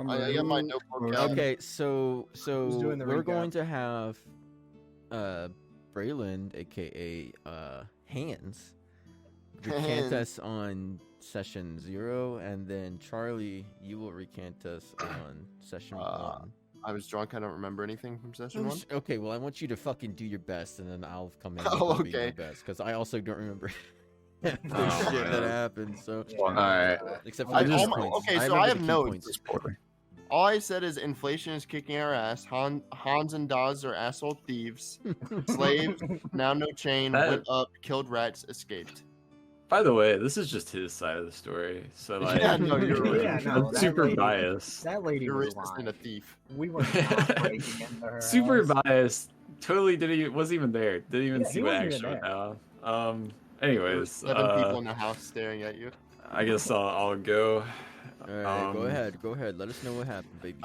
I got my notebook out. Okay, so doing the we're recap? going to have Brayland, aka Hands, recant Hands. us on session 0, and then Charlie, you will recant us on session 1. I was drunk. I don't remember anything from session 1. Okay, well, I want you to fucking do your best, and then I'll come in Oh, and be my okay. best, because I also don't remember Oh, shit that man. happened. So, Alright. except for I the just- key points. okay, so remember I the have key notes. points. All I said is inflation is kicking our ass. Hans and Daz are asshole thieves. Slaves, now no chain, That- went up, killed rats, escaped. By the way, this is just his side of the story. So like, Yeah, no, you're right. Yeah, no, I'm that super lady- biased. That lady You're was racist and a lying. thief. We were not breaking into her Super house. biased. Totally wasn't even there. Didn't even Yeah, see he what wasn't actually even went down. Anyways, 7 people in the house staring at you. I guess I'll go. All right, go ahead. Let us know what happened, baby.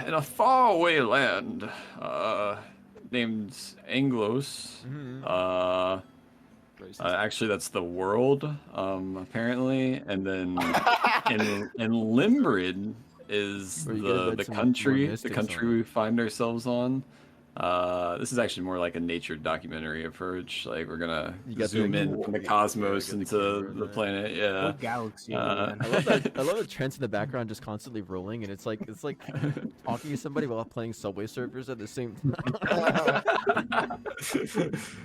In a faraway land named Anglos, Mhm. Racist. actually that's the world, apparently, and then in Limbrid is Where you gotta the bet some more country mystics on it. we find ourselves on. This is actually more like a nature documentary approach. Like we're gonna You got zoom the- in from the yeah, cosmos get the into camera the there. planet. Yeah. What galaxy are we in? I love that Trent's in the background just constantly rolling, and it's like talking to somebody while playing Subway Surfers at the same time.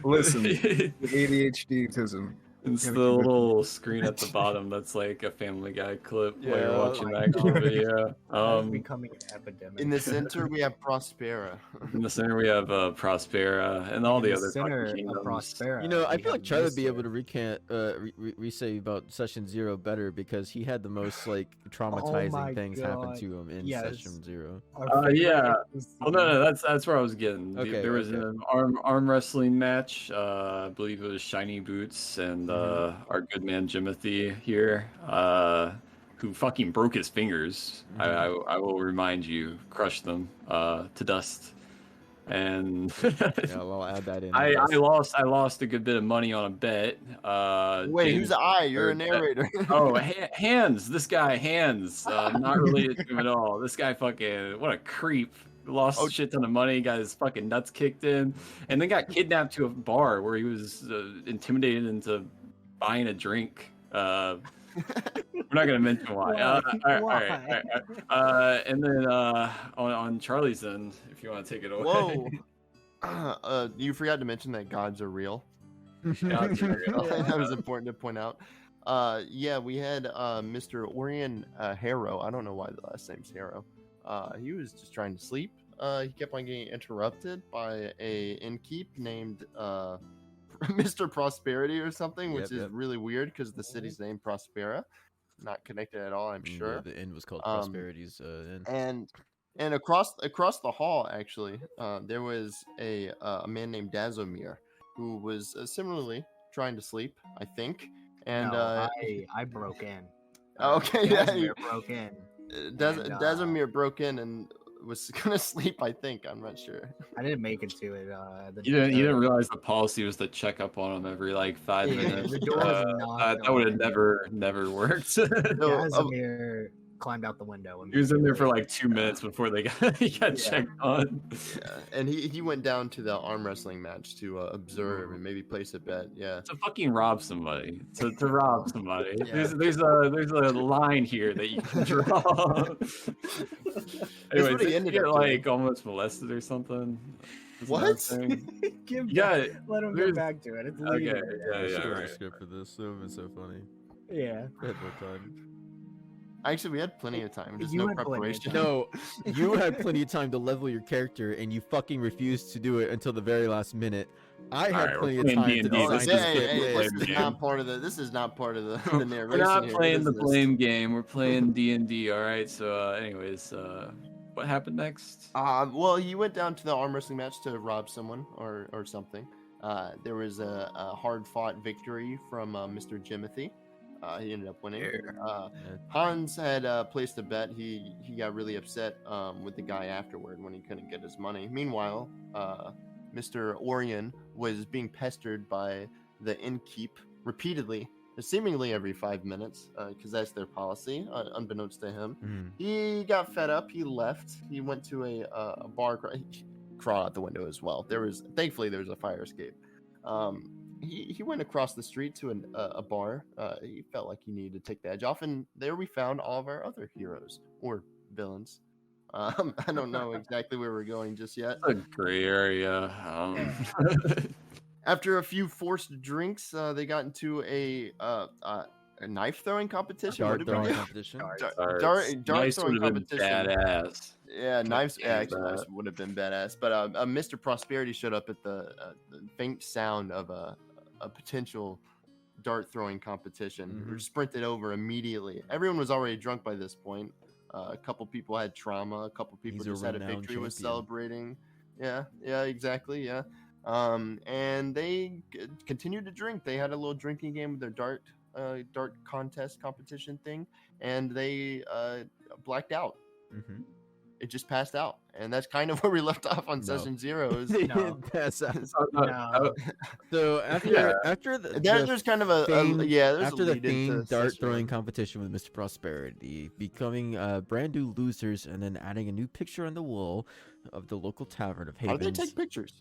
Listen, ADHD-tism. It's the Gotta keep it- little screen at the bottom that's like a Family Guy clip while Yeah, you're oh watching my that God. video. That's becoming an epidemic. In the center, we have Prospera. In the center we have Prospera and all In the the other center fucking of kingdoms. Prospera. You know, I we feel like have Charlie would be Mister. able to recant, re-say about session 0 better because he had the most like traumatizing my things happen God. to him in Yes. session 0. Our Yeah. favorite Oh no, that's where I was getting. Okay, There was okay. an arm wrestling match. I believe it was Shiny Boots and our good man Jimothy here, who fucking broke his fingers. I will remind you, crushed them to dust. And Yeah, I'll add that in. I guess. lost a good bit of money on a bet. Wait, James- who's I? You're a or- narrator. Oh, Hands. This guy, Hands. Not related to him at all. This guy fucking, what a creep. Lost a shit ton of money, got his fucking nuts kicked in, and then got kidnapped to a bar where he was intimidated into buying a drink. We're not gonna mention why. All right. And then on Charlie's end, if you want to take it away. Whoa. You forgot to mention that gods are real. Gods are real. That was important to point out. Yeah, we had Mr. Orion Harrow. I don't know why the last name's Harrow. He was just trying to sleep. He kept on getting interrupted by a innkeep named Mr. Prosperity or something, which is really weird because the city's name Prospera, not connected at all, I'm sure. The inn was called Prosperity's inn. And across the hall, actually, there was a man named Dazomir who was similarly trying to sleep, I think. And No, I broke in. Okay, yeah, Casimir broke in. Dazomir broke in and was gonna sleep, I think. I'm not sure. I didn't make it to it. You didn't realize the policy was to check up on him every like 5 Yeah, minutes. the door was knocked that would have on. never worked. Casimir climbed out the window. He was in there for like 2 minutes before he got checked on. Yeah, and he went down to the arm wrestling match to observe and maybe place a bet. Yeah. To fucking rob somebody. To rob somebody. Yeah. There's a line here that you can draw. Anyways, what he did you ended get up doing. like almost molested or something? Isn't What? that a thing? Let him there's- get back to it. It's Okay, legal. yeah, Should've wrote a right. script for this. It would have been so funny. Yeah. I had more time. Actually, we had plenty of time. Just You no had plenty of preparation. No, you had plenty of time to level your character, and you fucking refused to do it until the very last minute. I had Alright, plenty we're of playing time D&D. to Oh, This design is this hey, the hey, script. this blame is game. not part of the. This is not part of the narration. We're not here. playing This the is- blame game. We're playing D&D. All right. So, anyways, what happened next? Well, he went down to the arm wrestling match to rob someone or something. There was a hard-fought victory from Mr. Jimothy. He ended up winning. Hans had placed a bet. He got really upset with the guy afterward when he couldn't get his money. Meanwhile, Mr. Orion was being pestered by the innkeep repeatedly seemingly every 5 minutes, because that's their policy, unbeknownst to him. Mhm. He got fed up. He left. He went to a bar, crawl out the window as well. Thankfully there was a fire escape. He went across the street to a bar. He felt like he needed to take the edge off, and there we found all of our other heroes or villains. I don't know exactly where we're going just yet. A gray area. After a few forced drinks, they got into a knife throwing competition. Dart What did we throwing do? competition. Dart Nice throwing would have been competition. badass. Yeah, knives. Can't Actually, do knives that. would have been badass. But Mr. Prosperity showed up at the faint sound of a potential dart throwing competition. We were sprinted over immediately. Everyone was already drunk by this point. A couple people had trauma. A couple people He's a just had a renowned victory, was champion. celebrating. Yeah, exactly. Yeah. And they continued to drink. They had a little drinking game with their dart contest competition thing, and they blacked out. Mm-hmm. It just passed out, and that's kind of where we left off on No. session 0. Is, They No. didn't pass out. No. So after the there's kind of a famed- there's after a the lead into famed dart session throwing 1. competition with Mr. Prosperity, becoming brand new losers, and then adding a new picture on the wall of the local tavern of How Havens. did they take pictures?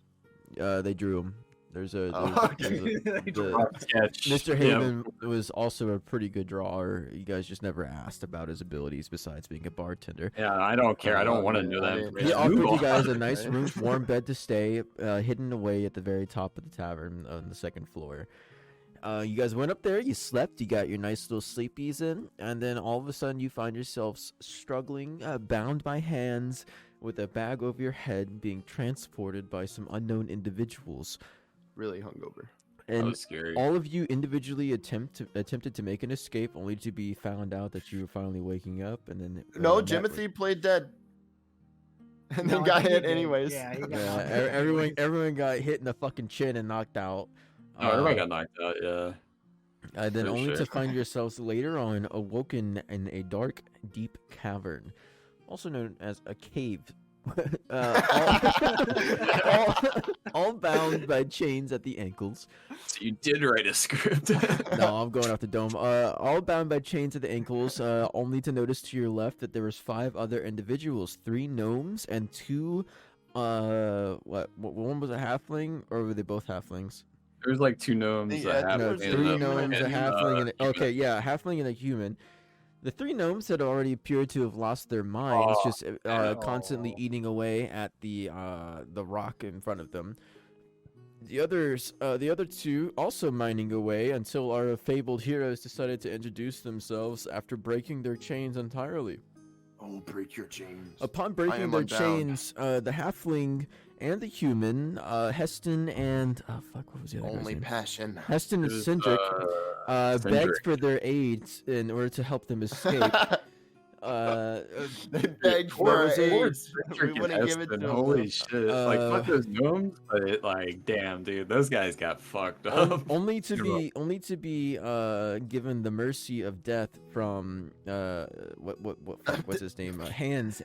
They drew them. There's a, Oh, there's a- They drew the- Sketch. Mr. Yep. Haven was also a pretty good drawer. You guys just never asked about his abilities besides being a bartender. Yeah, I don't care. I don't Oh, want to yeah, know I that didn't- He information. offered Move you guys a on. nice Right. room, warm bed to stay, hidden away at the very top of the tavern on the second floor. You guys went up there, you slept, you got your nice little sleepies in, and then all of a sudden you find yourselves struggling, bound by hands, with a bag over your head, being transported by some unknown individuals. Really hungover. That And was scary. all of you individually attempted to make an escape, only to be found out that you were finally waking up, and then No, that Jimothy played dead, and No, then I got think he hit did. anyways. Yeah, he got Yeah, knocked out everyone anyways. got hit in the fucking chin and knocked out. Oh, everybody got knocked out. Yeah. Then For only to sure. find yourselves later on awoken in a dark, deep cavern, also known as a cave. All bound by chains at the ankles. So you did write a script. No, I'm going off the dome. All bound by chains at the ankles. Only to notice to your left that there was 5 other individuals, 3 gnomes and 2. One was a halfling, or were they both halflings? There was like 2 gnomes. Yeah, a No, there's halfling, 3 a and gnomes, a and, halfling, and human. okay, yeah, a halfling and a human. The 3 gnomes had already appeared to have lost their minds, Oh, just no. constantly eating away at the rock in front of them. The other 2 also mining away until our fabled heroes decided to introduce themselves after breaking their chains entirely. Oh, break your chains. Upon I breaking am their unbound. chains, the halfling and the human, Heston and what was the other guy's Only name? passion. Heston and It was, Cindric begged Cindric. for their aid in order to help them escape. They begged for was it? aid. We Freaking wouldn't give it to Espen, them. holy shit! Like Uh, fuck those gnomes, but like, damn, dude, those guys got fucked up. only to be given the mercy of death from what's his name? Hans,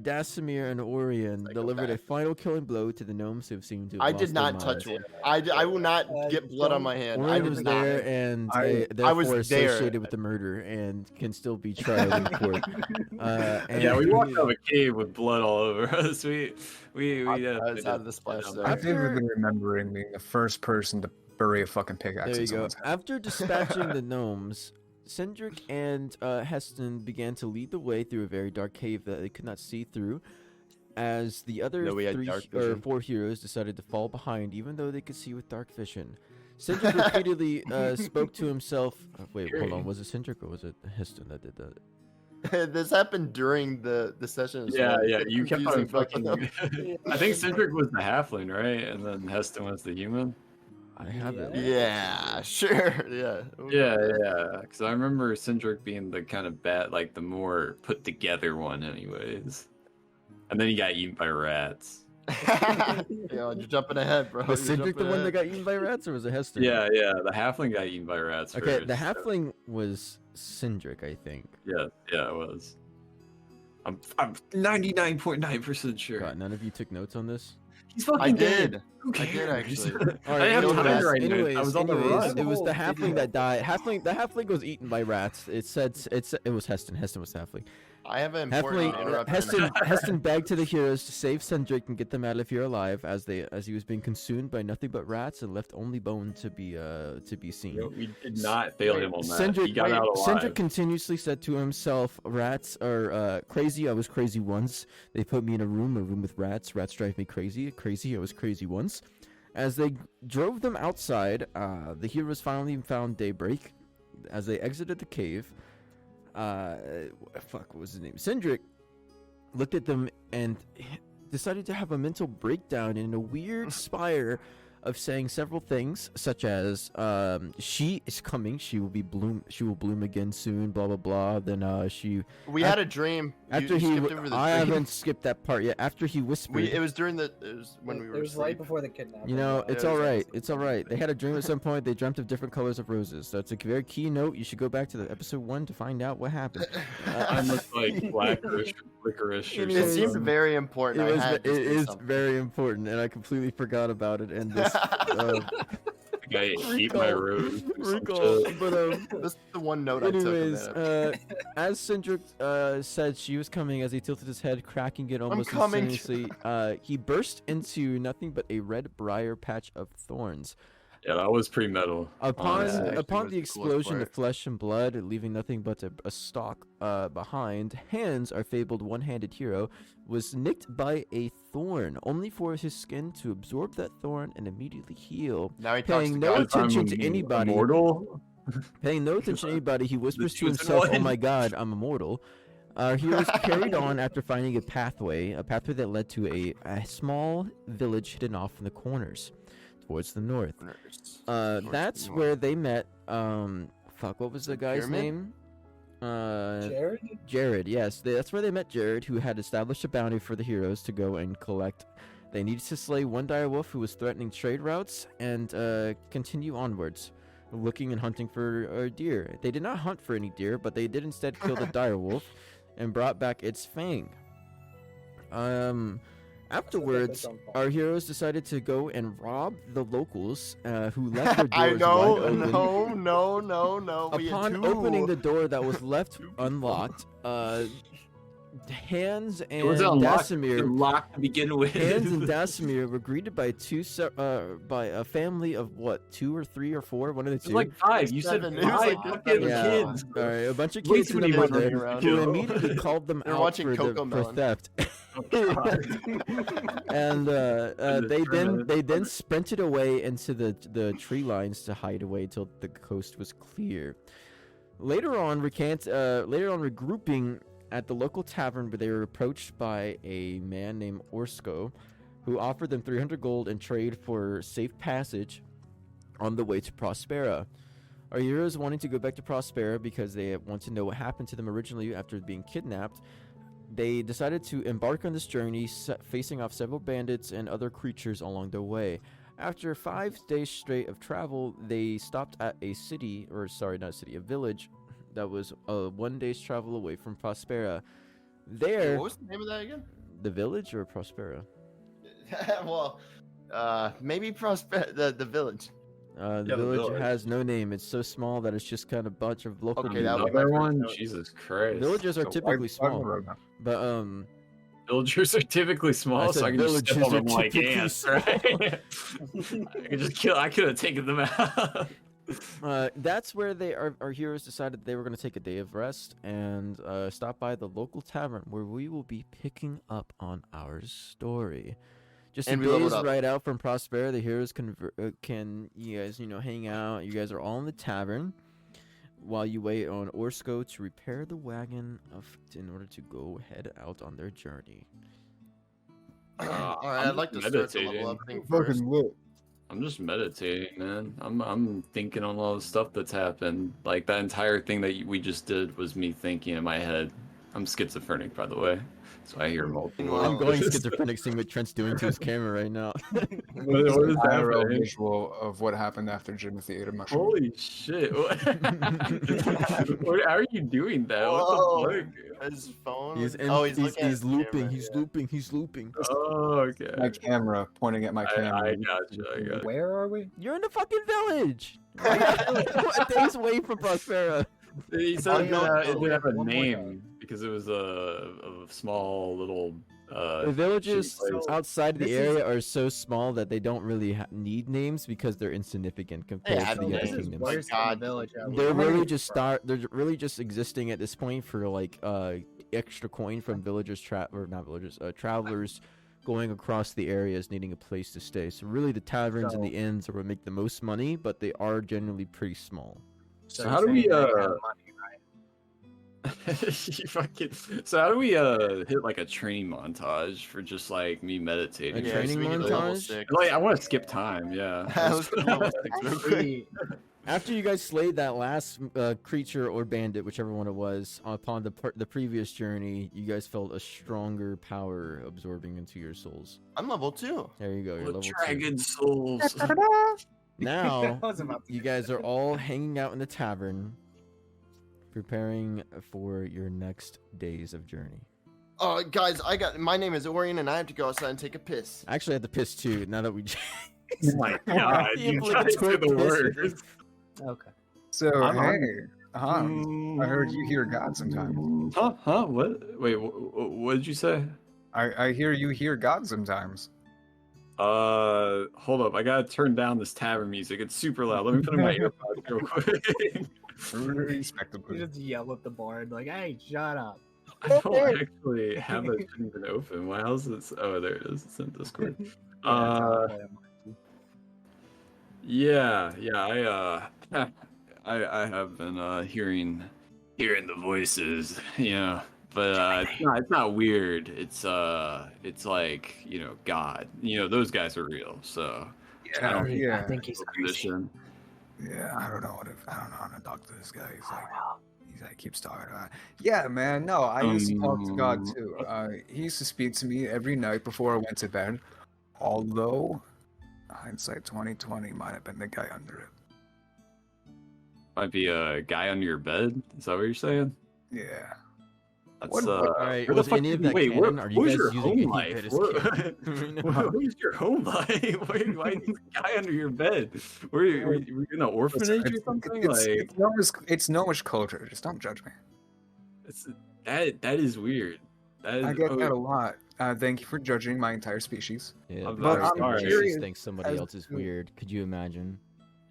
Dasimir, and Orion delivered a final killing blow to the gnomes who seemed to have I lost did their not touch minds. one. I will not get blood on my hand. I Orion did was not. there and I was therefore there. associated with the murder and can still be tried in court. Yeah, we walked out of a cave with blood all over us. We I was out of the splash down zone. I After- vividly remembering being the first person to bury a fucking pickaxe There in you go. someone's head. After dispatching the gnomes, Cindric and Heston began to lead the way through a very dark cave that they could not see through, as the other No, we had 3 dark or vision. 4 heroes decided to fall behind, even though they could see with dark vision. Cindric repeatedly spoke to himself. Wait, hold on. Was it Cindric or was it Heston that did that? This happened during the session. as Yeah, well. yeah, It's you kept on confusing both of fucking. them. I think Cindric was the halfling, right? And then Heston was the human. I have it. Yeah, sure. Yeah. Yeah, yeah. Because I remember Cindric being the kind of bad, like the more put together one, anyways. And then he got eaten by rats. Yo, you're jumping ahead, bro. Was You're Cindric the jumping one that ahead. got eaten by rats, or was it Heston? Yeah, yeah. The halfling got eaten by rats. Okay, first. the halfling was Cindric, I think. Yeah, yeah, it was. I'm 99.9% sure. God, none of you took notes on this. He's fucking I dead. did. Who I did cares? actually. All I right, didn't have time to write notes. I was on the run. it was the Whole halfling video. that died. The halfling was eaten by rats. It was Heston. Heston was the halfling. I have an important Halfling interruption. Heston begged to the heroes to save Cendric and get them out of here alive, as he was being consumed by nothing but rats and left only bone to be seen. We did not fail him on that. Cendric, He got out alive. Cendric continuously said to himself, "Rats are crazy. I was crazy once. They put me in a room with rats. Rats drive me crazy. Crazy. I was crazy once." As they drove them outside, the heroes finally found daybreak. As they exited the cave, what was his name? Cendric looked at them and decided to have a mental breakdown in a weird spire of saying several things, such as she is coming, she will bloom again soon, blah blah blah. Then We had a dream. after You he skipped over the I dream. haven't skipped that part yet. After he whispered, It was when we were It was asleep. right before the kidnapping. you know, yeah. it's it all was right. awesome. It's all right. They had a dream at some point. They dreamt of different colors of roses. So it's a very key note. You should go back to the episode 1 to find out what happened. I looked like licorice or It It something. seemed very important. It is very important, and I completely forgot about it. And this I eat my rose. recall, but This is the one note I took. anyways, Of that. as Cendric said she was coming, as he tilted his head, cracking it almost coming. instantaneously, he burst into nothing but a red briar patch of thorns. Yeah, that was pretty metal. Upon honestly. actually upon was the the coolest explosion of part. flesh and blood, leaving nothing but a stalk behind, Hans, our fabled one-handed hero, was nicked by a thorn, only for his skin to absorb that thorn and immediately heal. Now he talks to paying no God. attention to anybody. Immortal? Paying no attention to anybody, he whispers to chosen himself, "Oh one. my God, I'm immortal." He was carried on after finding a pathway that led to a small village hidden off in the corners, towards the north. That's where they met. What was the guy's Pyramid? name? Jared? Jared. Yes, that's where they met Jared, who had established a bounty for the heroes to go and collect. They needed to slay one direwolf who was threatening trade routes and continue onwards, looking and hunting for deer. They did not hunt for any deer, but they did instead kill the direwolf and brought back its fang. Afterwards, our heroes decided to go and rob the locals who left their doors I know, wide open. no. We had Upon two. opening the door that was left unlocked, Hans It and was unlocked. Dasimir, Locked to begin with. Hans and Dasimir were greeted by by a family of what, 2 or 3 or 4, one of the It was two. like 5. You said 5 7. It was like fucking yeah, kids. all right, a bunch of Way kids too in the many there running who around. immediately called them They're out watching for Cocomelon. theft. And they then sprinted away into the tree lines to hide away till the coast was clear. Later on, regrouping at the local tavern, where they were approached by a man named Orsco, who offered them 300 gold in trade for safe passage on the way to Prospera. Our heroes wanting to go back to Prospera because they want to know what happened to them originally after being kidnapped. They decided to embark on this journey, facing off several bandits and other creatures along their way. After 5 days straight of travel, they stopped at a village that was 1 day's travel away from Prospera. There, What was the name of that again? the village or Prospera? Well, maybe the village. The the village village. has no name. It's so small that it's just kind of a bunch of local Okay, that people. was my Another first one? note. Jesus Christ. Villages are So typically why small, road map? but Villagers are typically I small, said so I can just step villages on are them like typically ants, small. right? I could have taken them out. that's where our heroes decided they were going to take a day of rest and stop by the local tavern where we will be picking up on our story. Just And a we leveled days up. right out from Prospera, the heroes can you guys hang out. You guys are all in the tavern while you wait on Orsco to repair the wagon in order to go head out on their journey. All right, I'd like to start the level up thing first. Fucking lit. I'm just meditating, man. I'm thinking on all the stuff that's happened. Like that entire thing that we just did was me thinking in my head. I'm schizophrenic, by the way, so I hear multiple. I'm going schizophrenic seeing what Trent's doing to his camera right now. What is that, IRL Ryan? visual of what happened after Jimothy ate a mushroom. Holy shit! How are you doing that? Whoa. What the fuck? His phone. He's was- looking at he's his looping. camera, He's yeah. looping. He's looping. Oh, okay. My camera pointing at my camera. I got you. I got you. Where are we? You're in the fucking village. A day's away from Prospera. He said it didn't have a One more name because it was a small little. The villages shitty place. outside the This area are so small that they don't really need names because they're insignificant compared have to the other names. kingdoms. My Worse than God. the village. They're really just They're really just existing at this point for like extra coin from villagers travelers going across the areas needing a place to stay. So really, the taverns and the inns are what make the most money, but they are generally pretty small. So how do we So how do we hit like a training montage for just like me meditating? A Yeah, training so we get to level montage? 6. Like I want to skip time. Yeah. Let's go to level 6 real quick. After you guys slayed that last creature or bandit, whichever one it was, upon the previous journey, you guys felt a stronger power absorbing into your souls. I'm level 2. There you go. You're level 2. Dragon souls. Now, I was about to you guys are all hanging out in the tavern, preparing for your next days of journey. Guys, my name is Orion, and I have to go outside and take a piss. I actually had to piss too. Now that we. Oh my god, The you guys obligatory are the piss. worst. Okay. So, I'm hey, Hans, I heard you hear God sometimes. Huh? What? Wait, what did you say? I hear you hear God sometimes. Hold up. I gotta turn down this tavern music. It's super loud. Let me put in my earpods real quick. Respectably. You just yell at the board like, "Hey, shut up!" I don't actually have that shit even open. Why else is oh there it is. It's in Discord. Yeah, I have been hearing the voices, yeah. But it's not weird. It's like, you know, God. You know, those guys are real, so I don't Yeah. I think he's crazy. condition. Yeah, I don't know how to talk to this guy. He's like keeps talking about. Yeah, man. No, I used to talk to God too. He used to speak to me every night before I went to bed. Although, hindsight 2020 might have been the guy under it. Might be a guy under your bed. Is that what you're saying? Yeah. That's What- Alright, where the was fuck any of did you- that wait, canon? where- Are you where's guys your using home any life? of it as Where- canon? Where's your home life? Why is this guy under your bed? Were you in an orphanage or something? It's gnomish culture. Just don't judge me. That is weird. That is, I get that a lot. Thank you for judging my entire species. Yeah, I'm but sorry. I'm curious just think somebody as else is to- weird. Could you imagine?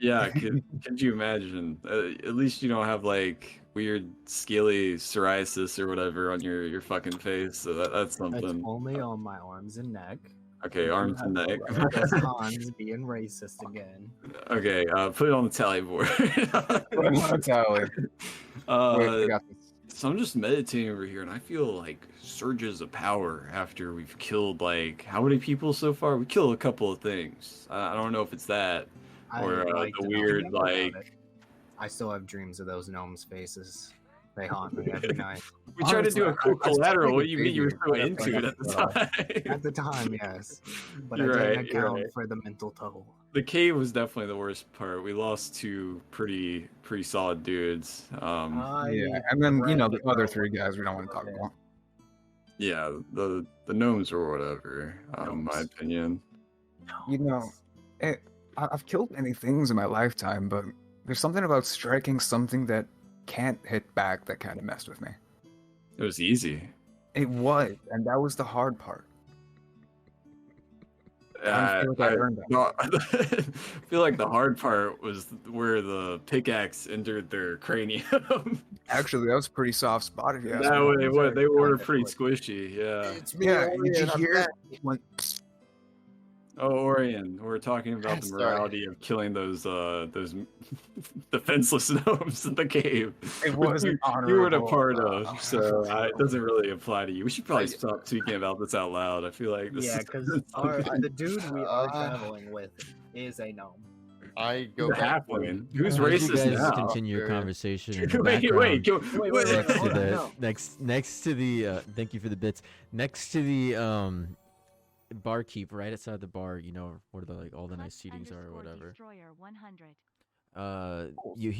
Yeah, could you imagine? At least you don't have like weird scaly psoriasis or whatever on your fucking face. So that's It's something. only on my arms and neck. Okay, arms and neck. That's Hans being racist again. Okay, put it on the tally board. Tally. Wait, I got this. So I'm just meditating over here, and I feel like surges of power after we've killed like how many people so far? We killed a couple of things. I don't know if it's that or like the to weird know about like. it. I still have dreams of those gnomes' faces. They haunt me every night. We tried to do a Honestly, cool I was collateral. thinking What do you mean you were so maybe- into it at the time? At the time, yes, but You're I didn't right, you're account right. for the mental toll. The cave was definitely the worst part. We lost two pretty solid dudes. Yeah, and then you know the other three guys we don't want to talk about. Yeah, the gnomes or whatever. In my opinion. You know, I've killed many things in my lifetime, but there's something about striking something that can't hit back that kind of messed with me. It was easy. It was, and that was the hard part. I I feel like I earned that. no, I feel like the hard part was where the pickaxe entered their cranium. Actually, that was a pretty soft spot. If you ask That me. way, they were Kinda pretty quick. squishy. Yeah. It's me, Yeah, Orion, did you I'm hear? back. It went, Oh, Orion, we're talking about the Sorry. morality of killing those defenseless gnomes in the cave. It wasn't You weren't a honorable. part of, so it doesn't really apply to you. We should probably stop speaking about this out loud. I feel like this Yeah, is because the dude we are traveling with is a gnome. I go The back. halfling. Who's Why don't you racist guys now? continue your Very- conversation in the Wait, background. Wait, Next to hold on, the no. next to the thank you for the bits. Next to the barkeep, right outside the bar, you know where the all the nice seatings are or whatever. You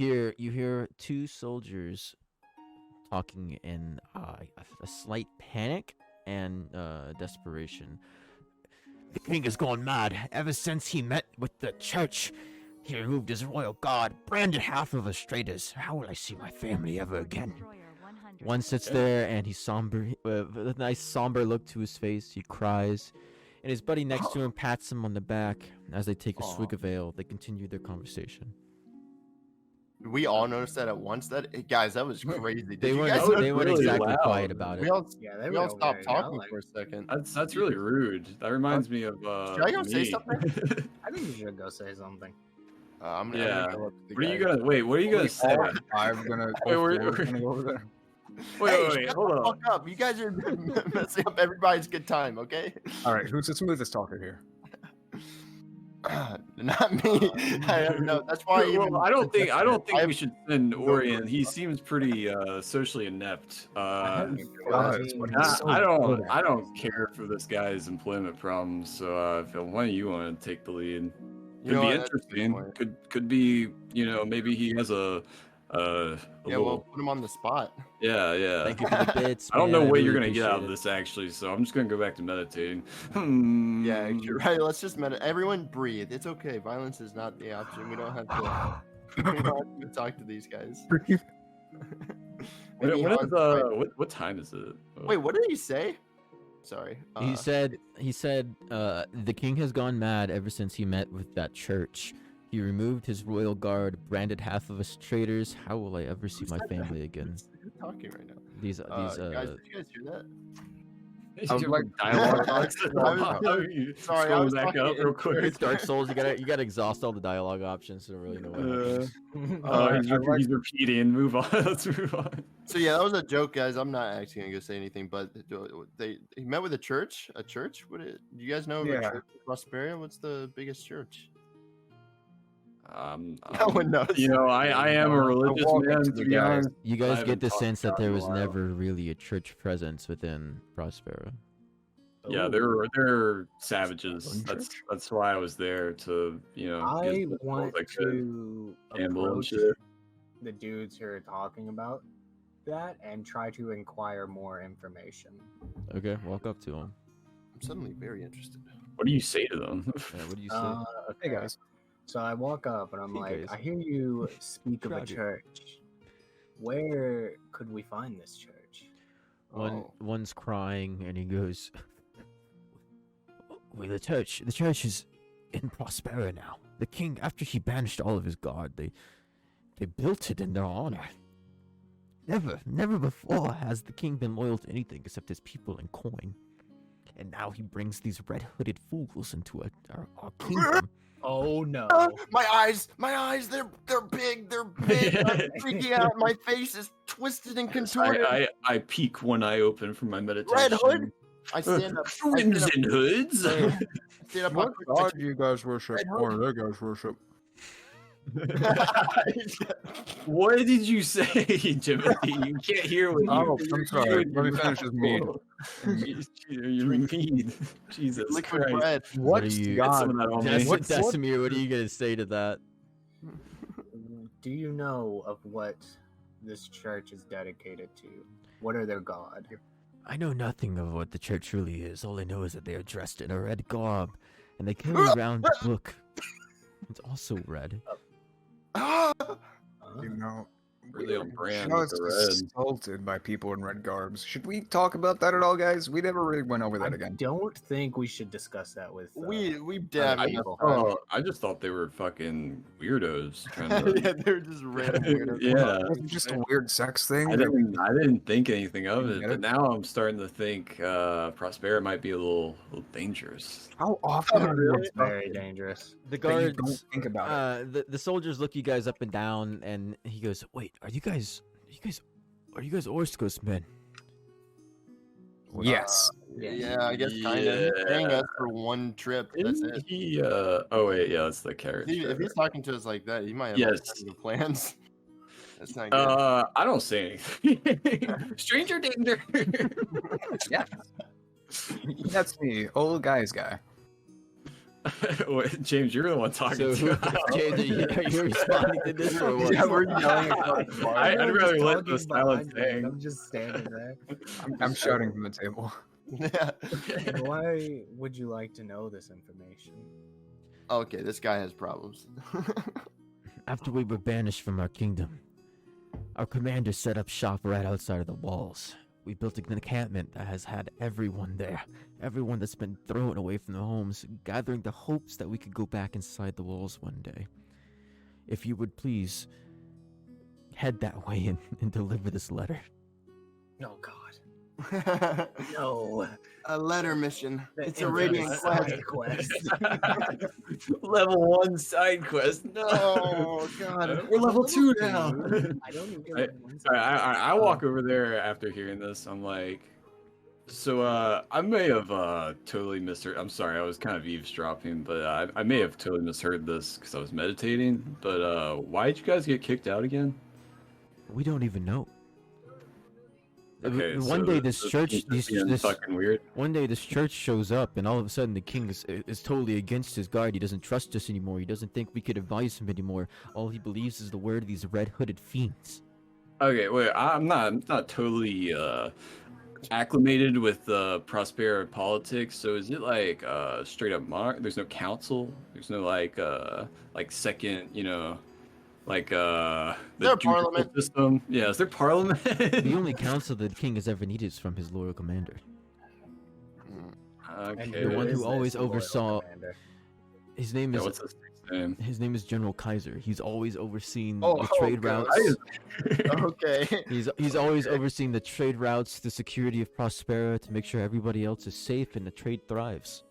hear two soldiers talking in a slight panic and desperation. The king has gone mad ever since he met with the church. He removed his royal guard, branded half of us traitors. How will I see my family ever again? One sits there and he's somber, with a nice somber look to his face. He cries, and his buddy next to him pats him on the back. As they take a swig of ale, they continue their conversation. We all noticed that at once. Guys, that was crazy. Did They you weren't, guys they weren't really exactly loud. quiet about We it. all, Yeah, they we were all over stopped there talking yelling. for a second. That's really rude. That reminds me of Should I go say me. something? I think you should go say something. I'm Yeah. gonna go up to the What are you guy. gonna wait? What are you gonna say? I'm gonna Wait, we're gonna go over there. Wait, shut hold the on. fuck up. You guys are messing up everybody's good time, okay? All right, who's the smoothest talker here? Not me. I don't know. That's why. Well, I don't think I've- we should send Orion. He seems pretty socially inept. God, Well, what I he's so I good at. don't care for this guy's employment problems. So if one of you want to take the lead, You could know be what, that's a good interesting. point. Could be, maybe he has a Yeah, little, well, put him on the spot. yeah. Thank you for the bits. I don't man. know what really you're gonna get out of appreciate it. this actually, so I'm just gonna go back to meditating. Yeah, you're right. Let's just everyone breathe. It's okay. Violence is not the option. We don't have to. We don't have to talk to these guys. Maybe Hans might- What time is it? Wait, what did he say? Sorry. He said the king has gone mad ever since he met with that church. He removed his royal guard, branded half of us traitors. How will I ever see my family again? Who's talking right now? These Guys, did you guys hear that? I'm like- dialogue. I sorry, I was back talking up in real quick. It's Dark Souls. You gotta exhaust all the dialogue options to really know what happens. He's repeating. Move on. Let's move on. So yeah, that was a joke, guys. I'm not actually gonna go say anything, but he met with a church. A church? Do you guys know of a Yeah. church in Prospera? What's the biggest church? No one knows. I am a religious walk man, up to to the be guys. honest. You I guys haven't get the talked sense that about it there in a was while. never really a church presence within Prospera. Yeah, they're savages. That's why I was there to, I get as want close as I could. to Gamble and approach shit. the dudes who are talking about that and try to inquire more information. Okay, walk up to him. I'm suddenly very interested. What do you say to them? Yeah, what do you say? Okay, Hey guys, So I walk up and I'm Hey, like, guys. I hear you speak of a Crowded. church. Where could we find this church? One's crying and he goes, "Well, the church is in Prospera now. The king, after he banished all of his guard, they built it in their honor. Never before has the king been loyal to anything except his people and coin. And now he brings these red-hooded fools into our kingdom." Oh no. My eyes, they're big, I'm freaking out. My face is twisted and contorted. I peek one eye open from my meditation. Red hood. I stand up. Friends in hoods. Stand up. what god do you guys worship? Red Or their guys worship? What did you say, Timothy? You can't hear what Oh, you. I'm sorry. Let me finish this mead. You're mead. Jesus Liquid Christ. bread. What What are you- Get god? some of that on me. Desimir, what are you gonna say to that? Do you know of what this church is dedicated to? What are their god? I know nothing of what the church really is. All I know is that they are dressed in a red garb, and they carry around a book. It's also red. Huh? You know, Really on brand I with was the red. assaulted by people in red garbs. Should we talk about that at all, guys? We never really went over that I again. don't think we should discuss that with. We other damn people. I just thought they were fucking weirdos trying to. Yeah, they're just random weirdos. Yeah. Was it just a weird sex thing? I didn't think anything of You it, get but it? now I'm starting to think Prospera might be a little dangerous. How often Oh, are really? you It's very dangerous. The that you guards, don't think about it? the soldiers look you guys up and down, and he goes, "Wait, are you guys Orsco's men?" Yes. Yeah, I guess kind of. He's paying us for one trip. That's Didn't it. he? Oh wait, yeah, that's the carrot. If he's talking to us like that, he might have Yes. other plans. That's not good. I don't say anything. Stranger danger. Yeah. That's me, old guy's guy. Wait, James, you're the one talking So, to. James, are you responding to this or what? Yeah, we're yelling across the bar. I'd I'm rather just let the talking silence behind you, hang. I'm just standing there. I'm shouting from the table. Yeah. Why would you like to know this information? Okay, this guy has problems. After we were banished from our kingdom, our commander set up shop right outside of the walls. We built an encampment that has had everyone there. Everyone that's been thrown away from their homes, gathering the hopes that we could go back inside the walls one day. If you would please head that way and deliver this letter. Oh God. No. A letter mission. The It's a radiant infamous quest. side quest. Level 1 side quest. No. Oh God. We're level 2 now. I don't even I- I walk over there after hearing this. I'm like, so I may have totally misheard. I'm sorry, I was kind of eavesdropping, but I may have totally misheard this because I was meditating. But why did you guys get kicked out again? We don't even know. Okay, One so day this this church, is getting fucking weird. one day this church shows up, and all of a sudden the king is totally against his guard. He doesn't trust us anymore. He doesn't think we could advise him anymore. All he believes is the word of these red-hooded fiends. Okay, wait, I'm not totally acclimated with Prospera politics. So is it like straight up monarch? There's no council. There's no like second, like the Their ducal parliament. system. Yeah, is there parliament? The only counsel that the king has ever needed is from his loyal commander. And Okay, The one is who always this loyal oversaw- commander? His name yeah, is what's his name? General Kaiser. He's always overseen Oh, the trade God. routes. Okay. He's always overseeing the trade routes, the security of Prospera to make sure everybody else is safe and the trade thrives.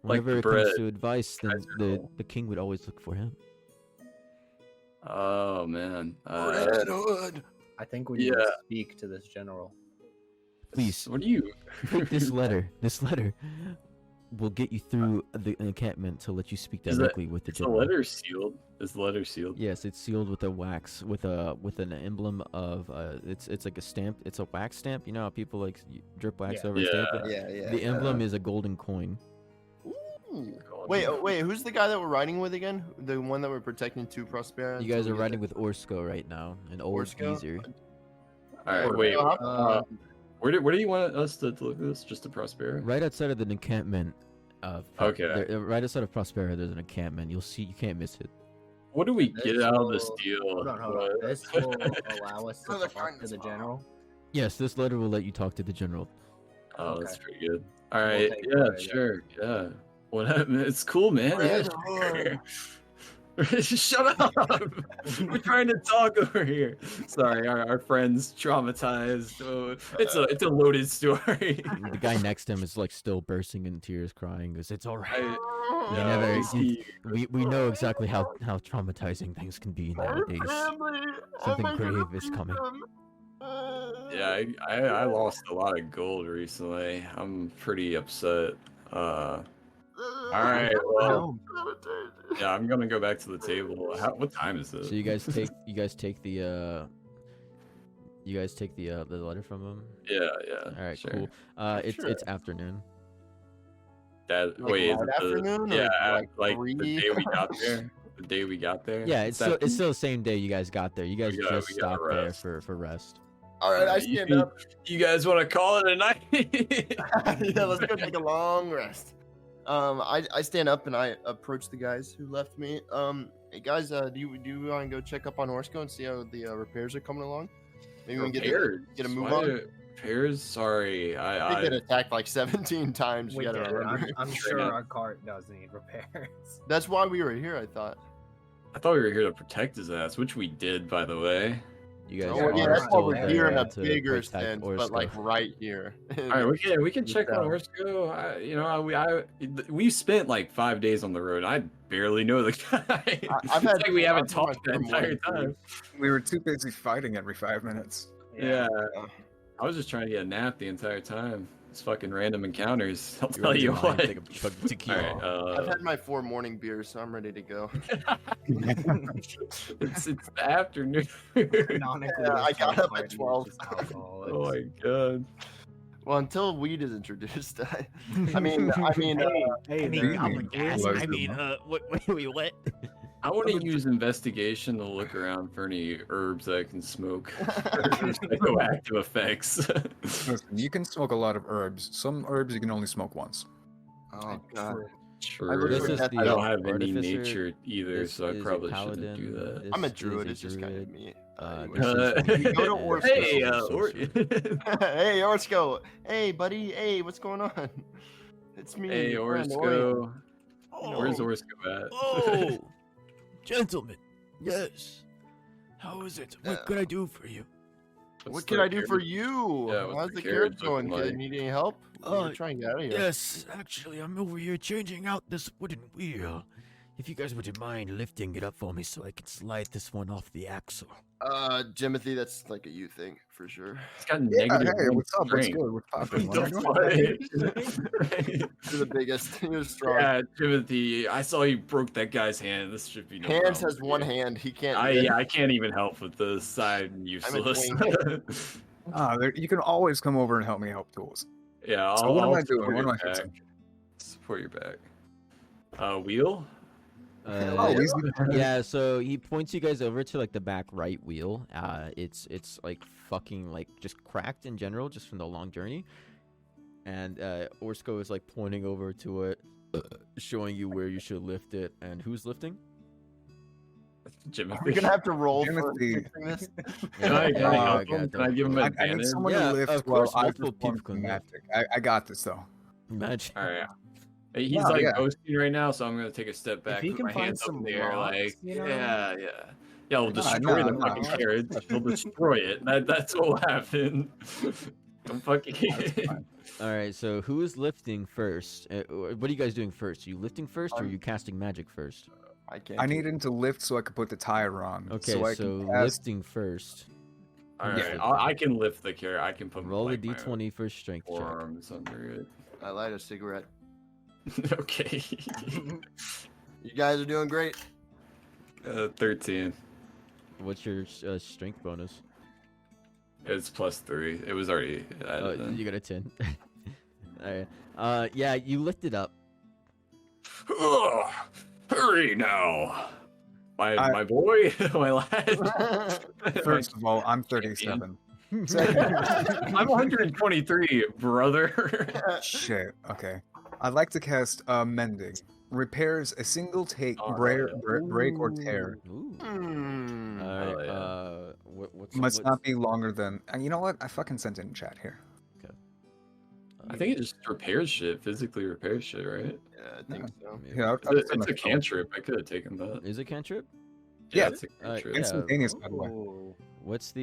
Like Whenever the it comes bread. to advice, then Kaiser. the king would always look for him. Oh man. Red Hood. I think we need to Yeah. speak to this general. Please, What do you? take this letter. This letter will get you through the encampment to let you speak Is directly with the Is the general. letter sealed? Is the letter sealed? Yes, it's sealed with a wax, with an emblem of it's like a stamp. It's a wax stamp. You know how people like drip wax Yeah. over a stamp. Yeah, yeah. The emblem is a golden coin. Ooh. Wait, who's the guy that we're riding with again? The one that we're protecting to Prospera? You guys are riding with Orsco right now, an old Orsco? geezer. All right, wait. Uh, Where do you want us to look at this? Just to Prospera? Right outside of the encampment. Okay. Right outside of Prospera, there's an encampment. You'll see. You can't miss it. What do we get This out of this will- deal? Hold on. What? This will allow us to Another talk to kindness the model. general. Yes, this letter will let you talk to the general. Oh, that's Okay. pretty good. All We'll right, take yeah, it, sure, yeah. What happened? It's cool, man. Red Yeah, sure. Shut up! We're trying to talk over here. Sorry, our friend's traumatized. Oh, it's a loaded story. The guy next to him is like still bursting in tears, crying. Goes, "It's all right. Oh, You never- is he- We know exactly how traumatizing things can be nowadays." Something grave is coming. Yeah, I lost a lot of gold recently. I'm pretty upset. All right, well, yeah, I'm gonna go back to the table. What time is it? So you guys take the letter from him. Yeah. All right, sure. cool. Sure. It's afternoon. That Like wait, is right it the- afternoon or yeah, like the 3? day we got there. The day we got there. Yeah, it's that- still the same day you guys got there. You guys We gotta- just we gotta stopped there rest. for rest. All right, I You- stand up. You guys want to call it a night? Yeah, let's go take a long rest. I stand up and I approach the guys who left me. Hey guys, do you want to go check up on Orsco and see how the repairs are coming along? Maybe we can get a move on. Repairs? Sorry, I think I get attacked like 17 times. You We gotta did. remember. I'm Sure, sure yeah. our cart does need repairs. That's why we were here. I thought. thought we were here to protect his ass, which we did, by the way. You guys Oh, are yeah, that's why still we're here in there a to bigger protect sense, but Orsco. like right here. All right, we can check on Yeah. Orsco. We spent like 5 days on the road. I barely know the guy. I've had- It's like we haven't I've had my talked the firm entire one, time. We were too busy fighting every 5 minutes. Yeah. I was just trying to get a nap the entire time. It's fucking random encounters. I'll You tell ready you to mine? what. Take a chug of tequila. Alright, I've had my 4 morning beers, so I'm ready to go. it's the afternoon. Canonically, Yeah, I it's got not up at party, it's 12. just alcohol. Oh It's- my god. Well, until weed is introduced, I mean, Hey, Really? I'm a gas. What? I want to use investigation to look around for any herbs that I can smoke. For psychoactive effects. Listen, you can smoke a lot of herbs. Some herbs you can only smoke once. oh god, True. This is I the don't have any artificer. nature either, This so I is a probably paladin. shouldn't do that. This I'm a is druid. It's just kind of druid. me. This is You go to a- Orsco. Hey, sorcerer. Hey, Orsco. Hey, buddy. Hey, what's going on? It's me. hey, your friend, Orion. Orsco. Where's Orsco at? Oh, gentlemen, yes. How is it? What could I do for you? What's What can the I do for carriage- you? Yeah, what's How's the the carriage carriage going, looking kid? like? Need any help? Uh, We're trying to get out of here. Yes, actually, I'm over here changing out this wooden wheel. If you guys wouldn't mind lifting it up for me so I can slide this one off the axle. Jimothy, that's like a you thing for sure. It's got Yeah, negative hey, one what's up? What's strength. good? What's poppin'? The What are you doing? fuck? You're the biggest. You're strong. Yeah, Timothy, I saw you broke that guy's hand. This should be no Hands problem has for one you. hand. He can't. I can't even help with this. I'm useless. You can always come over and help me help tools. Yeah, So I'll, what am I'll I doing? support What am your I fixing? back. Support your back. Wheel? Oh, he's yeah, so he points you guys over to like the back right wheel. It's like fucking like just cracked in general, just from the long journey. And Orsco is like pointing over to it, showing you where you should lift it. And who's lifting? Timothy. We're gonna have to roll for Timothy. fixing this. Can I Yeah, help yeah, him? Can I give him I advantage? need someone Yeah, to lift of while course, I multiple perform people can lift. magic. I got this though. Magic. All right. Hey, he's Yeah, like yeah. ghosting right now, so I'm gonna take a step back. he put can my find hands up in some the air, rocks, like, you know? yeah. We'll Nah, destroy the nah, fucking nah. carriage. We'll destroy it. That's what will happen. Don't fucking. All right, so who's lifting first? What are you guys doing first? Are you lifting first, or are you casting magic first? I can't. I do need him to lift so I can put the tire on. Okay, so I so can cast... lifting first. All Who's right, lifting? I can lift the carrot. I can put Roll like, a my d20 for strength check. forearms under it. I light a cigarette. Okay. You guys are doing great. 13. What's your strength bonus? It's +3. It was already Oh, added in. you got a 10. Alright. Yeah, you lift it up. Ugh, hurry now, my boy, my lad. First of all, I'm 37. I'm 123, brother. Shit. Okay. I'd like to cast mending. Repairs a single take, All break or tear. Ooh. Hmm. Alright, yeah. what's Must not be longer than. And you know what? I fucking sent it in chat here. I think it just repairs shit, physically repairs shit, right? Yeah, I think so. Yeah, It's a cantrip. I could have taken that. Is it cantrip? Yeah. It's a cantrip. yeah. Instantaneous, by the way. What do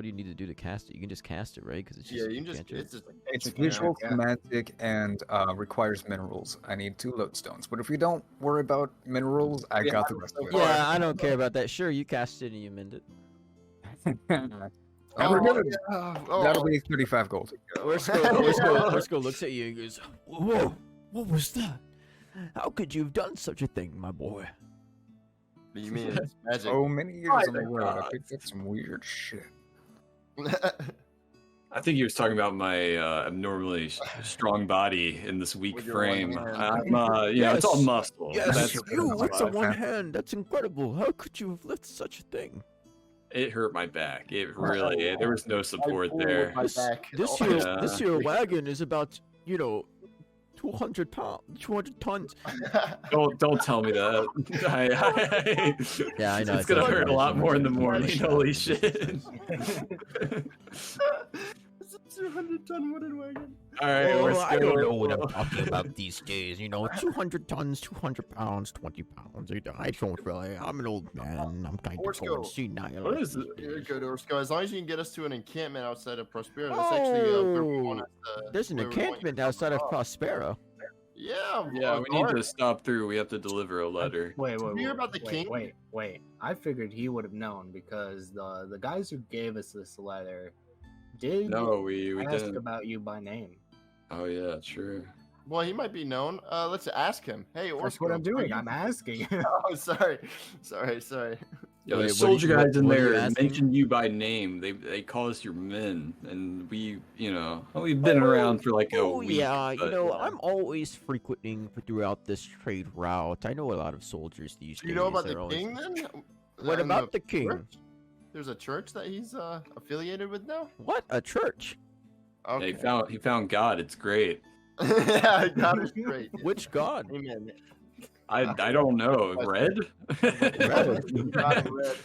you need to do to cast it? You can just cast it, right? Because it's just Yeah, a you can just. cantrip. It's just. It's a visual, cantrip. thematic, and requires minerals. I need 2 lodestones. But if we don't worry about minerals, I Yeah, got the rest of it. Yeah, I don't care about that. Sure, you cast it and you mend it. And we're good. yeah. Oh, That'll be 35 gold. Orsco looks at you and goes, "Whoa, what was that? How could you have done such a thing, my boy?" You mean it's magic? So many years By on the the road, I gods. picked up some weird shit. I think he was talking about my abnormally strong body in this weak With your frame. one I'm, it's all Yes. muscle. Yes, That's you with the why. one hand. That's incredible. How could you have lifted such a thing? It hurt my back. It really. There was no I support pull there. with my back. This Oh, here, yeah. this here wagon is about 200 pounds, 200 tons. Don't tell me that. Yeah, I know, It's it's gonna not hurt a funny, lot it's more in the not morning. funny. Holy shit! It's a 200-ton wooden wagon. All right, Oh, let's I go. don't know what I'm talking about these days. 200 tons, 200 pounds, 20 pounds. I don't really. I'm an old man. I'm kind of Orsco. going senile. What is it? You're good, Orsco. As long as you can get us to an encampment outside of Prospera, that's actually where we want us to. There's an where we want you encampment to outside of stop. Prospera. Yeah, Yeah, we need to stop through. We have to deliver a letter. Wait, Did you hear about the king? Wait. I figured he would have known because the guys who gave us this letter did No, we ask didn't. about you by name. Oh yeah, true. Well, he might be known. Let's ask him. Hey, Orsco. That's what I'm are doing. you- I'm asking. Oh, sorry. Yeah, Wait, the what soldier do you- guys in what are you there asking? mentioned you by name. They call us your men, and we've been around for like a Oh week. yeah, but, I'm always frequenting throughout this trade route. I know a lot of soldiers these Do days. you know about They're the always- king then? What And about the king? church? There's a church that he's affiliated with now. What, a church? yeah, Okay. he found God. It's great. Yeah, God is great. Which god? Amen. I don't know. Red? God in red.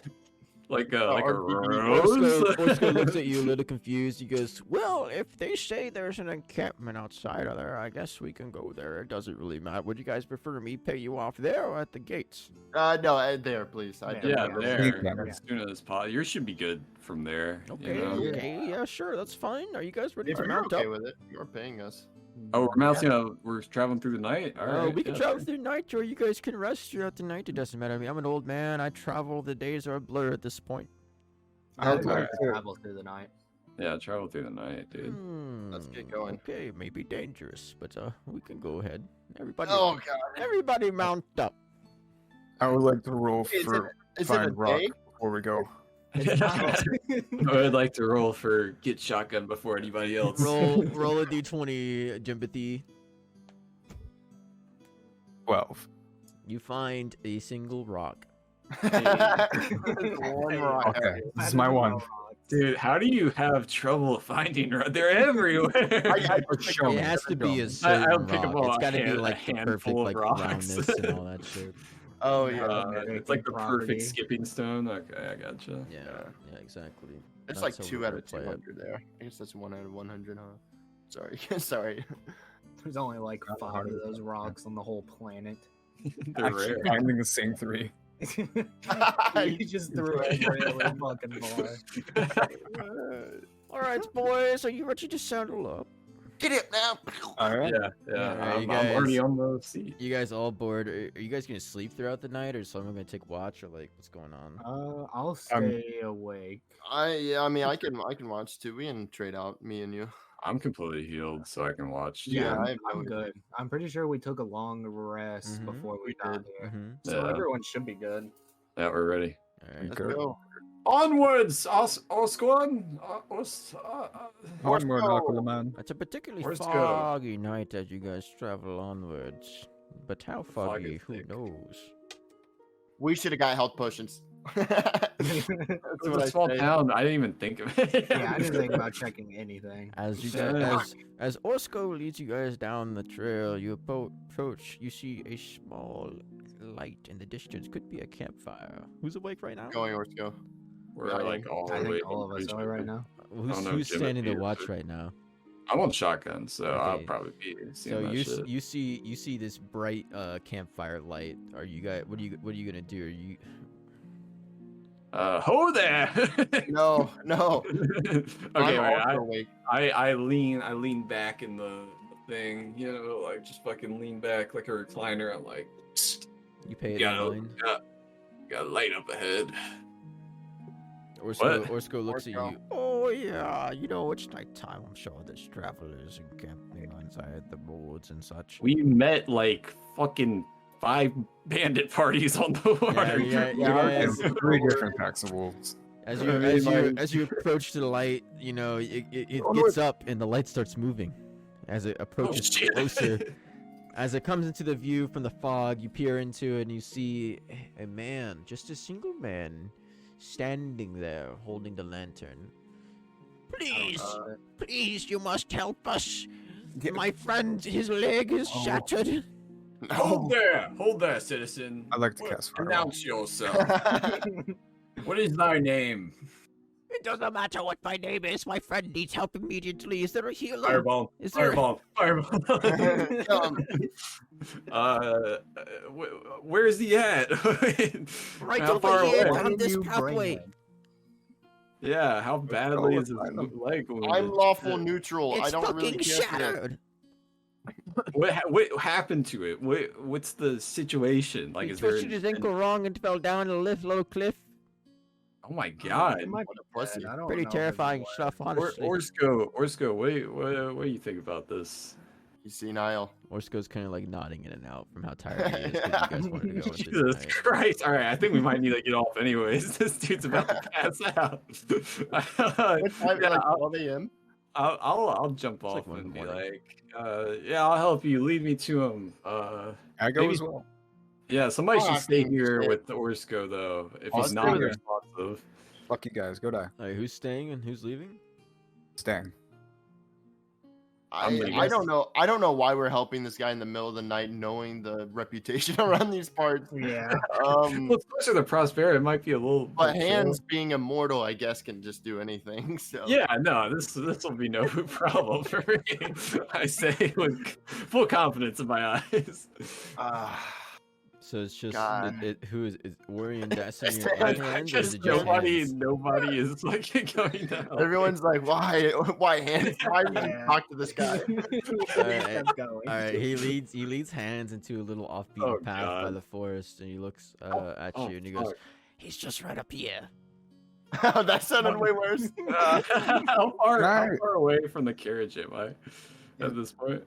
like a RGB. rose? Orsco looks at you a little confused. He goes, "Well, if they say there's an encampment outside of there, I guess we can go there. It doesn't really matter. Would you guys prefer me pay you off there or at the gates?" No, there, please. I don't Yeah, know. there. Yeah. As soon as possible. Yours should be good from there. Okay, You know? okay, yeah, sure, that's fine. Are you guys ready If to you're mount okay up? with it, you're paying us. Oh, we're traveling through the night. All right. We can yeah, travel sure. through the night, or you guys can rest throughout the night. It doesn't matter to me. I'm an old man. I travel. The days are a blur at this point. I would I'd like like to to- travel through the night. Yeah, travel through the night, dude. Let's get going. Okay, maybe dangerous, but we can go ahead. Everybody, Oh God! everybody mount up. I would like to roll Is for Is it a find rock day? before we go. I would like to roll for get shotgun before anybody else. Roll a d20, Jimbothy. 12. You find a single rock. One rock. Okay, this is my one. Dude, how do you have trouble finding? They're everywhere. Show me. It has to be a I certain don't pick rock. up It's a got to be hand- a like the perfect handful of like rocks. roundness and all that shit. Oh yeah. It's like the Property. perfect skipping stone. Okay, I gotcha. Yeah, exactly. It's That's like how 2 we're out of gonna play it. 200 there. I guess that's 1 out of 100, huh? Sorry, sorry. There's only like Not 5 of 100. those rocks on the whole planet. They're I keep rare. finding the same 3. You just threw every other fucking bar. All right, boys, are you ready to saddle up? Get it now. All right. Yeah. Alright, you I'm already guys- on the seat. You guys all bored? Are you guys gonna sleep throughout the night, or is someone gonna take watch, or like what's going on? I'll stay awake. I mean, I can watch too. We can trade out, me and you. I'm completely healed, so I can watch. Yeah, I'm, I have I'm no- good. I'm pretty sure we took a long rest Mhm. before we We got did. here. Mm-hmm. So Yeah. everyone should be good. Yeah, we're ready. All right. Let's Good. go. Onwards, Osquan. Onward, Aquaman. It's a particularly Where's go? foggy night as you guys travel onwards. But how Fog foggy? is Who thick. knows? We should have got health potions. That's It's what I a small say. town. I didn't even think of it. Yeah, I didn't think about checking anything. As you Yeah. guys, as Orsco leads you guys down the trail, you approach. You see a small light in the distance. Could be a campfire. Who's awake right now? Going Orsco. We're Yeah, like all I awake. think all of us are right now. Who's, don't know, who's Jim standing would the be watch here. right now? I'm on shotgun, so I'll Okay. probably be seeing So that shit. you see this bright campfire light. Are you guys? What are you gonna do? Are you? Ho there! No. Okay, I'm wait, also awake. I lean back in the thing, you know, like just fucking lean back like a recliner. I'm like, "Psst, You pay it you in gotta, line. got a light up ahead. Orsco, What? Orsco looks at Orsco. you. Oh yeah, you know it's nighttime. I'm sure there's travelers encamping inside the roads and such. We met like fucking 5 bandit parties on the water. yeah, you Yeah, guys- it's 3 different packs of wolves. As I you mean, as you like- as you approach the light, you know it Onward. gets up and the light starts moving as it Oh, approaches shit. closer. As it comes into the view from the fog, you peer into it and you see a man, just a single man, standing there holding the lantern. Please, please, you must help us. My friend, his leg is Oh. shattered. Hold there, citizen. I'd like to cast Fireball. Announce yourself. What is thy name? It doesn't matter what my name is. My friend needs help immediately. Is there a healer? Fireball. Is there? Fireball. Where is he at? Right How over far here away? down this You pathway. brainhead. Yeah, how badly go is his find him. leg wounded? I'm lawful neutral. I It's don't fucking really care for that. shattered. What happened to it? What's the situation? Like, He is there? twisted his ankle wrong and fell down a low cliff. Oh my god. It might What a be pussy. dead. I don't Pretty know if it's terrifying alive. stuff, honestly. Orsco, what do you think about this? He's senile. Orsco's kind of like nodding in and out from how tired he is because you guys wanted to go with it Jesus tonight. Christ! All right, I think we might need to get off anyways. This dude's about to pass out. What time? Yeah, Like 12 a.m. I'll jump It's like off 1 in and the be morning. like, yeah, I'll help you. Lead me to him. I go maybe- as well. Yeah, somebody should stay Fucking here shit. with Orsco though, if I'll he's stay not with him. responsive. Fuck you guys. Go die. Alright, who's staying and who's leaving? Staying. I'm gonna I guess. don't know. I don't know why we're helping this guy in the middle of the night, knowing the reputation around these parts. Yeah. Well, especially the Prospera, it might be a little. But bit hands being immortal, I guess, can just do anything. So Yeah, no, this will be no problem for me. I say with full confidence in my eyes. So it's just God. who is Orion Dassin It's your hands. own hand, or is Just it just nobody hands? is like going down. everyone's like, why hands? Why would you Yeah. talk to this guy? Kept going. All right, he leads hands into a little offbeat Oh, path by God. the forest, and he looks at Oh, you and he goes, fuck. "He's just right up here." That sounded way worse. How far Right. away from the carriage am I at this point?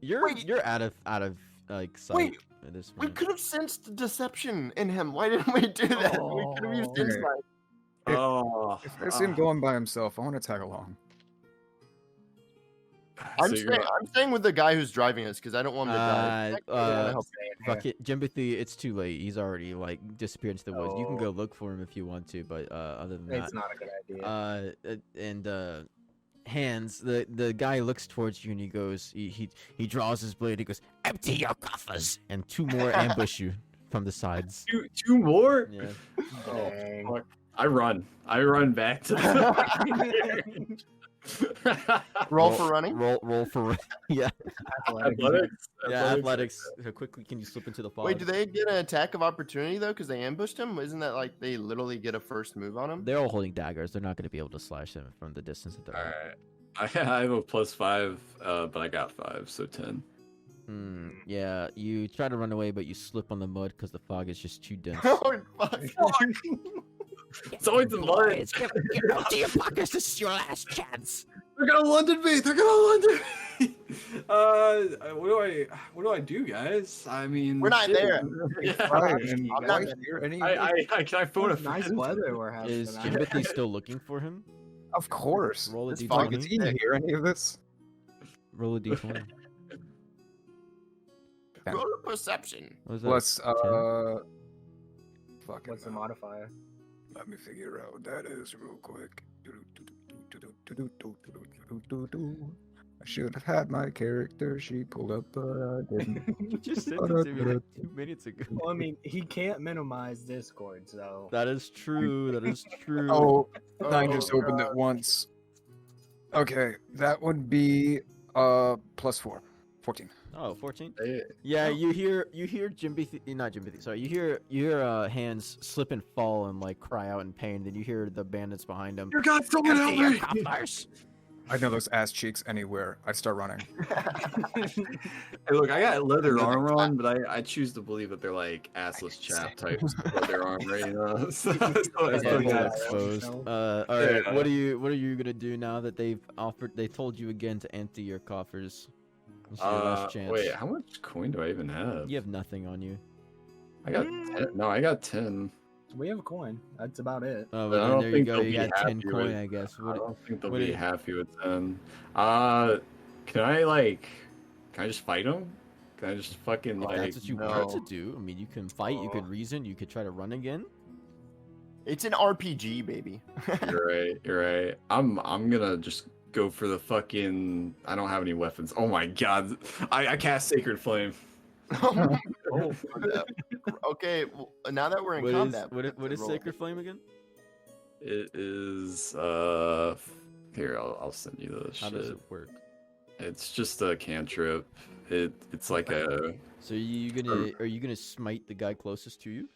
You're out of like sight Wait, at this We point. could have sensed deception in him. Why didn't we do that? We could have used Oh. insight. Oh, If I see him going by himself, I want to tag along. I'm so staying. you're- I'm staying with the guy who's driving us because I don't want him to die. I wanna help. Bucket, Jimothy, it's too late. He's already like disappeared into the woods. You can Oh. go look for him if you want to, but other than that, It's not a good idea. and hands the guy looks towards you and he goes he draws his blade. He goes, "Empty your coffers," and two more ambush you from the sides. two more? Yeah. Oh, Dang. fuck. I run back to the Roll for running. Roll for yeah. athletics. Yeah, athletics. So quickly, can you slip into the fog? Wait, do they get an attack of opportunity though? Because they ambushed him. Isn't that like they literally get a first move on him? They're all holding daggers. They're not going to be able to slash him from the distance that they're All at. right. I have a +5, but I got 5, so 10. Yeah, you try to run away, but you slip on the mud because the fog is just too dense. Oh, fuck. It's always the mud. Get out to your pockets. This is your last chance. They're gonna London me. They're gonna London me. What do I do, guys? I mean, We're not shit. there. Yeah. Right, and I'm do not I gonna- hear any? Can I phone a It's nice friend? weather we're having Is tonight. Jimothy still looking for him? Of course. Roll a It's d20. fog, Like, did he hear any of this? Roll a d20. Roll a perception. What was that? Plus, fucking. What's the modifier? Let me figure out what that is real quick. I should have had my character sheet pulled up, but I didn't. You just sent it to me like 2 minutes ago. Well, I mean, he can't minimize Discord, so. That is true. That is true. Oh, I just Oh, opened it once. Okay, that would be +4, 14. Oh, 14. Hey, Yeah, you hear Jimothy, not Jimothy. Sorry, you hear hands slip and fall and like cry out in pain. Then you hear the bandits behind him. Dear God, someone help Empty your me! coffers. I know those ass cheeks anywhere. I start running. Hey, look, I got leather armor on, but I choose to believe that they're like assless chap types with leather armor, you know. So I Yeah, still he's got- exposed. No. All right. Yeah. What are you gonna do now that they've offered? They told you again to empty your coffers. This is your last chance. Wait, how much coin do I even have? You have nothing on you. I got 10. No, I got 10. We have a coin. That's about it. Oh, But I well, don't then there you think go. they'll You be got 10 happy coin, with- I guess. I What? don't think they'll what be do- happy with 10. Can I just fight them? Can I just fucking If like? that's what you no. want to do. I mean, you can fight. You could reason. You could try to run again. It's an RPG, baby. You're right. You're right. I'm gonna just go for the fucking. I don't have any weapons. Oh my god! I cast Sacred Flame. Oh, okay, well, now that we're in What is combat, what is Sacred Flame again? It is Here, I'll send you the How shit. does it work? It's just a cantrip. It's like a. So are you gonna smite the guy closest to you?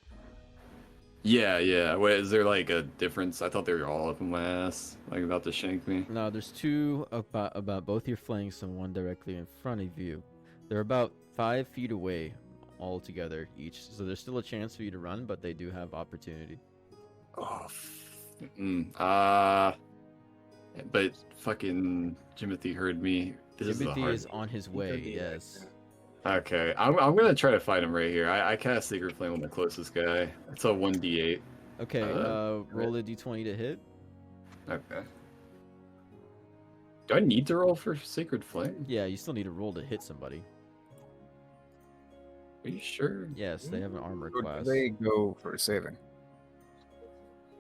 Yeah. Wait, is there like a difference? I thought they were all up in my ass, like about to shank me. No, there's two about both your flanks and one directly in front of you. They're about 5 feet away all together each, so there's still a chance for you to run, but they do have opportunity. Oh, but fucking Jimothy heard me. This is the Timothy hard is on his way. Yes. Okay, I'm gonna try to fight him right here. I cast Secret Flame on the closest guy. It's a 1d8. Okay. Roll a d20 to hit. Okay. Do I need to roll for Sacred Flame? Yeah, you still need to roll to hit somebody. Are you sure? Yes, they have an armor Or class. do they go for saving?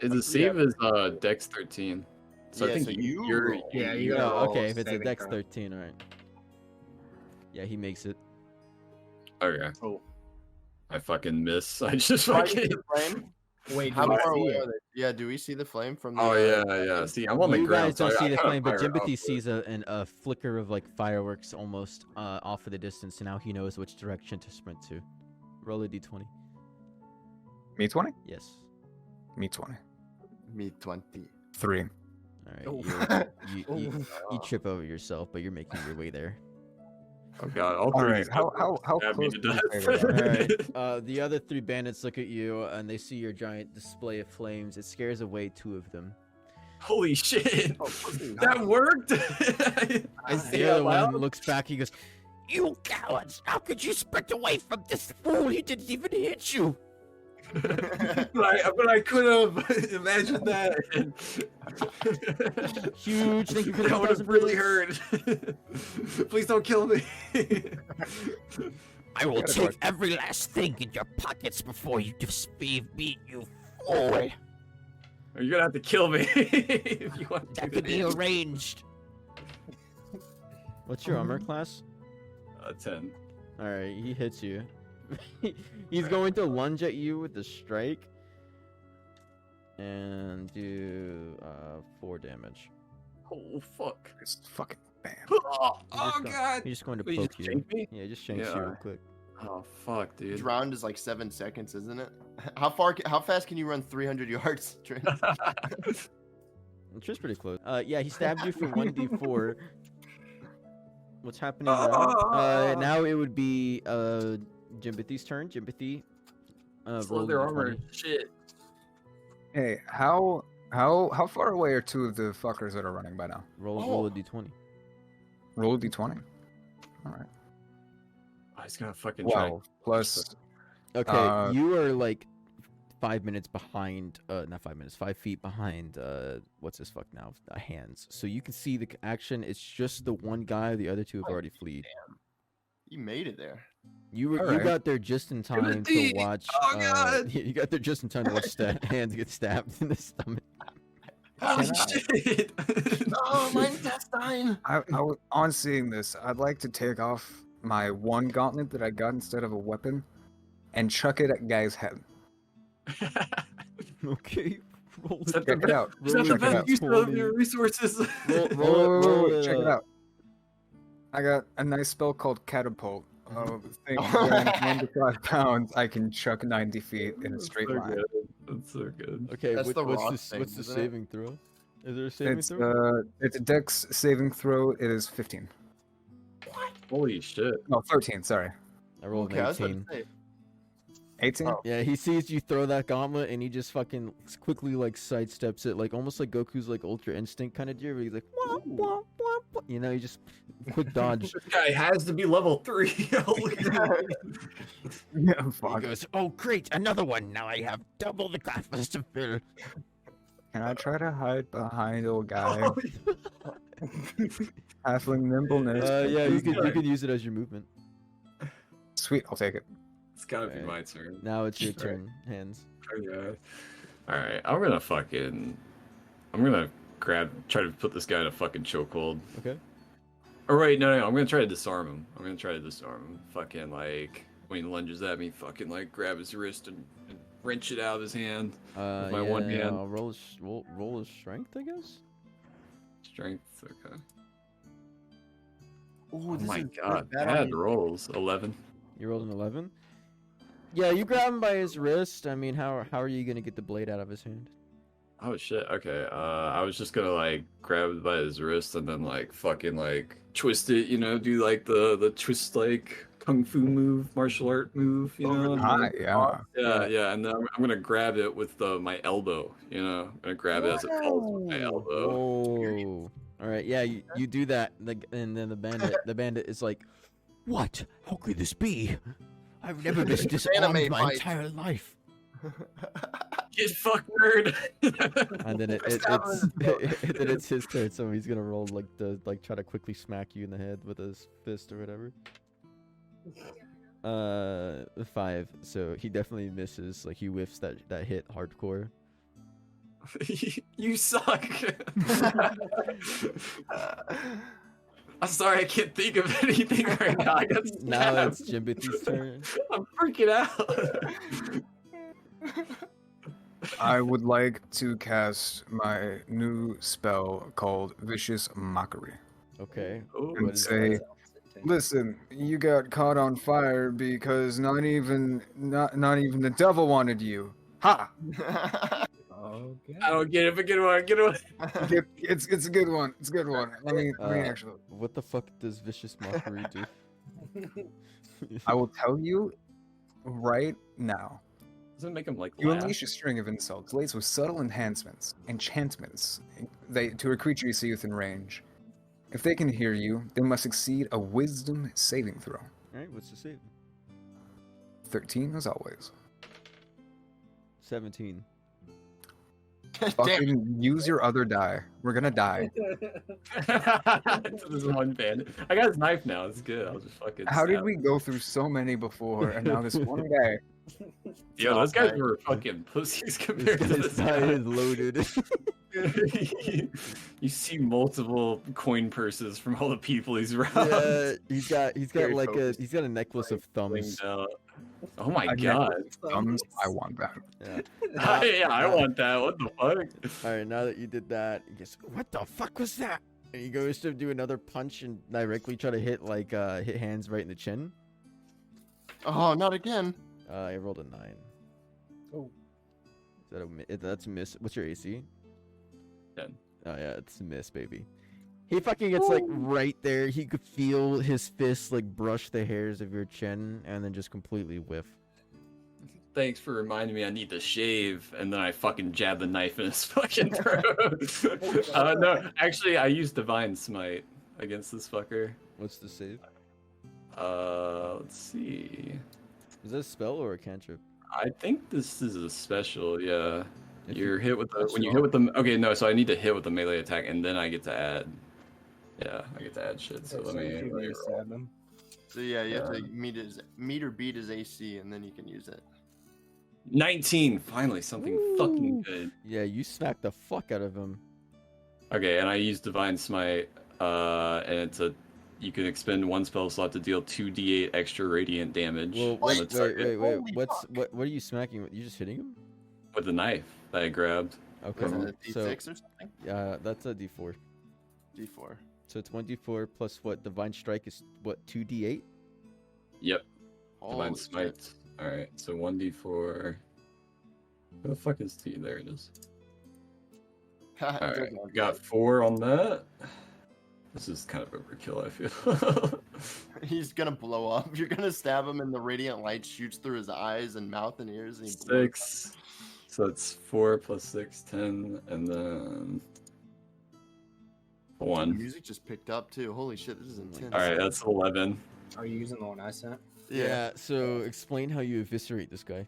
The save is Dex 13. So I Yeah, think so you're roll. Yeah, you Oh, gotta roll okay. If it's a saving Dex throw. 13, all right. Yeah, he makes it. okay. Oh. I fucking miss. I just Right, fucking. the flame? Wait, How do we far see away it? are they? Yeah, do we see the flame from the? Oh yeah. See, I'm on the You ground. guys don't so see I the kinda flame, but fire Jimothy off sees a flicker of like fireworks almost off of the distance, and now he knows which direction to sprint to. Roll a d20. Me 20? Yes. Me 20. Me 20. 3. All Oh. right. You trip over yourself, but you're making your way there. Oh god. All All three right. of these How guys stab me close to do you death. say they are? All right. The other three bandits look at you, and they see your giant display of flames. It scares away two of them. Holy shit! Oh, fucking That worked. I The say other out one loud. looks back. He goes, "You cowards! How could you sprint away from this fool? He didn't even hit you." but I could have. Imagine that. Huge. Thank you for the That would 1,000 have really bits. hurt. Please don't kill me. I will Gotta take watch. every last thing in your pockets before you deceive me, you fool. You're gonna have to kill me if you want to That do could be that. arranged. What's your armor class? 10. All right, he hits you. He's going to lunge at you with the strike and do 4 damage. Oh fuck. It's fucking bam. Oh, just go- god. He's just going to Wait, you poke just you. shanked me? Yeah, just shanks you Yeah. real quick. Oh fuck, dude. Each round is like 7 seconds, isn't it? How fast can you run 300 yards? Trent? It's just pretty close. Yeah, he stabbed you for 1d4. What's happening now? Now it would be Jimothy's turn. Jimothy, Slow roll their a armor. d20. Shit. Hey, how far away are two of the fuckers that are running by now? Roll a d20. Roll a d20. All right. Oh, he's gonna fucking try. 12 plus. Okay, you are like 5 minutes behind. Not 5 minutes. 5 feet behind. What's this fuck now? Hands. So you can see the action. It's just the one guy. The other two have already fled. You made it there. You Alright. got there just in time Timothy! to watch. Oh, God! You got there just in time to watch Hands get stabbed in the stomach. Holy Can I- shit! Oh, my intestine! On seeing this, I'd like to take off my one gauntlet that I got instead of a weapon, and chuck it at guy's head. Okay. Roll Is that Check the it out. Is that the Check it best out. use of your resources? Check it out. I got a nice spell called Catapult. Thing weighing 1 to 5 pounds, I can chuck 90 feet in a straight so line. Good. That's so good. Okay, That's the rock what's the thing, isn't it? saving throw? Is there a saving It's throw? it's a Dex saving throw. It is 15. Holy shit. No, 13. Sorry, I rolled Okay, I an was about 18. to say. 18. Oh. Yeah, he sees you throw that gauntlet and he just fucking quickly like sidesteps it, like almost like Goku's like Ultra Instinct kind of deer, where he's like, womp, womp, womp, you know, he just quick dodge. This guy has to be level 3. Holy crap. Yeah, He fuck. goes, oh great, another one. Now I have double the glass to fill. Can I try to hide behind old guy? Oh, Halfling nimbleness. Yeah, you good. could use it as your movement. Sweet, I'll take it. it's gotta be Right. my turn. Now it's your Sure. turn, Hands. Okay. Alright, I'm gonna try to put this guy in a fucking chokehold. Okay. Or wait, no, I'm gonna try to disarm him. Fucking like, when he lunges at me, fucking like grab his wrist and wrench it out of his hand. my one hand. I'll roll his strength, I guess. Strength, okay. Ooh, Oh this my is god, bad on bad me. rolls. 11. You rolled an 11. Yeah, you grab him by his wrist. I mean, how are you gonna get the blade out of his hand? Oh shit, okay. I was just gonna like grab it by his wrist and then like fucking like twist it, you know, do like the twist like kung fu move, martial art move, you know. Yeah. Yeah, and then I'm gonna grab it with my elbow, you know. I'm gonna grab it as it falls with my elbow. Oh, all right, yeah, you do that, and then the bandit is like, "What? How could this be? I've never been disarmed Anime my fight. entire life." Get fucked, nerd. And then it's his turn, so he's gonna roll try to quickly smack you in the head with his fist or whatever. 5. So he definitely misses. Like he whiffs that hit hardcore. You suck. I'm sorry, I can't think of anything right now. I got Now it's stabbed. Jimbithy's turn. I'm freaking out. I would like to cast my new spell called Vicious Mockery. Okay. Ooh, And What is say, listen, you got caught on fire because not even the devil wanted you. Ha! Okay. I don't get it, but get one. It's a good one. It's a good one. Let me actually. What the fuck does Vicious Mockery do? I will tell you right now. Doesn't make him like You laugh. unleash a string of insults laced with subtle enhancements, enchantments, to a creature you see within range. If they can hear you, they must succeed a wisdom saving throw. Alright, what's the save? 13 as always. 17. Fucking use your other die. We're gonna die. This one bandit. I got his knife now. It's good. I'll just fucking. How did stab we go through so many before and now this one guy? him. Yo, those guys were fucking pussies compared to This this guy guy. is loaded. You see multiple coin purses from all the people he's robbed. Yeah, he's got Very like focused. he's got a necklace of thumbs. Blinged out. Oh my I god. Thumbs, I want that. Yeah. Yeah, I want that. What the fuck? All right, now that you did that, he goes, "What the fuck was that?" And he goes to do another punch and directly try to hit hit hands right in the chin. Oh, not again. I rolled a 9. Oh. That's a miss. What's your AC? 10. Oh yeah, it's a miss, baby. He fucking gets like right there. He could feel his fist like brush the hairs of your chin and then just completely whiff. Thanks for reminding me I need to shave, and then I fucking jab the knife in his fucking throat. No, actually, I used Divine Smite against this fucker. What's the save? Let's see. Is that a spell or a cantrip? I think this is a special, yeah. If You're hit with the when you hit with the okay, no, so I need to hit with the melee attack and then I get to add. Yeah, I get to add shit. So let me roll. stab him. So yeah, you have to meet or beat his AC, and then you can use it. 19, finally something fucking good. Yeah, you smacked the fuck out of him. Okay, and I use Divine Smite, and it's you can expend one spell slot to deal 2d8 extra radiant damage Well, on wait, the target Holy what are you smacking with? You just hitting him? with the knife that I grabbed. Okay, Was it a so D6 or something? that's a D4. D4. So it's 1d4 plus what? Divine Strike is what? 2d8? Yep, Holy Divine shit. Smite. All right, so 1d4. Where the fuck is T? There it is. All right, we got 4 on that. This is kind of overkill, I feel. He's gonna blow up. You're gonna stab him, and the radiant light shoots through his eyes and mouth and ears. And he blows up. 6. So it's 4 plus 6, 10, and then The 1. music just picked up too. Holy shit, this is intense. All right, that's 11. Are you using the one I sent? Yeah. So explain how you eviscerate this guy.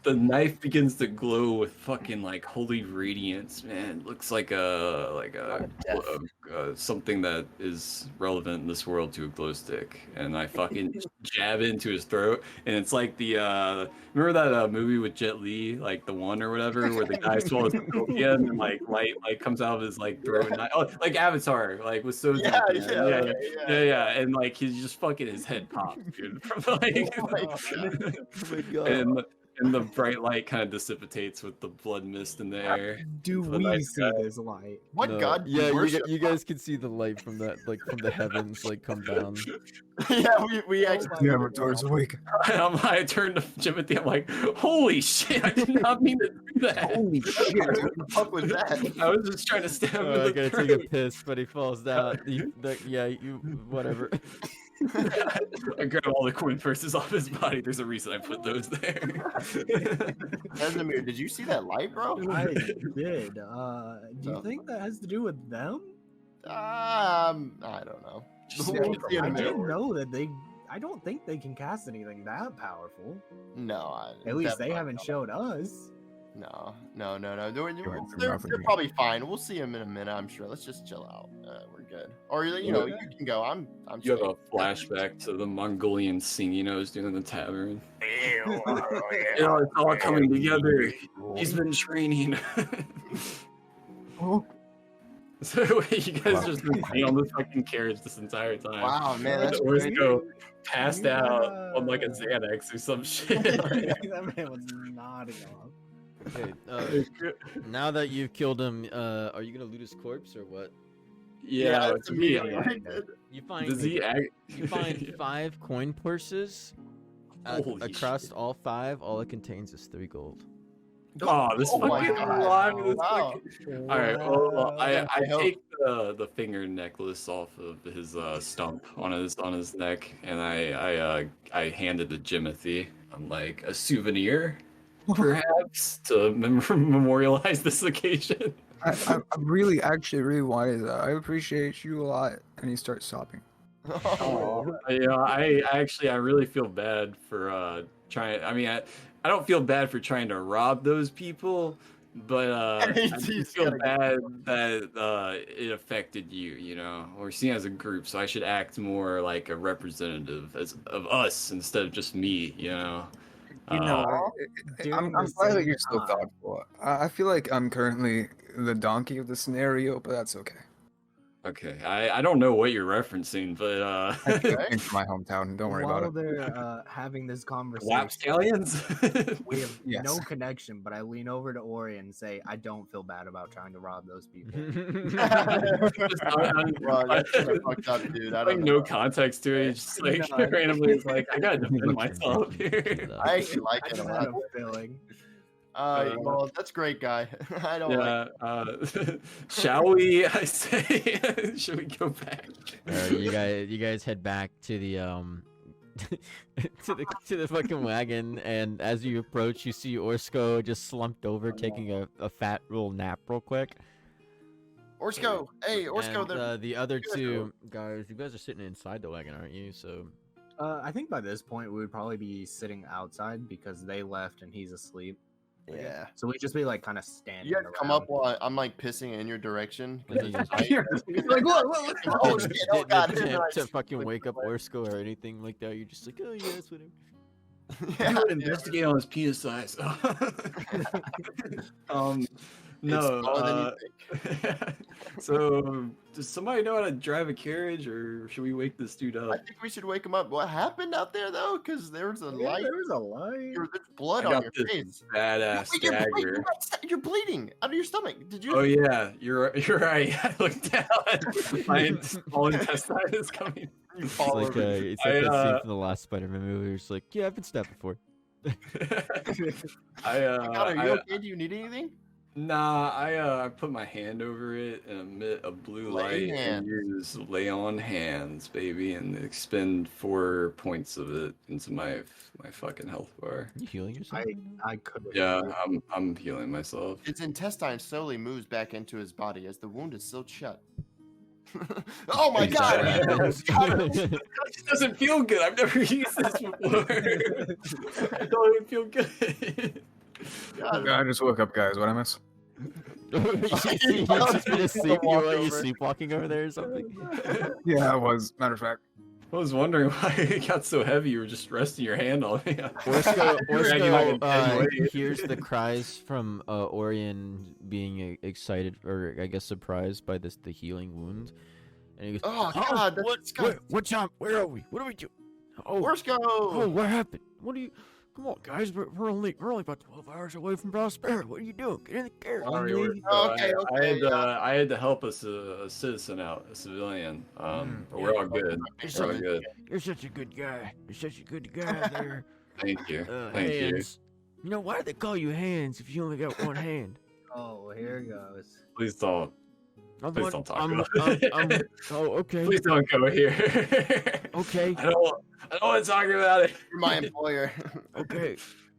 The knife begins to glow with fucking like holy radiance, man. Looks like something that is relevant in this world to a glow stick, and I fucking jab it into his throat, and it's like the remember that movie with Jet Li, like the one or whatever, where the guy swallows the copium and like light kcomes out of his like throat, and like Avatar, like with Soji. Yeah, and like he's just fucking his head pops, dude. From like, Oh my God. Oh my god. and the bright light kind of dissipates with the blood mist in the air. Do The we nice see guy. this light? What No. god? do Yeah, you, worship? you guys can see the light from that, like from the heavens, like come down. Yeah, we actually. The Avatar's awake. I turned to Jimothy. I'm like, holy shit! I did not mean to do that. Holy shit. What the fuck was that? I was just trying to stab him Oh, I in the gotta throat. take a piss, but he falls down. You, whatever. I grab all the coin purses off his body. There's a reason I put those there. Casimir, did you see that light, bro? I did. Do you think that has to do with them? I don't know. We'll see in a I minute. didn't know that they. I don't think they can cast anything that powerful. No, At least they definitely haven't not. showed us. No. went from They're nothing. probably fine. We'll see them in a minute, I'm sure. Let's just chill out. We're good. Or you know, you can go. I'm. You have staying. a flashback to the Mongolian singing I was doing in the tavern. Ew, It's all coming together. He's been training. So you guys just been sitting on this fucking carriage this entire time. Wow, man, that's Orsco crazy. passed out on like a Xanax or some shit. That man was nodding off. Okay, now that you've killed him, are you gonna loot his corpse or what? Yeah, that's to me, immediately. You find does he act? you find 5 coin purses. Holy Across shit. all 5, all it contains is 3 gold. Oh, this Oh my fucking God. lie. This Wow. fucking... All right, well, I hope- take the finger necklace off of his stump on his neck, and I hand it to Jimothy. I'm like a souvenir, perhaps, to memorialize this occasion. I really, actually, really wanted that. I appreciate you a lot. And he starts sobbing. I really feel bad for trying. I mean, I don't feel bad for trying to rob those people, but I do feel bad that it affected you. You know, we're seen as a group, so I should act more like a representative of us instead of just me. You know. You know, I'm During the glad that same you're so time. thoughtful. I feel like I'm currently the donkey of the scenario, but that's okay. Okay, I don't know what you're referencing, but I came from my hometown. Don't worry While about it. they're having this conversation, lap scallions. we have Yes. no connection. But I lean over to Ori and say, "I don't feel bad about trying to rob those people." Well, that's kinda fucked up, dude. I Like don't no know. context to it. It's just like No, randomly, it's like I gotta defend myself here. I actually like I it a just had lot. a feeling. Well, that's great, guy. I don't like. Yeah. Shall we? I say. Should we go back? You guys head back to the to the fucking wagon, and as you approach, you see Orsco just slumped over, taking a fat little nap real quick. Orsco, hey, Orsco, And, the other guys two guys, you guys are sitting inside the wagon, aren't you? So I think by this point we would probably be sitting outside because they left and he's asleep. yeah. So we'd just be like kind of standing. You guys come around. up while I'm like pissing in your direction. 'cause Like, it's you night. Like, look. Oh shit! Oh god! to fucking wake up Orsco or anything like that. You're just like, oh yeah, that's whatever. Yeah, Investigate on his penis size. No. smaller than you So, does somebody know how to drive a carriage, or should we wake this dude I up? think we should wake him up. What happened out there though? Because there was a Yeah, light. there was a light. There's blood I on got your this face. badass Wait, dagger. you're bleeding out of your stomach. Did you? Oh yeah, you're right. I looked down. My small intestine is coming. You It's fall like over. it's like that scene I, from the last Spider-Man movie. Where it's like, yeah, I've been stabbed before. God, are you I okay? Do you need anything? Nah, I put my hand over it and emit a blue Lay light hands. and use lay on hands, baby, and expend 4 points of it into my fucking health bar. You healing yourself? I could. Yeah, I'm healing myself. His intestine slowly moves back into his body as the wound is still shut. Oh my god! It doesn't feel good. I've never used this before. I don't even feel good. God. I just woke up, guys. What I miss? you just been asleep. You sleepwalking over there or something? Yeah, I was. Matter of fact. I was wondering why it got so heavy. You were just resting your hand on me. Orsco hears the cries from Orion being excited, or I guess surprised by the healing wound, and he goes, Oh god! That's disgusting. what's up? Where are we? What are we doing? Oh, Orsco! oh, what happened? What are you? Come on, guys. We're only about 12 hours away from Prospera. What are you doing? Get in the carriage. I had to help a citizen out, a civilian. But we're all good. We're all good. You're such a good guy. You're such a good guy there. Thank you. Thank you. Hands. You know, why do they call you Hands if you only got one hand? Oh, here it goes. Please don't. Please don't talk about it. Oh, okay. Please don't go here. Okay. I don't want to talk about it. You're my employer. Okay.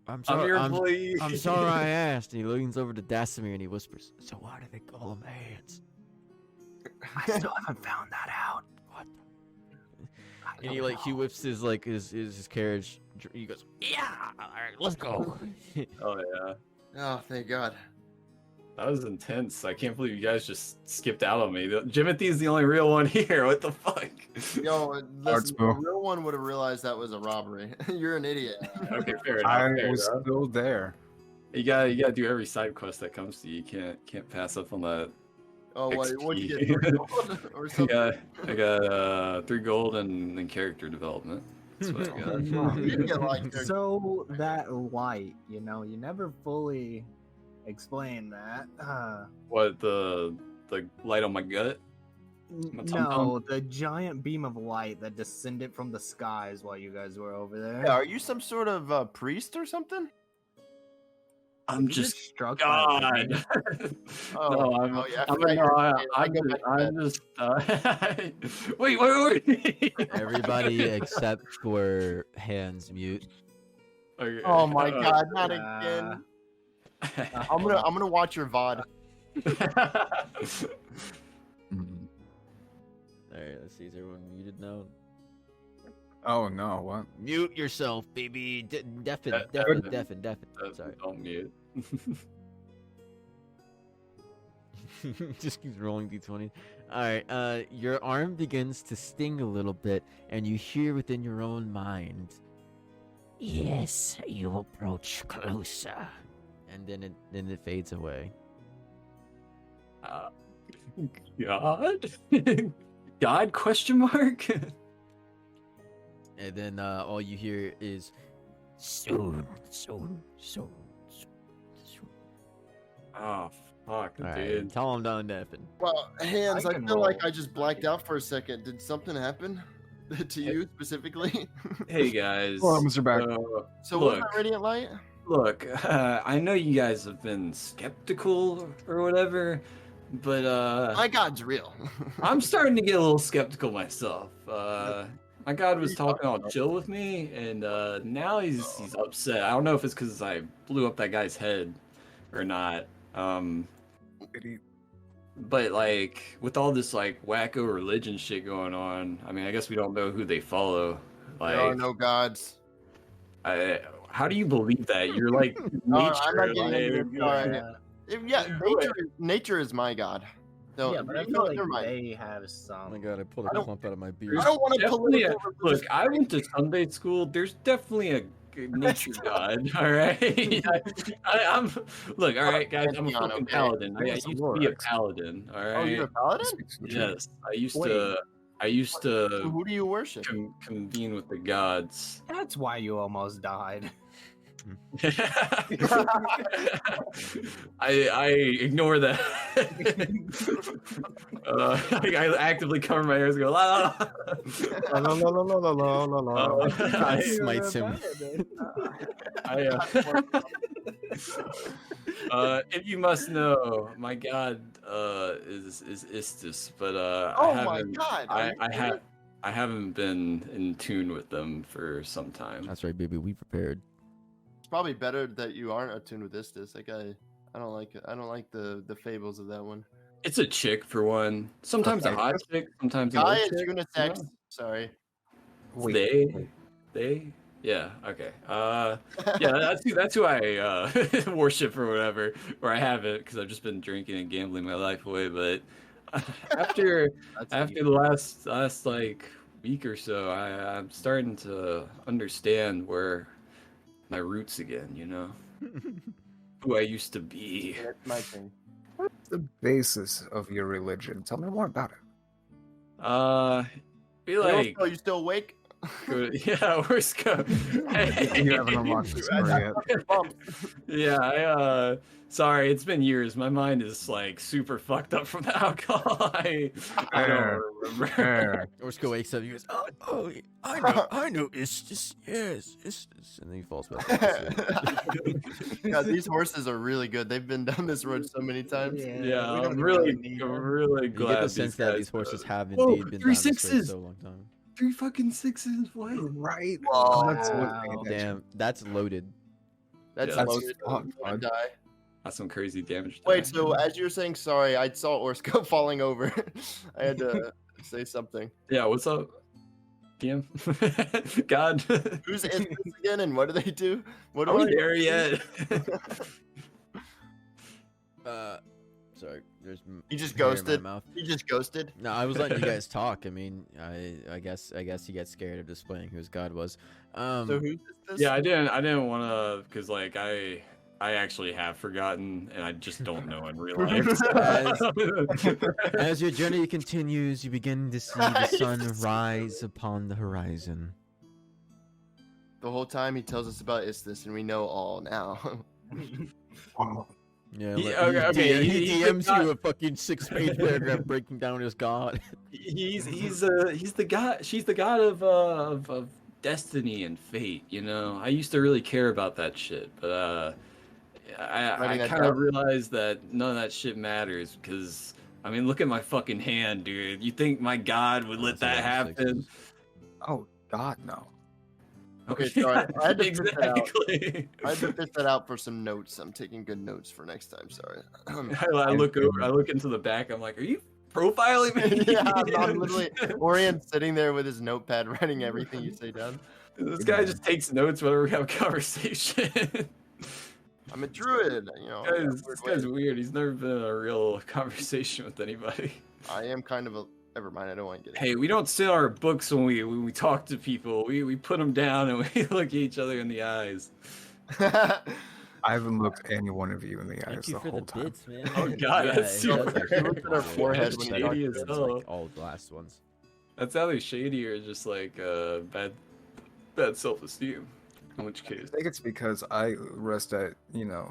I'm I'm sorry. your employee. I'm sorry I asked. And he leans over to Dasamir and he whispers, "So why do they call them hands?" I still haven't found that out. What? And he whips his carriage. He goes, "Yeah, all right, let's go." Oh yeah, Oh, thank God. that was intense. I can't believe you guys just skipped out on me. Jimothy's the only real one here. What the fuck? Yo, Arts listen, bro. a real one would have realized that was a robbery. You're an idiot. Okay, fair enough. I fair was enough. still there. You gotta do every side quest that comes to you. You can't pass up on that. Oh, what'd you XP. get? 3 gold or something? I got 3 gold and character development. That's what I got. You didn't get like there. So that light, you never fully explained that. What the light on my gut? My tum-tum? No, the giant beam of light that descended from the skies while you guys were over there. Yeah, are you some sort of priest or something? I'm You just struck by lightning. God. Oh, No, I'm yeah, I I'm, forgot no, you're I, Italian. I I'm go just, back to I'm just wait. Everybody except for Hands mute. Okay. Oh my God, not Uh, again. I'm gonna watch your VOD. All right, let's see. Is everyone muted now? Oh no, what? Mute yourself, baby. Deafen. Sorry. Don't mute. Just keeps rolling d20. All right. Your arm begins to sting a little bit, and you hear within your own mind, "Yes, you approach closer," and then it fades away. God? God? Question mark? And then all you hear is soon. Oh fuck, All right, dude. tell him down, Deafen. Well, Hands, I I can feel like roll. I just blacked out for a second. Did something happen to you specifically? Hey guys. Hello, Mr. Back. So was Look. that Radiant Light? Look, I know you guys have been skeptical or whatever, but My God's real. I'm starting to get a little skeptical myself. My God was talking all chill with me, and now he's upset. I don't know if it's because I blew up that guy's head or not. Did he- But like with all this like wacko religion shit going on, I mean, I guess we don't know who they follow. There are Like, no gods. how do you believe that? You're like No, nature. I'm not getting like, into it. Alright. Yeah, Wait. nature is my God. So, Yeah, but I you feel know, like never mind. they have Oh some. my god, I pulled I a don't- clump out of my beard. I don't want to Definitely political look, I went to Sunday school. There's definitely a nature god. All right, I'm look. All right, guys, I'm a Pantheon, fucking okay. paladin. I Yes, used to you be a are. paladin. All right. Oh, you're a paladin? Speaks the truth. Yes, I used Wait. to. I used So to who do you worship? convene with the gods. That's why you almost died. I ignore that. I actively cover my ears and go la la la. La, la, la, la, la, la, la, la. God I- smites him. If you must know, my god is Istis, but Oh I my haven't, God! are you serious? I haven't been in tune with them for some time. That's right, baby. We prepared. It's probably better that you aren't attuned with Istis. That guy, I don't like it. I don't like the fables of that one. It's a chick for one. Sometimes a Okay. hot chick, sometimes an Guy old is chick. unisex. know? Sorry. They. Yeah. Okay. Yeah. That's who I worship or whatever, or I haven't because I've just been drinking and gambling my life away. But after the last like week or so, I'm starting to understand where my roots again. You know, who I used to be. That's my thing. What's the basis of your religion? Tell me more about it. Be Yo, like. so you still awake? Orsco. You haven't unlocked this story yet. Yeah, sorry, it's been years. My mind is like super fucked up from the alcohol. I don't remember. Orsco wakes up. He goes, "Oh, I know. It's just yes, it's," and then he falls back. God, these horses are really good. They've been down this road so many times. Yeah, we I'm don't really need glad. You get the sense that these horses have indeed been down this road so long time. 3 fucking 6s. What? Right. Wow. That's what Damn, that's loaded. That's Yeah, loaded. fuck, I'm bud. gonna die. That's some crazy damage. Wait, so as you were saying sorry, I saw Orsco falling over. I had to say something. Yeah, what's up, DM? God, Who's in this again, and what do they do? What are do we there yet? Sorry, there's You just hair in my ghosted. mouth. You just ghosted. No, I was letting you guys talk. I mean, I guess you get scared of displaying whose god was. So who's this? Yeah, I didn't want to, because like I actually have forgotten, and I just don't know in real life. As your journey continues, you begin to see the sun Jesus. rise upon the horizon. The whole time he tells us about Isthus, and we know all now. Yeah, He- like, okay, he he's DMs the you a fucking 6-page paragraph breaking down his god. he's the god. She's the god of destiny and fate. You know, I used to really care about that shit, but I Writing that kind of down? realized that none of that shit matters because. I mean, look at my fucking hand, dude. You think my god would let that happen? Oh God, no. Okay, sorry. I had to fish that out. Exactly. I had to fish that out for some notes. I'm taking good notes for next time. Sorry. I look over. I look into the back. I'm like, are you profiling me? Yeah, I'm literally Orion sitting there with his notepad, writing everything you say down. This guy just takes notes whenever we have a conversation. I'm a druid. You know. This guy's weird. He's never been in a real conversation with anybody. I am kind of a. Never mind. I don't want to get. Hey, we don't sit our books when we talk to people. We put them down and we look at each other in the eyes. I I haven't looked any one of you in the eyes Thank the you for whole the time. bits, man. Oh, God, that's super actually weird. Look at our cool. forehead That's when you shady talk. as It's like all the last ones. That's either shady or just like bad self-esteem. In which case. I think it's because I rest at,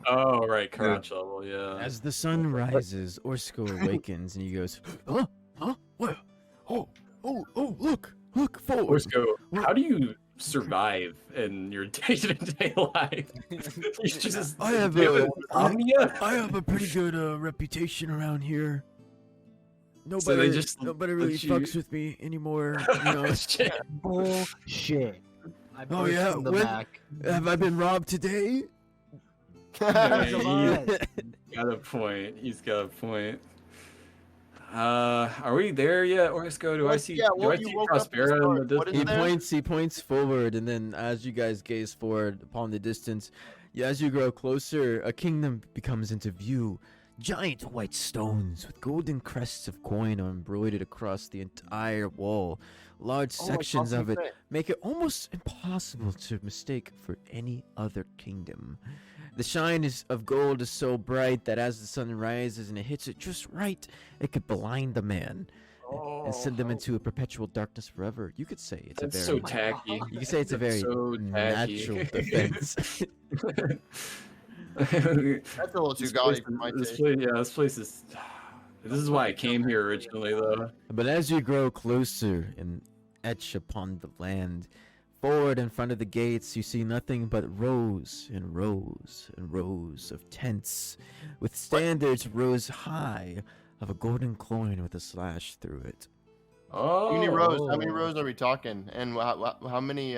Oh right, crotch level. Yeah. As the sun rises, Orsco awakens and he goes, "Huh? Huh? What? Oh, look forward." Orsco, how do you survive in your day-to-day life? You just I have you a- insomnia? I have a pretty good reputation around here. So they just nobody really let you- fucks with me anymore. You know. Shit. Bullshit. I Oh, burst yeah, from the when- back. Have I been robbed today? Yeah, Come he- on. got a point. He's got a point. Are we there yet, Orsco? Do I see? Yeah, do well, I you see woke up Prospera in the and what is distance? there? He points forward, and then as you guys gaze forward upon the distance, as you grow closer, a kingdom becomes into view. Giant white stones with golden crests of coin are embroidered across the entire wall. Large Oh my sections of it fucking make it almost impossible to mistake for any other kingdom. The shine of gold is so bright that as the sun rises and it hits it just right, it could blind the man and send them into a perpetual darkess forever. You could say it's That's a so very tacky. you could say it's a very So tacky. natural defense. That's a little too gaudy for my taste. This place is. This is why I came here originally, though. But as you grow closer and etch upon the land, forward in front of the gates, you see nothing but rows and rows and rows of tents with standards rows high of a golden coin with a slash through it. Oh, How many rows? How many rows are we talking? And how many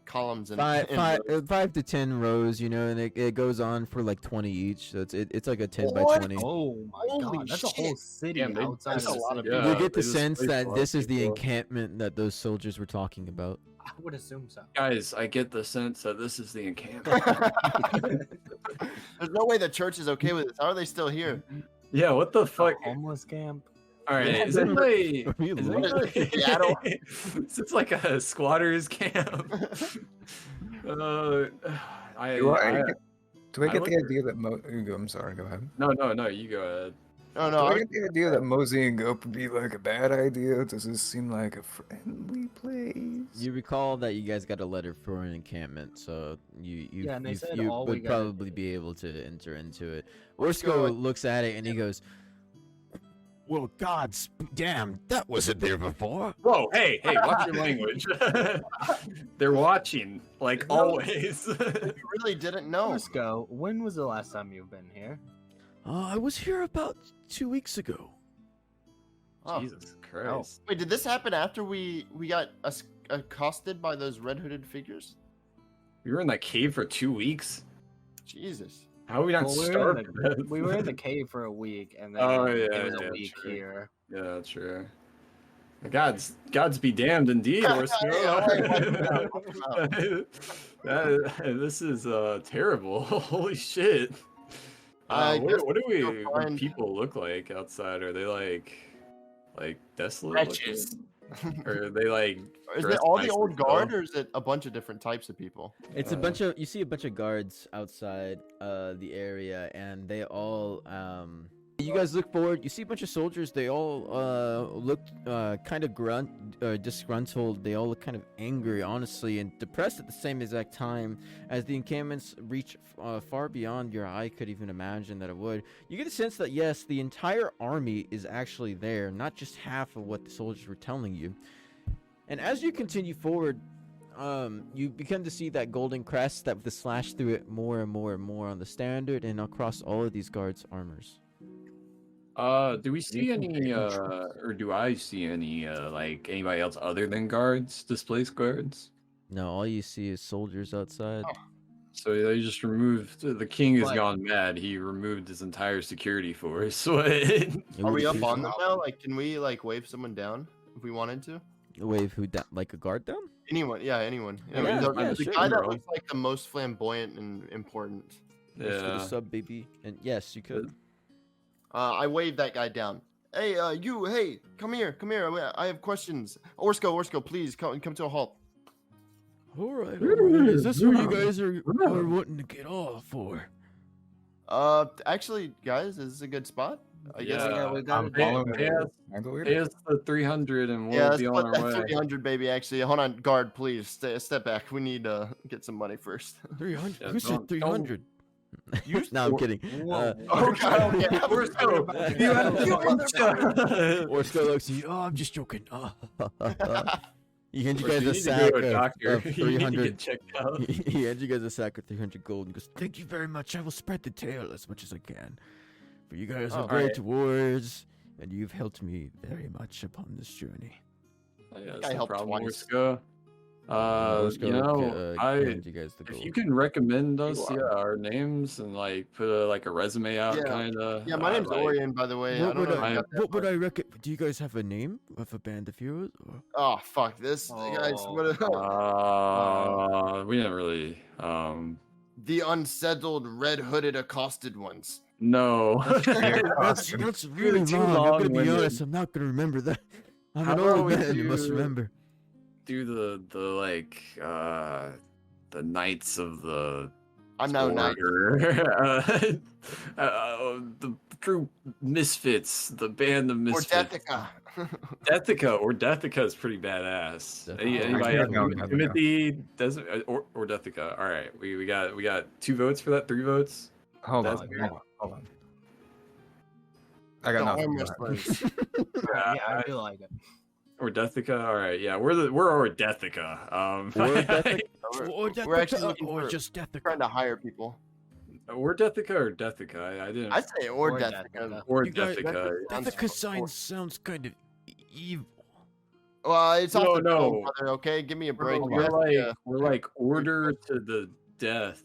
columns? And rows? 5 to 10 rows, you know, and it goes on for like 20 each. So it's like a 10 by What? 20. Oh my Holy god, that's a whole shit. city Damn, outside that's of a the lot of city. people. You get the they just sense placed a that lot this of is the people. encampment that those soldiers were talking about. I would assume so. Guys, I get the sense that this is the encampment. There's no way the church is okay with this. How are they still here? Yeah, what the fuck? A homeless camp. All right, Yeah, is anybody? Are we Is late? anybody Seattle? It's like a squatters camp. Do I I get I the look- idea that I'm sorry, go ahead. no, you go ahead. No, Do no. I I get the idea that moseying up would be like a bad idea? Does this seem like a friendly place? You recall that you guys got a letter for an encampment, so Yeah, and they said you all we would gotta probably do- be able to enter into it. Let's Orsco go. looks at it and he goes, "Well, gods, damn, that wasn't there before." Whoa, hey, watch your language. They're watching, like always. we really didn't know. Orsco, when was the last time you've been here? I was here about 2 weeks ago. Oh. Jesus Christ. Wait, did this happen after we got accosted by those red hooded figures? We were in that cave for 2 weeks. Jesus. How are we not Well, starved? we were in the cave for a week, and then Oh, it yeah, was a yeah, week true. here. Yeah, true. Gods be damned indeed, Yeah, Orsco. This is terrible. Holy shit. I guess What do we'll what find- people look like outside? Are they like desolate Wretches. looking? Or are they like Is it dressed all the nicely old though? guard, or is it a bunch of different types of people? It's you see a bunch of guards outside the area, and they all you guys look forward, you see a bunch of soldiers, they all look kind of disgruntled, they all look kind of angry, honestly, and depressed at the same exact time, as the encampments reach far beyond your eye could even imagine that it would. You get a sense that yes, the entire army is actually there, not just half of what the soldiers were telling you. And as you continue forward, you begin to see that golden crest that with the slash through it more and more and more on the standard and across all of these guards' armors. Do we see any or do I see any like anybody else other than guards, displaced guards? No, all you see is soldiers outside. So they just removed the king has But- gone mad. He removed his entire security force. What? It Are would we up appear on so. them now? Like, can we like wave someone down if we wanted to? Wave who down? Like a guard down? Anyone? Yeah, anyone. Yeah, The sure, guy that bro. looks like the most flamboyant and important. Yes, for the Yeah. sub baby. And yes, you could. I waved that guy down. Hey, you! Hey, come here! I have questions. Orsco, please come to a halt. All right. Is this where you guys are wanting to get off for? Actually, guys, is this a good spot? I guess. Yeah, we gotta I'm do following it. the Mandalorian. Pay us the 300 and we'll Yeah, let's be put on that our way. 300, baby. Actually, hold on, guard, please. Step back. We need to get some money first. 300. Yeah, Who said don't- 300? No, I'm kidding. Whoa. Okay. Orsco, Orsco looks at you. Oh, I'm just joking. He hands you guys You a need to sack go to a doctor. of You need to 300. get checked out. He hands you guys a sack of 300 gold and goes, "Thank you very much. I will spread the tale as much as I can. For you guys are Oh, great alright. warriors, and you've helped me very much upon this journey." Yeah, I that's no helped problem, twice. Orsco. Orsco, You know, hands you guys the if gold. you can recommend us, You our names and like put a resume out, Yeah. kind of. Yeah, my name's Orion, by the way. I What don't would know. I, if you got that what would far. I recommend? Do you guys have a name of a band of heroes? Or? Oh fuck this, guys! Oh. What? We didn't really. The unsettled, red-hooded, accosted ones. No. That's really too wrong. I'm gonna be long-winded. honest. I'm not gonna remember that. I'm How an about old we man. You must do- remember. Do the Knights of the I'm now not. Order. The true misfits, the band of Or misfits. Deathica. Is pretty badass. Definitely. Anybody I else? know Deathica. Timothy doesn't or Deathica. All right, we got 2 votes for that. 3 votes. Hold That's on, weird. hold on. I got The nothing. arm Go ahead. wrestlers. Yeah, I do like it. Or Deathica. All right, yeah, we're our Deathica. Or Deathica. We're actually looking or for just Deathica. trying to hire people. We're Deathica or Deathica. I didn't. I'd say or Or Deathica. Deathica. or You guys- Deathica. Deathica sounds kind of evil. Well, it's No, off the no. dome, brother. Okay, give me a break. We're like order to the death.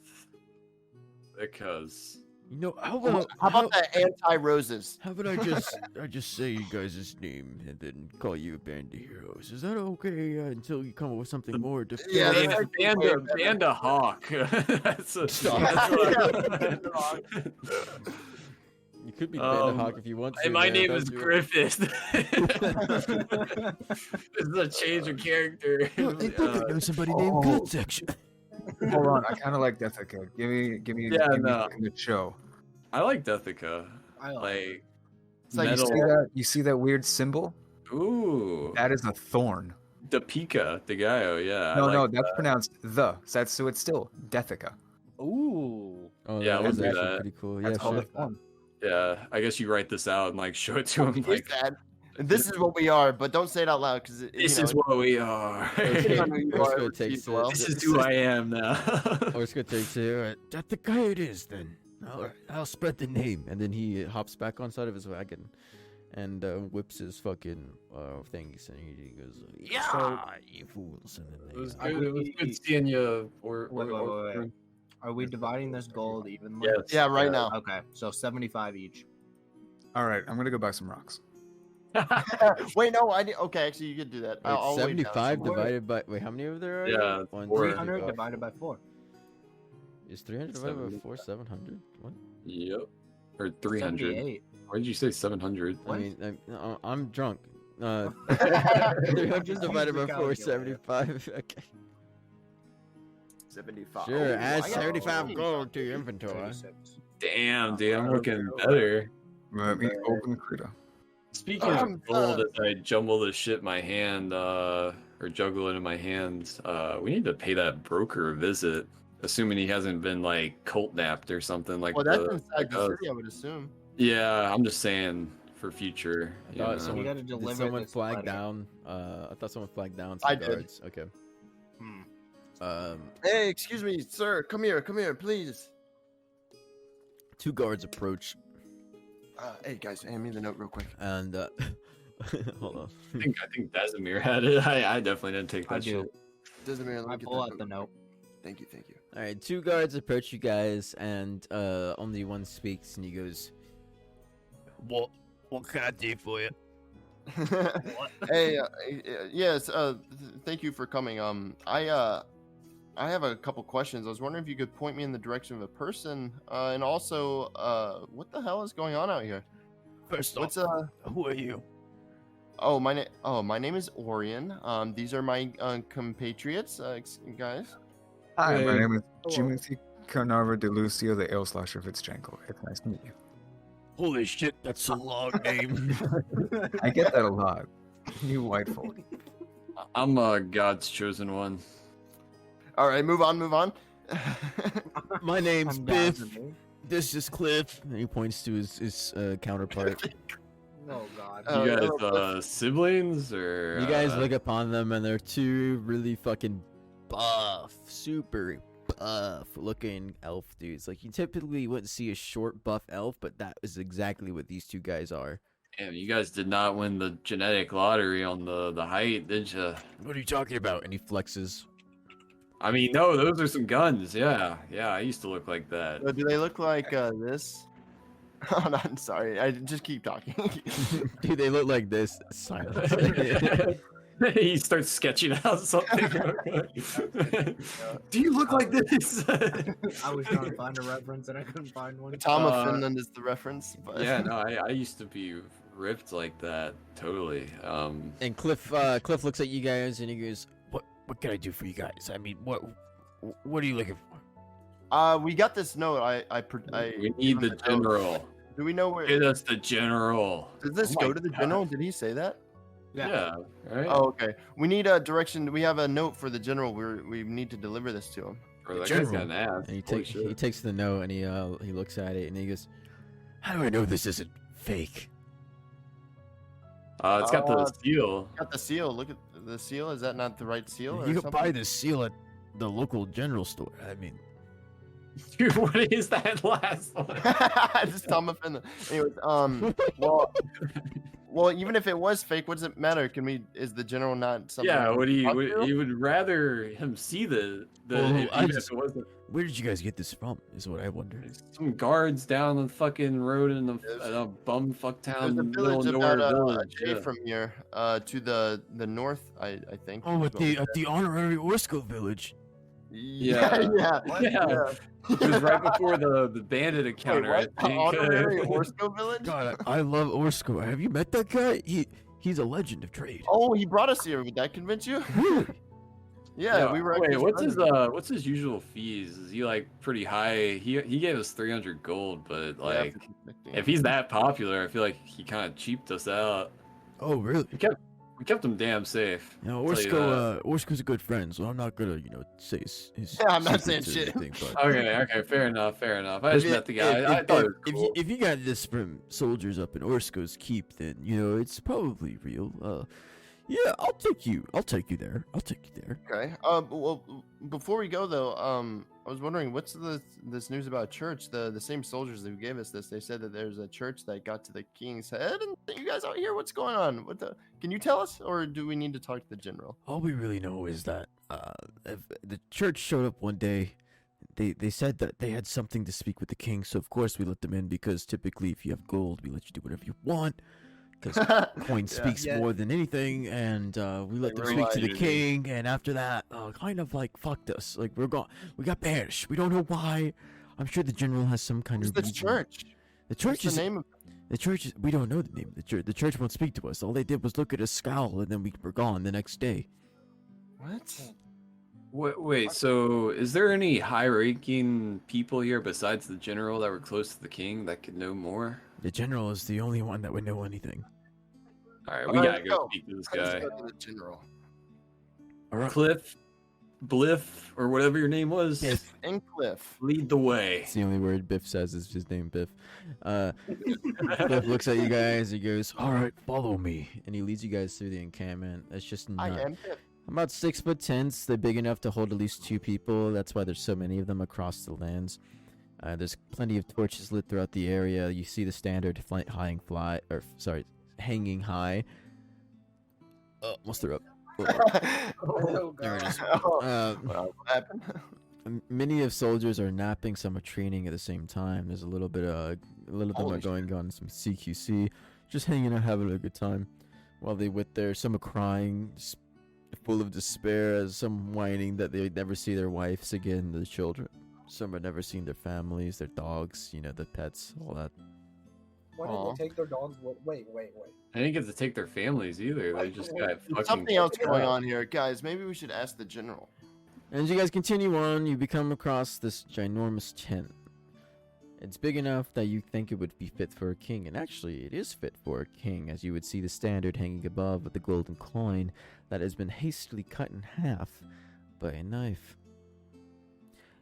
Because You know, How about the anti-roses? How about I just say you guys' name and then call you a band of heroes? Is that okay until you come up with something more definitive? Yeah, that's Band, actually band, way of, better. band of Hawk. that's a, Stop. that's what Yeah, Band of Hawk. You could be Band of Hawk if you want to. Hey, my man, name don't is do it. Griffith. This is a change of character. Oh, I think I know somebody named Good Section. Hold on, I kind of like Deathica. Give me Yeah, give me no. something to show. I like Deathica. I like Like, It's like metal. You see that weird symbol? Ooh, That is a thorn. the Pika, the Gaio, yeah. No, that's pronounced the. So it's still Dethica. Ooh. Oh, Yeah, that we'll is do actually that. pretty cool. That's Yeah, called a sure. thorn. Yeah, I guess you write this out and like show it to him. Here's Like, that. This is what we are, but don't say it out loud because this is what we are. Orsco takes it. This is who I am now. Orsco takes it. That's the guy it is then. I'll spread the name. And then he hops back on side of his wagon and whips his fucking things. And he goes, yeah, you fools. And then It was Are good. It was we- good seeing you. Wait. Are we dividing this gold evenly? Yes. Yeah, right now. Okay, so 75 each. All right, I'm gonna go buy some rocks. Wait, no, okay, actually, you could do that. Wait, I'll wait down 75 somewhere. divided by... Wait, how many of there are? Yeah, One, four. 300 2, divided by 4. Is 300 divided by 70. 4 700? What? Yep. Or 300. 78. Why did you say 700? I mean, I'm drunk. 300 divided by 4 is 75. Okay. 75. Sure, Oh, add I got 75 20. gold to your inventory. 36. Damn, dude, I'm looking better. Let me open Krita. Speaking I'm of gold, as I jumble this shit in my hand, or juggle it in my hands, we need to pay that broker a visit. Assuming he hasn't been like cult napped or something like Well, that's the- inside like the us. city, I would assume. Yeah, I'm just saying for future. I you thought know. someone, gotta did deliver someone this flag letter. down? I thought someone flagged down some I did. guards. Okay. Hmm. Um, Hey, excuse me, sir. Come here, please. 2 guards approach, Hey, guys, hand me the note real quick. and hold on. I think Dasimir had it. I definitely didn't take I that do. shit. Doesn't matter. Let I me get pull that out the note. Thank you. All right, 2 guards approach you guys, and only one speaks, and he goes, "What can I do for you?" Hey, yes. Thank you for coming. I have a couple questions. I was wondering if you could point me in the direction of a person, and also, what the hell is going on out here? First What's who are you? my name is Orion. These are my compatriots, guys. Hi, my Hey. name is Hello. Jimothy Carnarva de Lucio, the Ale Slasher Fitzjangle. It's nice to meet you. Holy shit, that's a long name. I get that a lot. You white folk. I'm God's chosen one. All right, move on. My name's I'm Biff. down to me. This is Cliff. And he points to his counterpart. Oh God. Oh, You guys hello, siblings or You guys look upon them, and they're 2 really fucking buff, super buff looking elf dudes. Like, you typically wouldn't see a short buff elf, but that is exactly what these 2 guys are. Damn, you guys did not win the genetic lottery on the height, did you? What are you talking about? And he flexes. I mean, no, those are some guns. Yeah, I used to look like that. Do they look like this? Oh, no, I'm sorry. I just keep talking. Dude, they look like this. Silence. He starts sketching out something. Do you look like this? I was trying to find a reference and I couldn't find one. Tom of Finland is the reference. But... Yeah, no, I used to be ripped like that. Totally. And Cliff looks at you guys, and he goes, What can I do for you guys? I mean, what are you looking for? We got this note. We need the general. Do we know where? Get us the general. Does this Oh my go to the God. general? Did he say that? Yeah. Right. Oh, okay. We need a direction. We have a note for the general. We need to deliver this to him. Or that guy's general. got an ass. And Holy he shit. takes the note, and he looks at it, and he goes, How do I know this isn't fake? It's got the seal. Got the seal. Look at the seal. Is that not the right seal? Or You can something? buy this seal at the local general store. I mean, Dude, what is that last one? Just Tom of Finland. Anyways, well, even if it was fake, what does it matter? Is the general not something? Yeah, we what do can you? talk Would, to? you would rather him see the Well, even I if just- it wasn't where did you guys get this from? Is what I wonder. some guards down the fucking road in a bum fuck town, There's a middle village of nowhere about a village. day Yeah. from here, to the north, I think. Oh, is at what we the honorary Orsco village. Yeah, Yeah. yeah. Yeah. It was right before the bandit Wait, encounter. what? I think. Honorary Orsco village? God, I love Orsco. Have you met that guy? He's a legend of trade. Oh, he brought us here. Would that convince you? Really? Yeah, we were. Wait, actually trying what's his usual fees? Is he like pretty high? He gave us 300 gold, but Yeah, like, for 50. if he's that popular, I feel like he kind of cheaped us out. Oh, really? We kept him damn safe. You know, I'll tell you that. Orsco's a good friend, so I'm not gonna, say his Yeah, I'm not saying secrets or shit. anything, but Okay, fair enough. I just met the guy. I thought it was cool. if you got this from soldiers up in Orsco's keep, then it's probably real. Yeah, I'll take you there. Okay. Well, before we go though, I was wondering what's this news about church? The same soldiers who gave us this, they said that there's a church that got to the king's head, and you guys out here, what's going on? Can you tell us, or do we need to talk to the general? All we really know is that if the church showed up one day. They said that they had something to speak with the king, so of course we let them in, because typically if you have gold, we let you do whatever you want. Because coin speaks more than anything, and we let them speak to the king, and after that, kind of like fucked us. Like we got banished. We don't know why. I'm sure the general has some kind of The reason. church. The church What's is the name of the church. We don't know the name of the church. The church won't speak to us. All they did was look at us, scowl, and then we were gone the next day. what? Wait, so is there any high-ranking people here besides the general that were close to the king that could know more? The general is the only one that would know anything. All right, All we right, gotta let's go go. speak to this Let's guy. go to the general. All right. Bliff, or whatever your name was. Biff. And Cliff. Lead the way. It's the only word Biff says is his name, Biff. Biff looks at you guys. He goes, "All right, follow me," and he leads you guys through the encampment. It's just I not. am Cliff. About 6 foot tents. They're big enough to hold at least 2 people. That's why there's so many of them across the lands. There's plenty of torches lit throughout the area. You see the standard hanging high. Oh, almost threw up. Oh, There it is. What happened? Many of soldiers are napping. Some are training at the same time. There's a little bit of them Holy are going on some CQC, just hanging out, having a good time. While they wait there, some are crying, full of despair, as some whining that they'd never see their wives again, the children. Some have never seen their families, their dogs, the pets, all that. Why did they take their dogs? Wait. I didn't get to take their families either. They just got There's fucking. something else going on here, guys. Maybe we should ask the general. As you guys continue on, you become across this ginormous tent. It's big enough that you think it would be fit for a king, and actually it is fit for a king, as you would see the standard hanging above with the golden coin that has been hastily cut in half by a knife.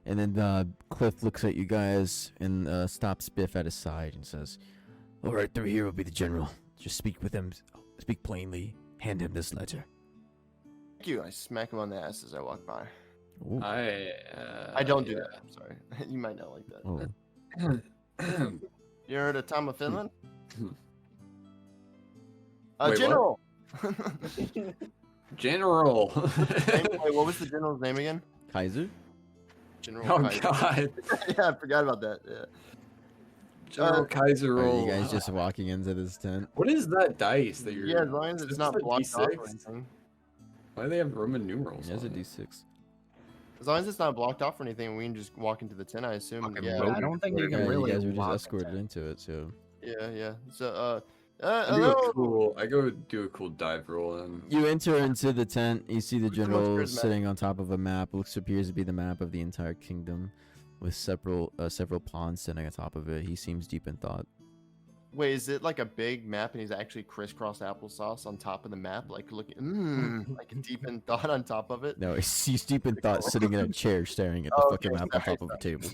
And then Cliff looks at you guys and stops Biff at his side and says, "All right, through here will be the general. Just speak with him, speak plainly, hand him this letter." Thank you. I smack him on the ass as I walk by. Ooh. I don't do that. I'm sorry. You might not like that. Oh. You heard of Tom of Finland? Wait, General. General. Wait, what was the general's name again? Kaiser? General. Oh Kaiser. God. Yeah, I forgot about that. Yeah. General Kaiser Are roll. you guys just walking into this tent? What is that dice that you're? Yeah, as long as it's Is not this a blocked off or D6? anything. Why do they have Roman numerals? There's a on it? D6. As long as it's not blocked off or anything, we can just walk into the tent. I assume. Fucking Yeah. Roman I don't think you Yeah, can really. you guys were just walk escorted into- into it, so. Yeah. So, I go do a cool dive roll and You enter into the tent. You see the Who's the most general charismatic? sitting on top of a map. Appears to be the map of the entire kingdom, with several pawns sitting on top of it. He seems deep in thought. Wait, is it like a big map and he's actually crisscross applesauce on top of the map? Like looking, like a deep in thought on top of it? No, he's deep in thought, sitting in a chair, staring at the fucking map on top of a table.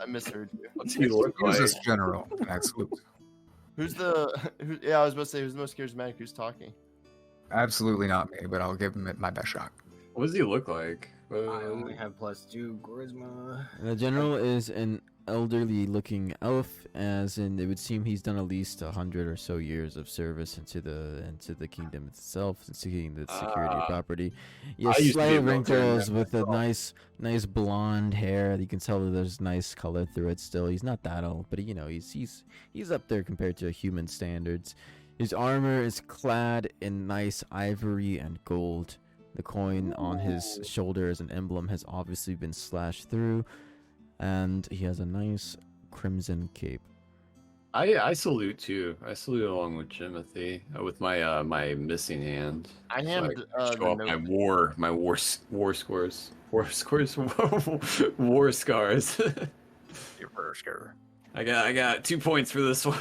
I misheard you. what's he look Who's like? this general? Absolutely. Yeah, I was about to say, who's the most charismatic? Who's talking? Absolutely not me, but I'll give him my best shot. What does he look like? I only have +2 charisma. The general is an elderly-looking elf, as in it would seem he's done at least 100 or so years of service into the kingdom itself, and seeking the security of property. He has I used to be slight a military wrinkles man with a myself. nice blonde hair. You can tell that there's nice color through it. Still, he's not that old, but he's up there compared to human standards. His armor is clad in nice ivory and gold. The coin on his shoulder as an emblem has obviously been slashed through, and he has a nice crimson cape. I salute too. I salute along with Jimothy with my my missing hand. I So hand show the off note. my war scores. War scores. War scars. Your first girl. I got 2 points for this one.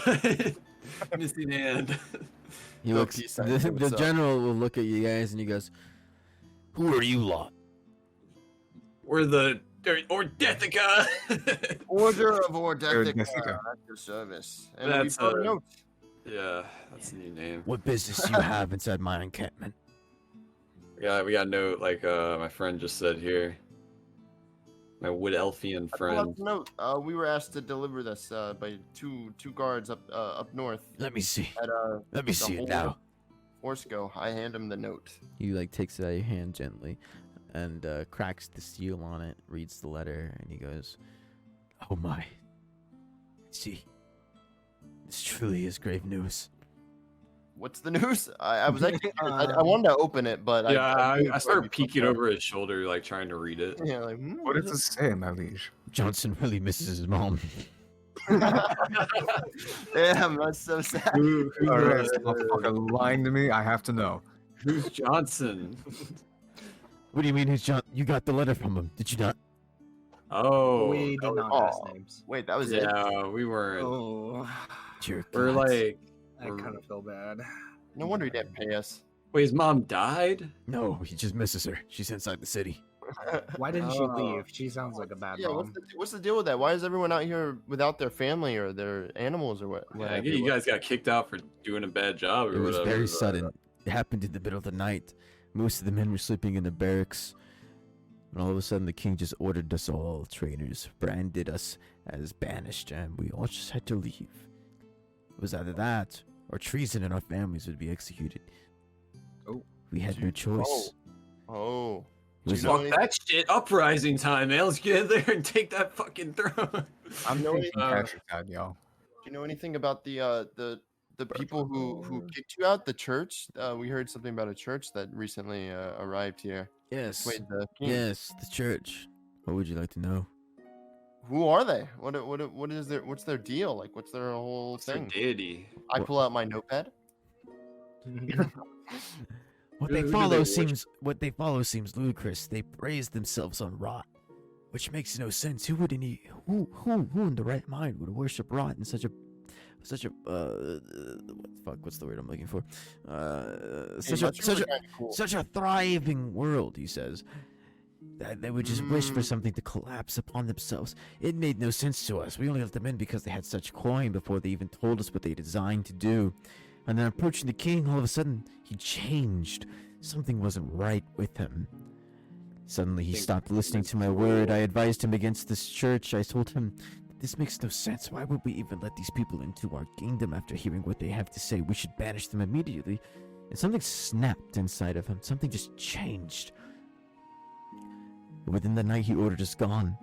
Missing hand. He Go looks. peace sign, The, say the what's up. general will look at you guys and he goes, "Who are you lot?" We're the Ordethica. Order of Ordethica Ordethica. at your service. And That's we brought a a- note. Yeah, that's a new name. What business do you have inside my encampment? We got a note like my friend just said here. My wood elfian I pull out friend. the note. We were asked to deliver this by two guards up north Let me see. at Let me the see it whole- now. Orsco. I hand him the note. He like takes it out of your hand gently, and cracks the seal on it. Reads the letter, and he goes, "Oh my! See, this truly is grave news." What's the news? I was actually I wanted to open it, but Yeah, I really started thought peeking you- over his shoulder, like trying to read it. Yeah, like What does it say, my liege? Johnson really misses his mom. Damn, that's so sad. Who's Alright, this motherfucker lying to me. I have to know. Johnson? What do you mean, who's John? You got the letter from him, did you not? Oh, We did not ask names. Wait, that was it. yeah, we weren't. Oh, Dear We're gods. like, I kind of feel bad. No wonder he didn't pay us. wait, his mom died? No, he just misses her. She's inside the city. Why didn't she Oh. leave? She sounds like a bad Yeah, mom. what's the deal with that? Why is everyone out here without their family or their animals or what? Yeah, you guys got kicked out for doing a bad job or It was whatever. very but- sudden. It happened in the middle of the night. Most of the men were sleeping in the barracks. And all of a sudden, the king just ordered us all traitors, branded us as banished, and we all just had to leave. It was either that or treason and our families would be executed. Oh. We had no choice. Oh. It was Do you know Fuck any- that shit. Uprising time, man. Let's get in there and take that fucking throne. I'm know thinking what- Patrick had, y'all. Do you know anything about the people who kicked you out? The church? We heard something about a church that recently arrived here. Yes. Wait, the king. Yes, the church. What would you like to know? Who are they? What is their what's their deal? Like what's their whole What's their thing? deity? I pull out my notepad. What Who they do follow they worship? seems ludicrous. They praise themselves on rot, which makes no sense. Who in the right mind would worship rot in such a what's the word I'm looking for? Such a thriving world, he says. That they would just wish for something to collapse upon themselves. It made no sense to us. We only let them in because they had such coin before they even told us what they designed to do. And then approaching the king, all of a sudden, he changed. Something wasn't right with him. Suddenly, he stopped listening to my word. I advised him against this church. I told him, this makes no sense. Why would we even let these people into our kingdom after hearing what they have to say? We should banish them immediately. And something snapped inside of him. Something just changed. Within the night, he ordered us gone.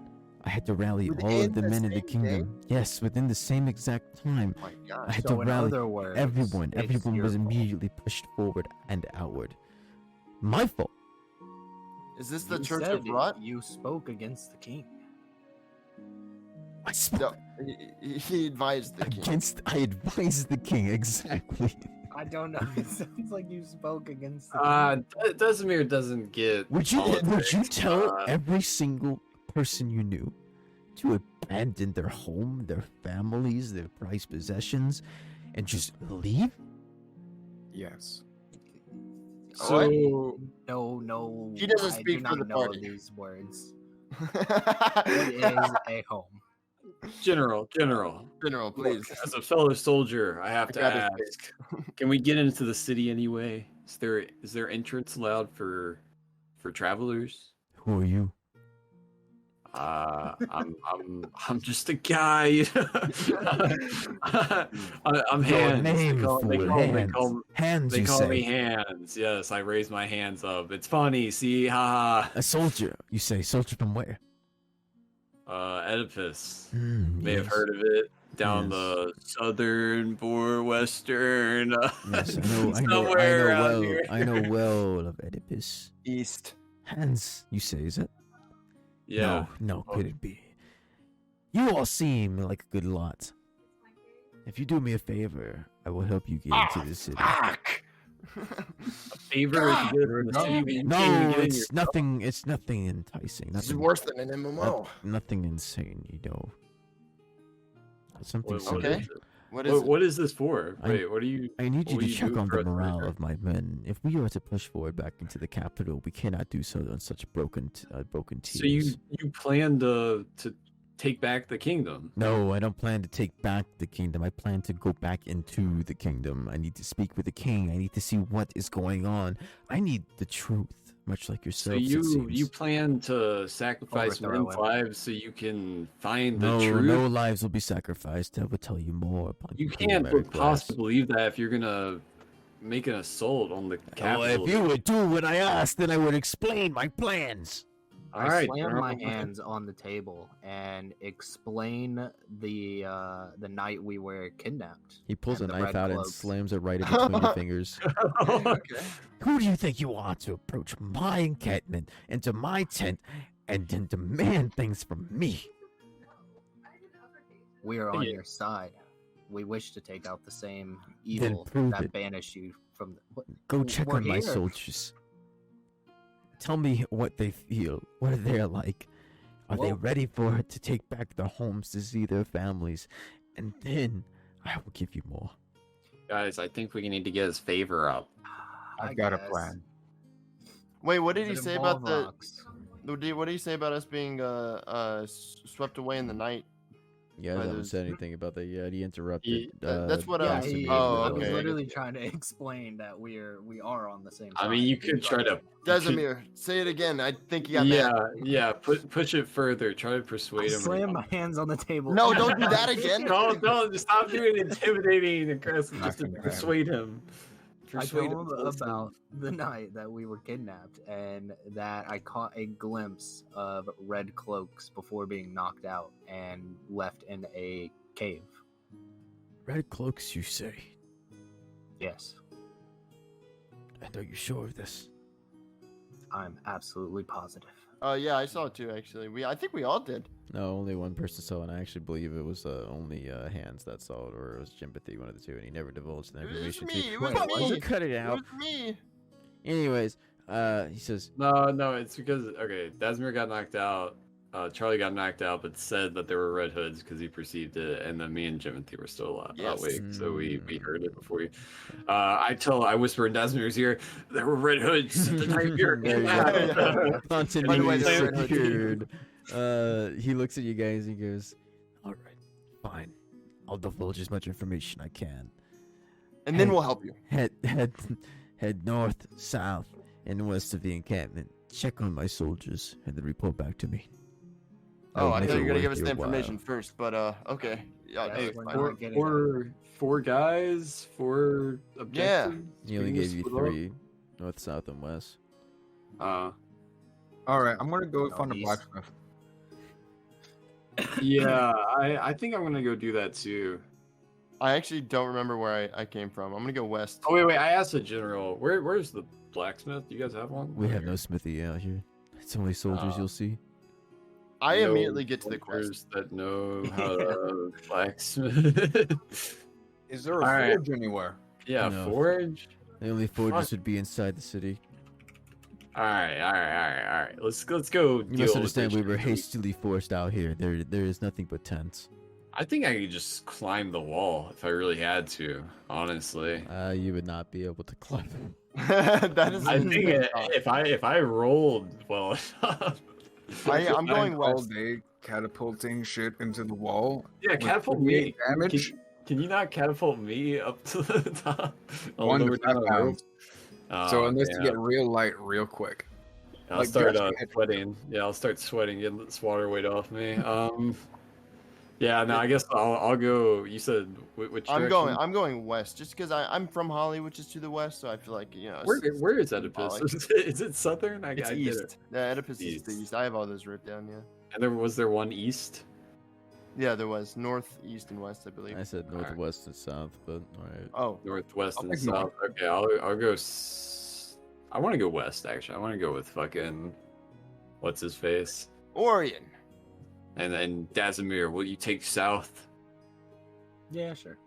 I had to rally all Within of the the men in the same kingdom. Yes, within the same exact time. Oh my I gosh. had So to in rally other words, everyone. it's Everyone your was fault. immediately pushed forward and outward. My fault. Is this the You Church said of Rot? You spoke against the king. I spoke No, he advised the king. I advised the king, exactly. I don't know. It sounds like you spoke against the Desimir doesn't get. Would you politics, tell uh, every single person you knew to abandon their home, their families, their prized possessions, and just leave? Yes. So No. He doesn't I speak do for not the know party. these words. It is a home. General, General, please. as a fellow soldier, I have I to got his ask: can we get into the city anyway? Is there entrance allowed for travelers? Who are you? I'm just a guy. You know? I'm Your Hands. name, They fool, call Hands, they you call say. me Hands. Yes, I raise my hands up. It's funny. See, haha. A soldier, you say. Soldier from where? Oedipus. May have Yes. heard of it. Down Yes. the southern or western. Yes, somewhere around well. here. I know well of Oedipus. East. Hands, you say, is it? Yeah. No, Oh. could it be? You all seem like a good lot. If you do me a favor, I will help you get into the city. Fuck! A favor if you get it in the city, but you can't even No, get in it's nothing. It's nothing enticing. This is Nothing, worse than an MMO. nothing insane. You know. Something What simple. Okay. is it? What is it? What is this for? I- Wait, what do you? I need you What to do you check do on for the us, morale Ranger? of my men. If we are to push forward back into the capital, we cannot do so on such broken teams. So you plan to take back the kingdom? No, I don't plan to take back the kingdom. I plan to go back into the kingdom. I need to speak with the king. I need to see what is going on. I need the truth, much like So yourself. you plan to sacrifice Overthrow men's him. lives so you can find the No, truth? no lives will be sacrificed. I will tell you more upon You completing can't my request. possibly believe that if you're gonna make an assault on the Oh, capital. if you would do what I asked, then I would explain my plans. All I right, slam my General. hands on the table and explain the night we were kidnapped. He pulls a and the knife red out and cloaks. slams it right in between your fingers. Okay. Who do you think you are to approach my encampment, into my tent, and then demand things from me? We are on Yeah. your side. We wish to take out the same evil prove that it. banished you from the. What? Go check We're on my here. soldiers. Tell me what they feel, what they're like. Are they Well- ready for to take back their homes to see their families? And then I will give you more. Guys, I think we need to get his favor up. I I've got a guess. plan. Wait, what did Does he it say involve about the? rocks? What did he say about us being swept away in the night? Yeah, I By haven't those- said anything about that yet. He interrupted. That's what Yeah, I was- he, oh, I was okay. literally trying to explain that we are on the same side. I mean, you could try to. Desimir, say it again. I think you got mad. Yeah. Push it further. Try to I persuade him. slam my hands on the table. No, don't do that again. Don't stop doing intimidating and aggressive Not just to gonna happen. persuade him. I Persuade told him him to listen. about the night that we were kidnapped and that I caught a glimpse of red cloaks before being knocked out and left in a cave. Red cloaks, you say? Yes, And are you sure of this? I'm absolutely positive. Yeah, I saw it too. Actually, I think we all did. No, only one person saw it, and I actually believe it was only Hands that saw it, or it was Jimpathy, one of the two, and he never divulged the It was information to me. you. It was Wait, me. Cut it It out. was me. Anyways, he says, No, it's because Desimir got knocked out. Charlie got knocked out, but said that there were red hoods because he perceived it, and then me and Jimothy were still Yes. awake, so we heard it before you. I whisper in Desimir's ear, there were red hoods at the night we were There you kidnapped." go. Thunton By the way, is they're red hoods. secured. He looks at you guys and he goes, "All right, fine. I'll divulge as much information I can. And then we'll help you. Head north, south, and west of the encampment. Check on my soldiers, and then report back to me. Oh, I'll I make thought it you were gonna worth give us the your while." information first, but okay. Yeah, Yeah, no, hey, it's we're fine. not getting Four guys, four objectives. He only Can you gave you split up? 3: north, south, and west. All right, I'm gonna go No, find a these- blacksmith. Yeah, I think I'm gonna go do that too. I actually don't remember where I came from. I'm gonna go west. Oh wait, I asked the general. Where's the blacksmith? Do you guys have one? We have no smithy out here. It's only soldiers Oh. you'll see. I No immediately get to the quest. soldiers that know how to blacksmith. Is there a All right. forge anywhere? Yeah, No. forge. The only forges Fuck. would be inside the city. All right. Let's go. You deal must with understand this we were shit. hastily forced out here. There is nothing but tents. I think I could just climb the wall if I really had to. Honestly, You would not be able to climb. That is. I think if I rolled well enough. I'm going all west. day catapulting shit into the wall. Yeah, with catapult 28 me. damage. Can you not catapult me up to the top? One to Lower down the 5 rope? pounds. So Oh, unless you damn. get real light real quick. I'll like, start just hit- sweating. Yeah, I'll start sweating, get this water weight off me. Yeah, no, I guess I'll go. You said which I'm direction? going west, just because I'm from Holly, which is to the west, so I feel like Where is Oedipus? Holly. Is it southern? It's I get east. it. Yeah, Oedipus is the East. east. I have all those written down. Yeah. And was there one east? Yeah, there was north, east, and west, I believe. I said Alright. northwest and south, but alright. Oh, Northwest I'll and pick south. north. Okay, I'll go. I want to go west. Actually, I want to go with fucking what's his face, Orion. and then Dasimir. Will you take south? Yeah, sure.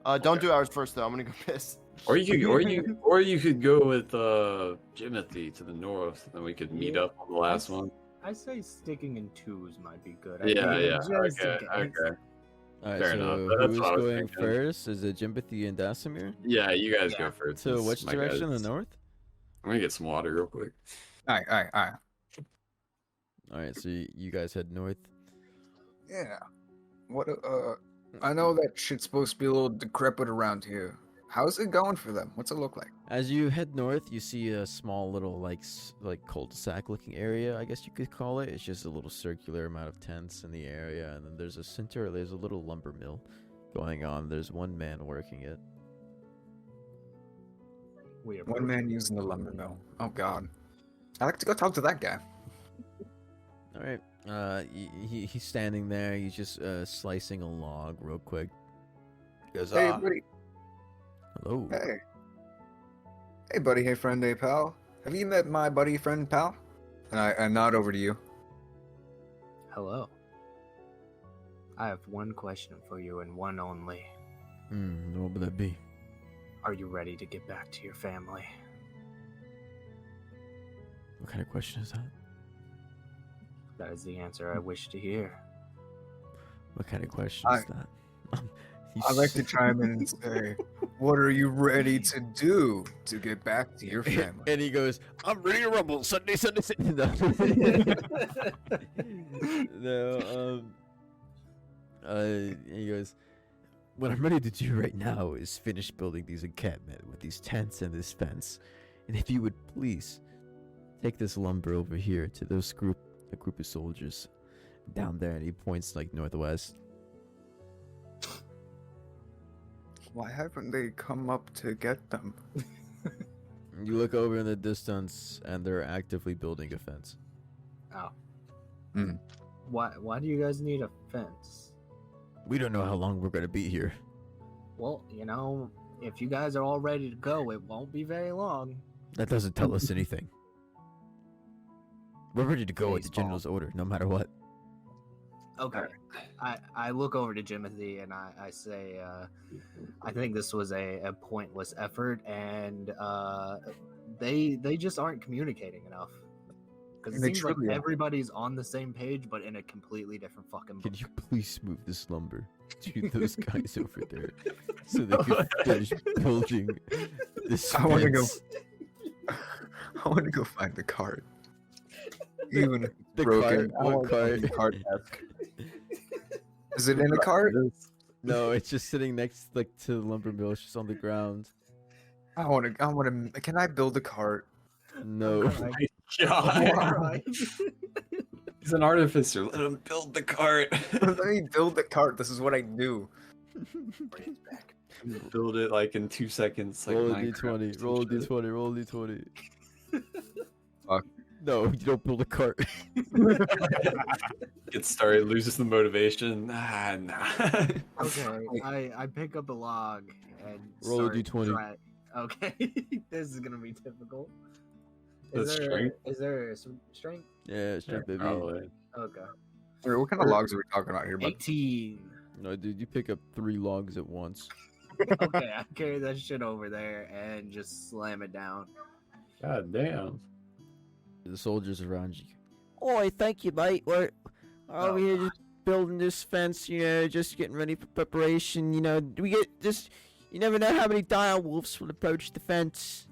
Don't do ours first though. I'm gonna go piss. Or you could go with Jimothy to the north, and then we could meet up on the last one. I say sticking in twos might be good. Yeah. Just in Okay. case. Alright, Fair so enough. That's who's what I was going thinking. first? Is it Jimpathy and Dasimir? Yeah, you guys Yeah. go first. So since which my direction? The guys- north? I'm gonna get some water real quick. All right. Alright, so you guys head north. Yeah. What? I know that shit's supposed to be a little decrepit around here. How's it going for them? What's it look like? As you head north, you see a small little like cul-de-sac looking area, I guess you could call it. It's just a little circular amount of tents in the area, and then there's a little lumber mill going on. There's one man working it. One man using the lumber mill. Oh God. I'd like to go talk to that guy. All right. He's standing there. He's just slicing a log real quick. He goes, Hey, buddy. hello. Hey. Hey, buddy. Hey, friend. Hey, pal. Have you met my buddy, friend, pal? And I nod over to you. Hello. I have one question for you and one only. What would that be? Are you ready to get back to your family? What kind of question is that? That is the answer I wish to hear. What kind of question is that? I'd like to chime in and say, what are you ready to do to get back to your family? And he goes, I'm ready to rumble. Sunday. No. He goes, what I'm ready to do right now is finish building these encampment with these tents and this fence. And if you would please take this lumber over here to a group of soldiers down there. And he points like northwest. Why haven't they come up to get them? You look over in the distance and they're actively building a fence. Oh. Hmm. Why do you guys need a fence? We don't know how long we're going to be here. Well, if you guys are all ready to go, it won't be very long. That doesn't tell us anything. We're ready to go at the Baseball. general's order, no matter what. Okay. I look over to Jimothy and I say, I think this was a pointless effort, and they just aren't communicating enough. Because it They seems like truly are. everybody's on the same page, but in a completely different fucking book. Can you please move this lumber to those guys over there so they can finish building this I wanna go- fence? I want to go find the cart. Even if it's The broken. cart? What cart? Cart-esque. Is it in a cart? No, it's just sitting next to the lumber mill. It's just on the ground. I want to. Can I build a cart? No. Alright. God. Alright. He's an artificer. Let him build the cart. Let me build the cart. This is what I do. Build it like in 2 seconds. Like Roll a Minecraft d20. or Roll a some shit. d20. Roll a d20. Fuck. No, you don't build a cart. Gets started, loses the motivation. Ah, nah. Okay, I pick up a log and Roll a start d20. Okay, this is gonna be difficult. That's strength? Is there some strength? Yeah, strength, baby. Probably. Okay. Wait, what kind of logs are we talking about here? But 18. No, dude, you pick up 3 logs at once. Okay, I carry that shit over there and just slam it down. God damn. The soldiers around you. Oi, thank you, mate. We're over here just building this fence, just getting ready for preparation. We get just. You never know how many dire wolves will approach the fence.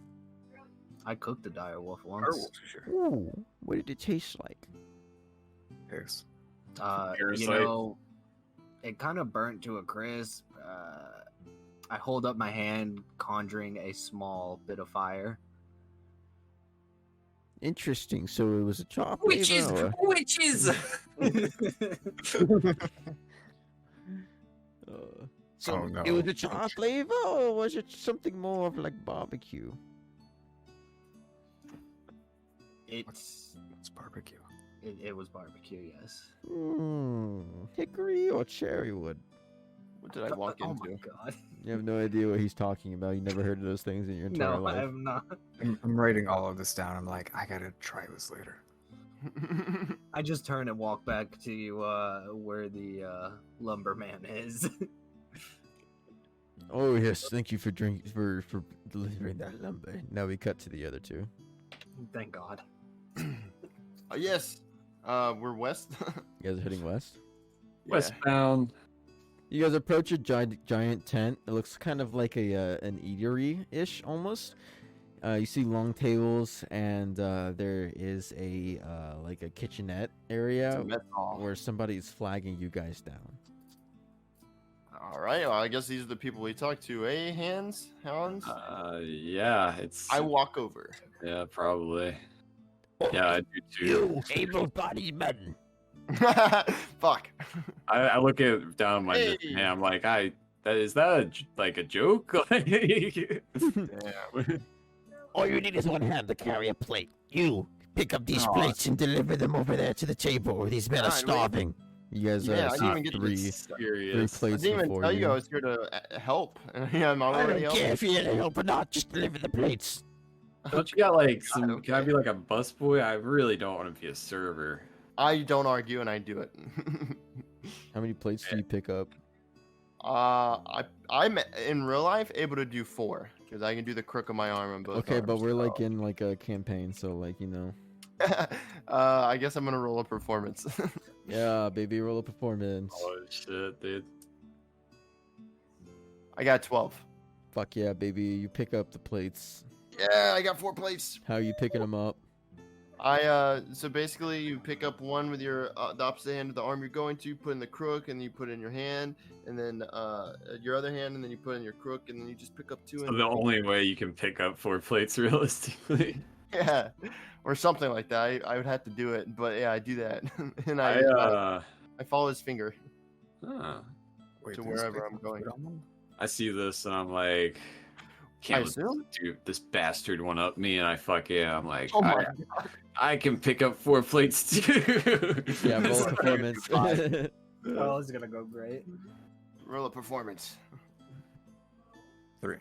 I cooked a dire wolf once. Ooh, what did it taste like? Yes. Parasite. It kind of burnt to a crisp. I hold up my hand, conjuring a small bit of fire. Interesting. So it was a chop. Witches! Witches! So Oh, no. it was a chop flavor, or was it something more of like barbecue? It's It's barbecue. it was barbecue, yes. Hickory or cherry wood? What did I walk Oh into? my god. You have no idea what he's talking about. You never heard of those things in your entire No, life. I have not. I'm writing all of this down. I'm like, I gotta try this later. I just turn and walk back to where the lumberman is. Oh yes, thank you for delivering that lumber. Now we cut to the other two. Thank God. Yes. We're west. You guys are heading west. Yeah. Westbound. You guys approach a giant tent. It looks kind of like an eatery-ish almost. You see long tables, and there is like a kitchenette area where somebody's flagging you guys down. All right. Well, I guess these are the people we talked to, eh? Hans? Yeah, it's. I walk over. Yeah, probably. Yeah, I do too. You able-bodied men. Fuck. I look at down my Hey. and I'm like, is that like a joke? Damn. All you need is one hand to carry a plate. You pick up these Aw. plates and deliver them over there to the table where these men are Alright, wait. starving. You guys Yeah, I see didn't even get to three Serious. I plates didn't even before tell you. you I was here to help. Yeah, I'm I already don't care helping. if you're here to help or not, just deliver the plates. Don't you got like some? God, Can I okay. be like a busboy? I really don't want to be a server. I don't argue and I do it. How many plates do you pick up? I'm in real life able to do 4 because I can do the crook of my arm on both. Okay, but arms, we're like so. in like a campaign, so like I guess I'm gonna roll a performance. Yeah, baby, roll a performance. Oh shit, dude. I got 12. Fuck yeah, baby, you pick up the plates. Yeah, I got 4 plates. How are you picking them up? So basically you pick up one with your the opposite hand of the arm you're going to, put in the crook, and then you put it in your hand, and then your other hand, and then you put in your crook, and then you just pick up 2. So and the only way you can pick up 4 plates realistically. yeah, or something like that. I would have to do it, but yeah, I do that, and I I follow his finger huh. Wait, to there's wherever like I'm going. food on them? I see this and I'm like, I can't let assume. this bastard one up me, and I'm like, Oh my I can pick up 4 plates too. Yeah, roll a performance. Well, it's gonna go great. Roll a performance. 3.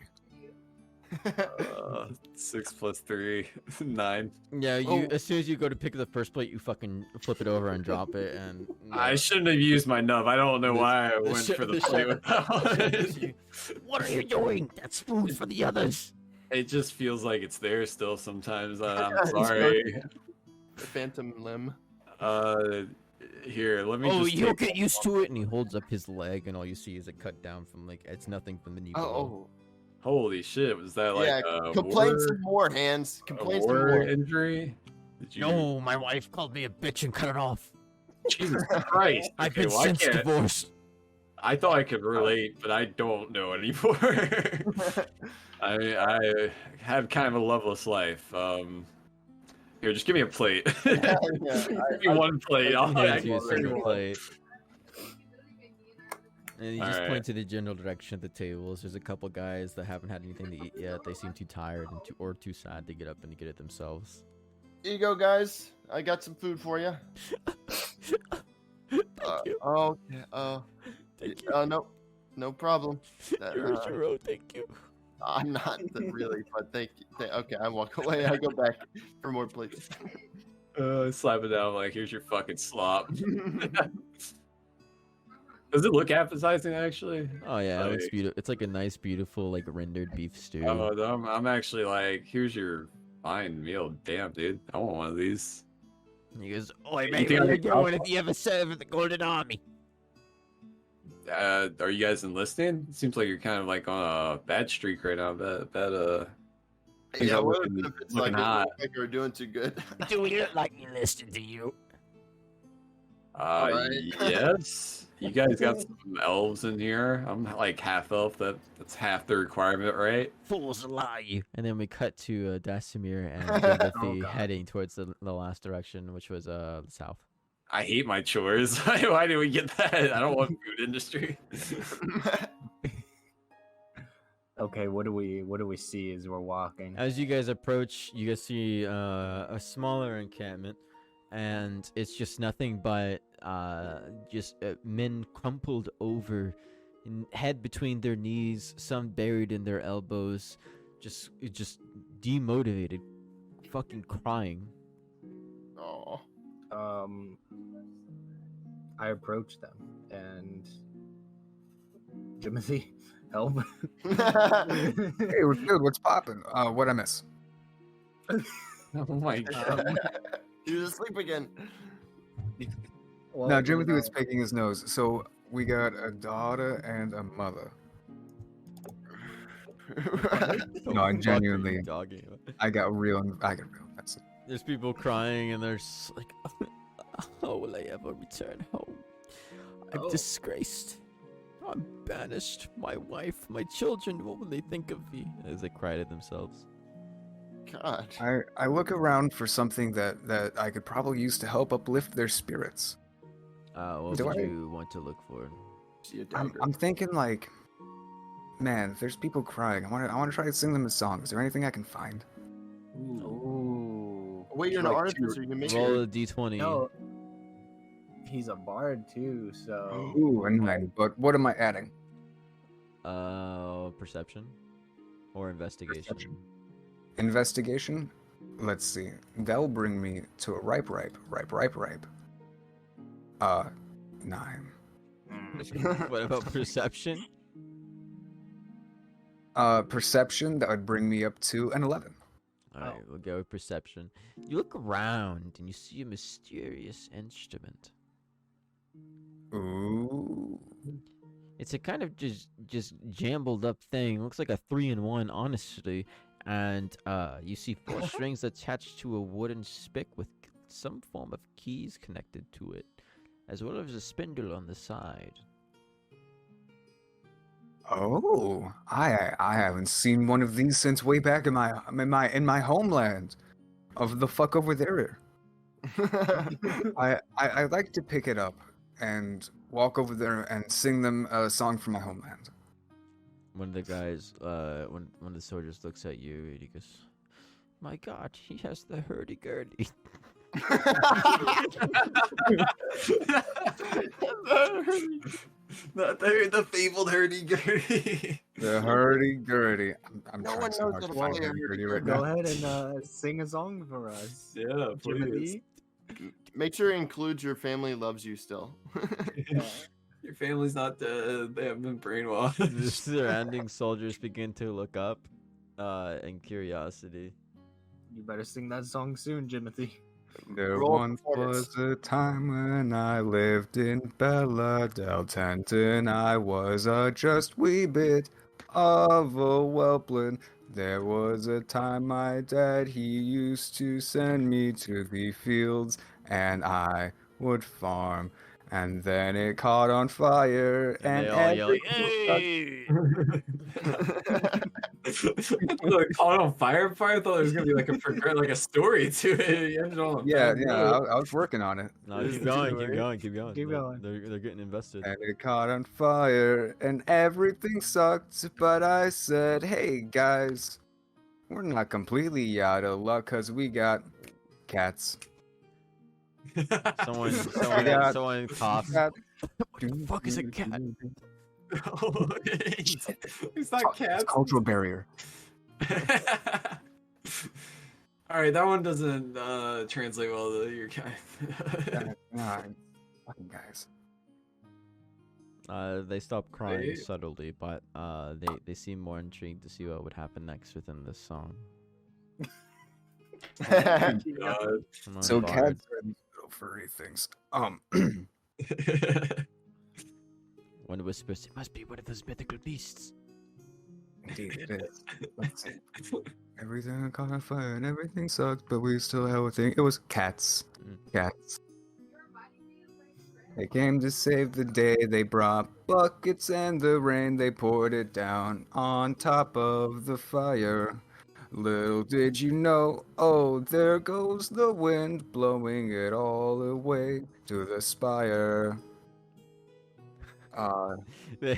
6 plus 3, 9. Yeah, you Oh. as soon as you go to pick up the first plate, you fucking flip it over and drop it, and I shouldn't have used my nub. I don't know why I went for the plate with that one. What are you doing? That's food for the others. It just feels like it's there still sometimes. I'm It's sorry. The phantom limb. Here, let me Oh, just. you'll take- get used to it. and he holds up his leg, and all you see is it cut down from like it's nothing from the knee. below. Oh, Holy shit! Was that like yeah. a Complain war, some more, Hands. a Complain some war more. injury? Did you? No, my wife called me a bitch and cut it off. Jesus Christ! I've Okay, been well, I since can't. divorced. I thought I could relate, but I don't know anymore. I have kind of a loveless life. Here, just give me a plate. Yeah, Give me one plate. I'll Hands I you a can single one. plate. And you just Alright. point to the general direction of the tables. There's a couple guys that haven't had anything to eat yet. They seem too tired and too sad to get up and get it themselves. Here you go, guys. I got some food for you. Thank you. Oh, yeah, Thank you. no problem. You're a hero. Thank you. I'm not really, but thank you. Okay, I walk away. I go back for more plates. Slap it down like, here's your fucking slop. Does it look appetizing actually? Oh yeah, it looks Like- beautiful. It's like a nice, beautiful, like rendered beef stew. Oh, I'm actually like, here's your fine meal. Damn, dude, I want one of these. He goes, "Oi, You mate, think where I you could going help? if you ever serve in the Golden Army?" Are you guys enlisting? It seems like you're kind of like on a bad streak right now. Things Yeah, are what looking- if it's looking like, hot. like we're doing too good? Do we look like we listened to you? Alright. Yes. You guys got some elves in here. I'm like half elf. That's half the requirement, right? Fools lie you. And then we cut to Dasimir and Oh, Timothy God. heading towards the last direction, which was the south. I hate my chores. Why do we get that? I don't want food industry. Okay, what do we see as we're walking? As you guys approach, you guys see a smaller encampment, and it's just nothing but just men crumpled over, head between their knees, some buried in their elbows, just demotivated, fucking crying. Oh, I approach them and Timothy, Help. Hey, dude, what's poppin'? What I miss? Oh my god. He was asleep again. Well, No, you Timothy was know, picking his nose. So we got a daughter and a mother. No, I genuinely, Talking about? I got real. That's it. There's people crying and they're just like, how will I ever return home? I'm Oh. disgraced. I'm banished. My wife, my children, what will they think of me? As they cry to themselves. God. I look around for something that I could probably use to help uplift their spirits. What Do would I- you want to look for? See a I'm, dagger. I'm thinking like, man, if there's people crying, I want to try to sing them a song. Is there anything I can find? Ooh. Wait, you're an like artificer. You make Roll your... a d20. No. He's a bard too, so. Ooh, a 9. But what am I adding? Perception or investigation. Perception. Investigation? Let's see. That'll bring me to a ripe. 9. What about perception? Perception, that would bring me up to an 11. All right, we'll go with perception. You look around and you see a mysterious instrument. Ooh. It's a kind of just jumbled up thing. Looks like a 3-in-1, honestly. And you see 4 strings attached to a wooden spick with some form of keys connected to it, as well as a spindle on the side. Oh, I haven't seen one of these since way back in my homeland of the fuck over there. I like to pick it up and walk over there and sing them a song from my homeland. One of the guys, one of the soldiers looks at you and he goes, "My God, he has the hurdy-gurdy." The fabled hurdy-gurdy. The hurdy-gurdy. I'm No trying one so knows hard how to to find play a hurdy-gurdy right Go now. ahead and sing a song for us. Yeah, please. Timothy. Make sure it includes your family loves you still. Your family's not dead. They haven't been brainwashed. The surrounding soldiers begin to look up, in curiosity. You better sing that song soon, Timothy. There Roll once performance. was a time when I lived in Bella Deltenton. I was a just wee bit of a whelpling. There was a time my dad, he used to send me to the fields, and I would farm. And then it caught on fire, And and they all yell, everything "Hey!" Look, caught on fire. I thought there was gonna be like a story to it. You ended on a Yeah, bad yeah, note. I was working on it. No, This keep is going, too keep late. going, keep going. Keep going. They're getting invested. And it caught on fire, and everything sucked. But I said, hey guys, we're not completely out of luck because we got cats. Someone got- coughs. Cat. What the fuck is a cat? Oh, it's not It's cats. cultural barrier. All right, that one doesn't translate well to your guy. Nah, fucking guys. They stop crying They- subtly, but they seem more intrigued to see what would happen next within this song. God. Come on, So Bard. cats are these little furry things. One whispers, "It must be one of those mythical beasts." Indeed it is. Let's see. Everything caught on fire and everything sucked, but we still have a thing. It was cats. Cats. They came to save the day. They brought buckets and the rain. They poured it down on top of the fire. Little did you know, oh, there goes the wind, blowing it all away to the spire. They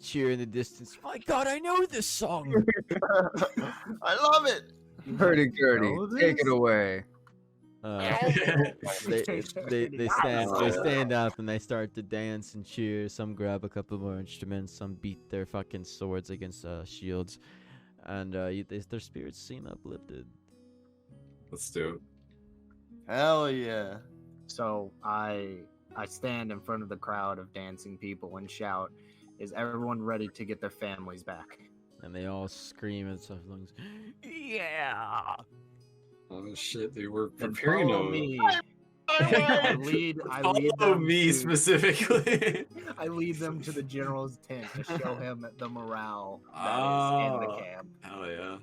cheer in the distance. My God, I know this song. I love it. Hurdy-gurdy, know take it this? away. They stand up and they start to dance and cheer. Some grab a couple more instruments. Some beat their fucking swords against shields, and their spirits seem uplifted. Let's do Hell yeah. So I stand in front of the crowd of dancing people and shout, Is everyone ready to get their families back? And they all scream at top of lungs. Yeah. Oh shit, dude, we're Then preparing follow to me. I lead follow them me to- specifically. I lead them to the general's tent to show him the morale that is in the Oh. camp. Hell yeah.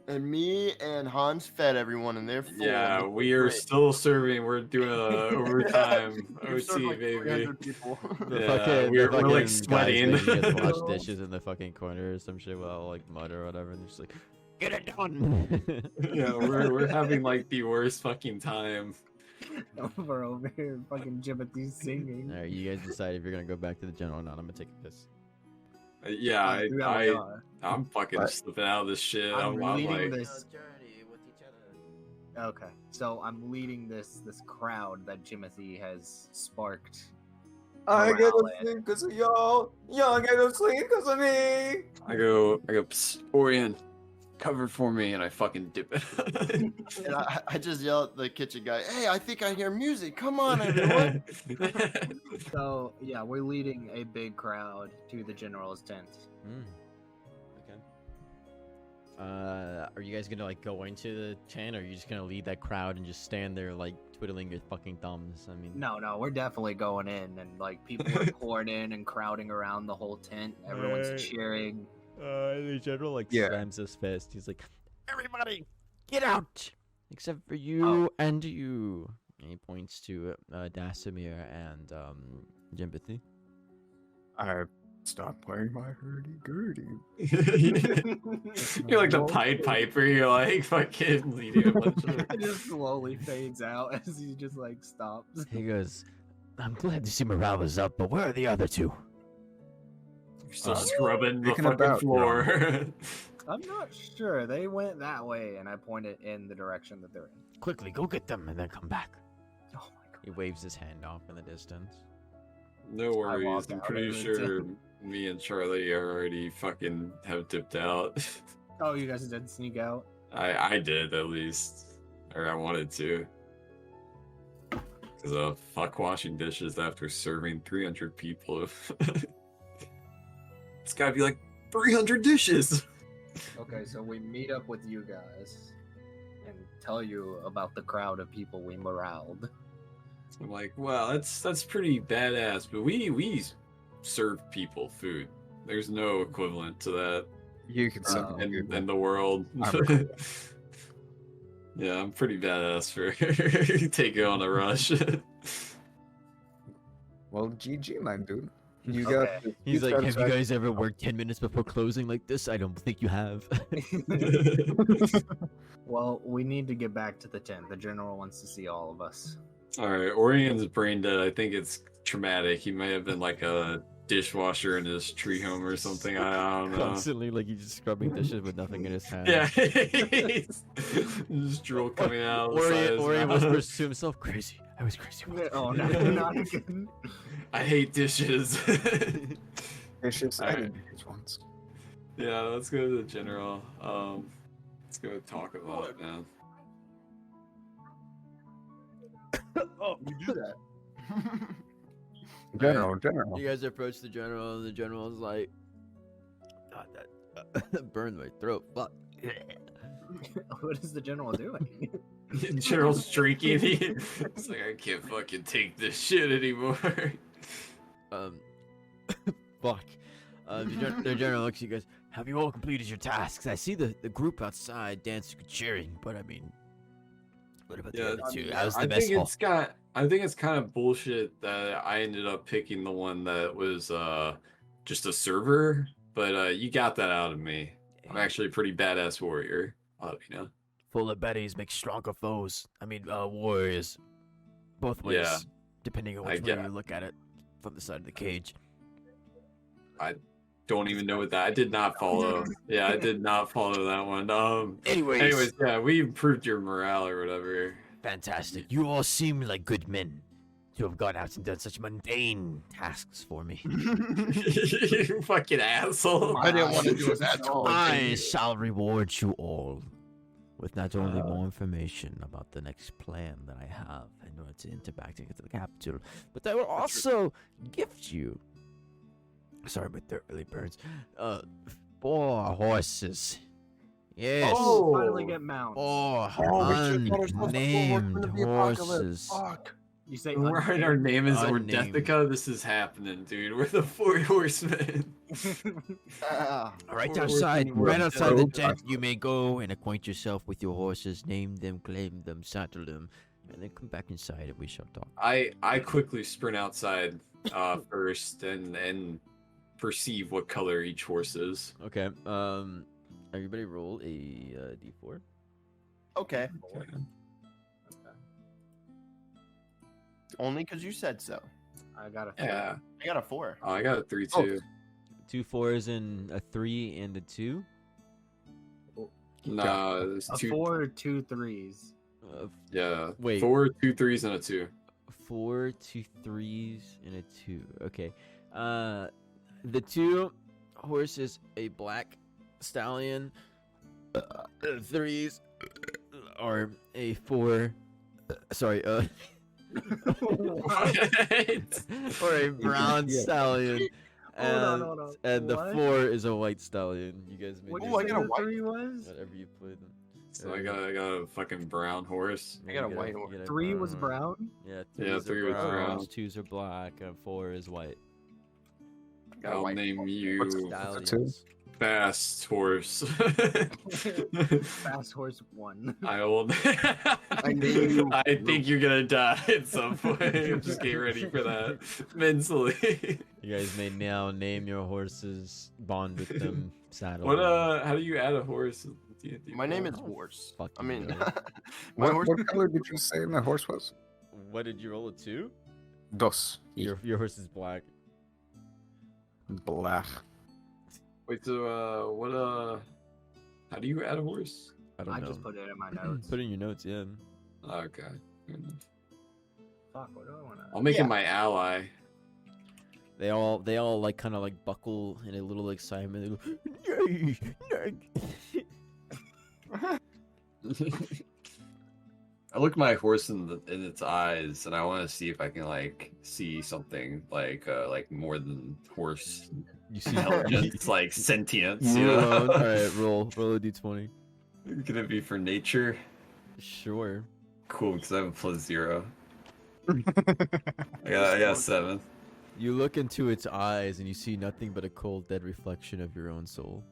And me and Hans fed everyone, and they're full. Yeah, and we are great. still serving. We're doing overtime We've served OT, like baby. 300 people. Yeah, we're like guys sweating. making us wash dishes in the fucking corner or some shit while like mud or whatever, and they're just like, get it done. Yeah, we're having like the worst fucking time. We're over here fucking Jimothy singing. All right, you guys decide if you're gonna go back to the general or not. I'm gonna take a piss. Yeah, We I are. I'm fucking What? slipping out of this shit. I'm I'm leading like, this. Okay, so I'm leading this crowd that Jimothy has sparked. I get to Morale sleep because of y'all. Y'all get to sleep because of me. I go, Psst, Orion, cover for me, and I fucking dip it. And I just yell at the kitchen guy, "Hey, I think I hear music. Come on, everyone!" So yeah, we're leading a big crowd to the general's tent. Okay. Are you guys gonna like go into the tent, or are you just gonna lead that crowd and just stand there like twiddling your fucking thumbs? I mean, No, we're definitely going in, and like people are pouring in and crowding around the whole tent. Everyone's cheering. The general like Yeah. slams his fist. He's like, "Everybody, get out, except for you and you." And he points to Dasimir and Jimpathy. I stopped wearing my hurdy-gurdy. You're like the Pied Piper. You're like fucking leading a bunch of. It just slowly fades out as he just like stops. He goes, I'm glad to see morale is up, but where are the other two? You're still scrubbing the Thinking fucking about, floor. I'm not sure. They went that way, and I pointed in the direction that they're in. Quickly, go get them and then come back. Oh my god. he waves his hand off in the distance. No worries. walk I'm out pretty of the sure me and Charlie already fucking have dipped out. Oh, you guys did sneak out? I did at least, or I wanted to. Because fuck washing dishes after serving 300 people. It's gotta be like 300 dishes. Okay, so we meet up with you guys and tell you about the crowd of people we moraled. I'm like, wow, that's pretty badass. But we serve people food. There's no equivalent to that You can suck in the world. Yeah, I'm pretty badass for taking on a rush. Well, GG, my dude. You Okay. got. the He's like, have you satisfaction- guys ever worked 10 minutes before closing like this? I don't think you have. Well, we need to get back to the tent. The general wants to see all of us. All right, Orion's brain dead. I think it's traumatic. He may have been like a dishwasher in his tree home or something. I don't know. Constantly, like, he's just scrubbing dishes with nothing in his hand. Yeah, just drool coming out. of the side of his Orion mouth. whispers to himself, crazy. I was crazy. once." Oh, no, not again. I hate dishes. Dishes. I Alright. did dishes once. Yeah, let's go to the general. Let's go talk about it, man. You do that. General. You guys approach the general, and the general's like, God, that burned my throat. Fuck. What is the general doing? General's drinking. He's like, I can't fucking take this shit anymore. Fuck. The general looks at you guys. Have you all completed your tasks? I see the group outside dancing and cheering, but I mean, what about the other two? How's the best one? I think it's kind of bullshit that I ended up picking the one that was just a server, but you got that out of me. I'm actually a pretty badass warrior. You know. Full of betties make stronger foes. I mean, warriors. Both ways, Yeah. depending on I which way get- you look at it from the side of the cage. Don't even know what that. I did not follow. Yeah, I did not follow that one. Anyways, Yeah, we improved your morale or whatever. fantastic. You all seem like good men to have gone out and done such mundane tasks for me. You fucking asshole. I didn't want to do it that tall. I shall reward you all with not only more information about the next plan that I have in order to interact into the capital, but I will also gift you Sorry, my throat really burns. 4 horses. Yes. Oh, finally get mounts. 4 we just got ourselves a full unnamed horseman of the apocalypse. horses. Fuck. You say Right, our name is Unnamed. Ordethica. This is happening, dude. We're the 4 horsemen. Right We're outside, working right with outside the road tent, you may go and acquaint yourself with your horses, name them, claim them, saddle them, and then come back inside and we shall talk. I quickly sprint outside first and perceive what color each horse is. Okay. Everybody roll a d4. Okay. Only because you said so. I got a Yeah. I got a 4. Oh, I got a 3 too. 2 4s and a 3 and a 2. Nah, there's a 2. 4, 2 3s. Yeah. Wait. 4, 2 3s, and a 2. 4, 2 3s, and a 2. Okay. The 2 horses, a black stallion. 3s are a 4. Sorry. Or a brown stallion. And, Hold on. and the What? 4 is a white stallion. You guys may What do did you I say got a the white- 3 was? whatever you play them. So I got a fucking brown horse. I got a You white you horse. get a 3 was brown? Yeah, Yeah, 3 3 are was brown, brown. 2s are black, and 4 is white. I got a I'll white name horse. you Stallions. Fast Horse. Fast horse 1. I will. name you I think you're gonna die at some point. Just get ready for that mentally. You guys may now name your horses, bond with them, saddle What them. how do you add a horse? My name is Horse. Fuck I you, mean, man. my What, horse. what color did you say my horse was? What did you roll, a 2? Dos. Your horse is black. Black. Wait, so what how do you add a horse? I don't I know. just put it in my notes. Put it in your notes, yeah. Okay. Fuck, what do I want I'll to... make Yeah. it my ally. They all like kind of like buckle in a little excitement. They go, I look my horse in its eyes, and I want to see if I can like see something like more than horse you see intelligence, like sentience. You You know? alone? All right, roll a d20. Can it be for nature? Sure. Cool, because I have a +0. I got 7. You look into its eyes and you see nothing but a cold, dead reflection of your own soul.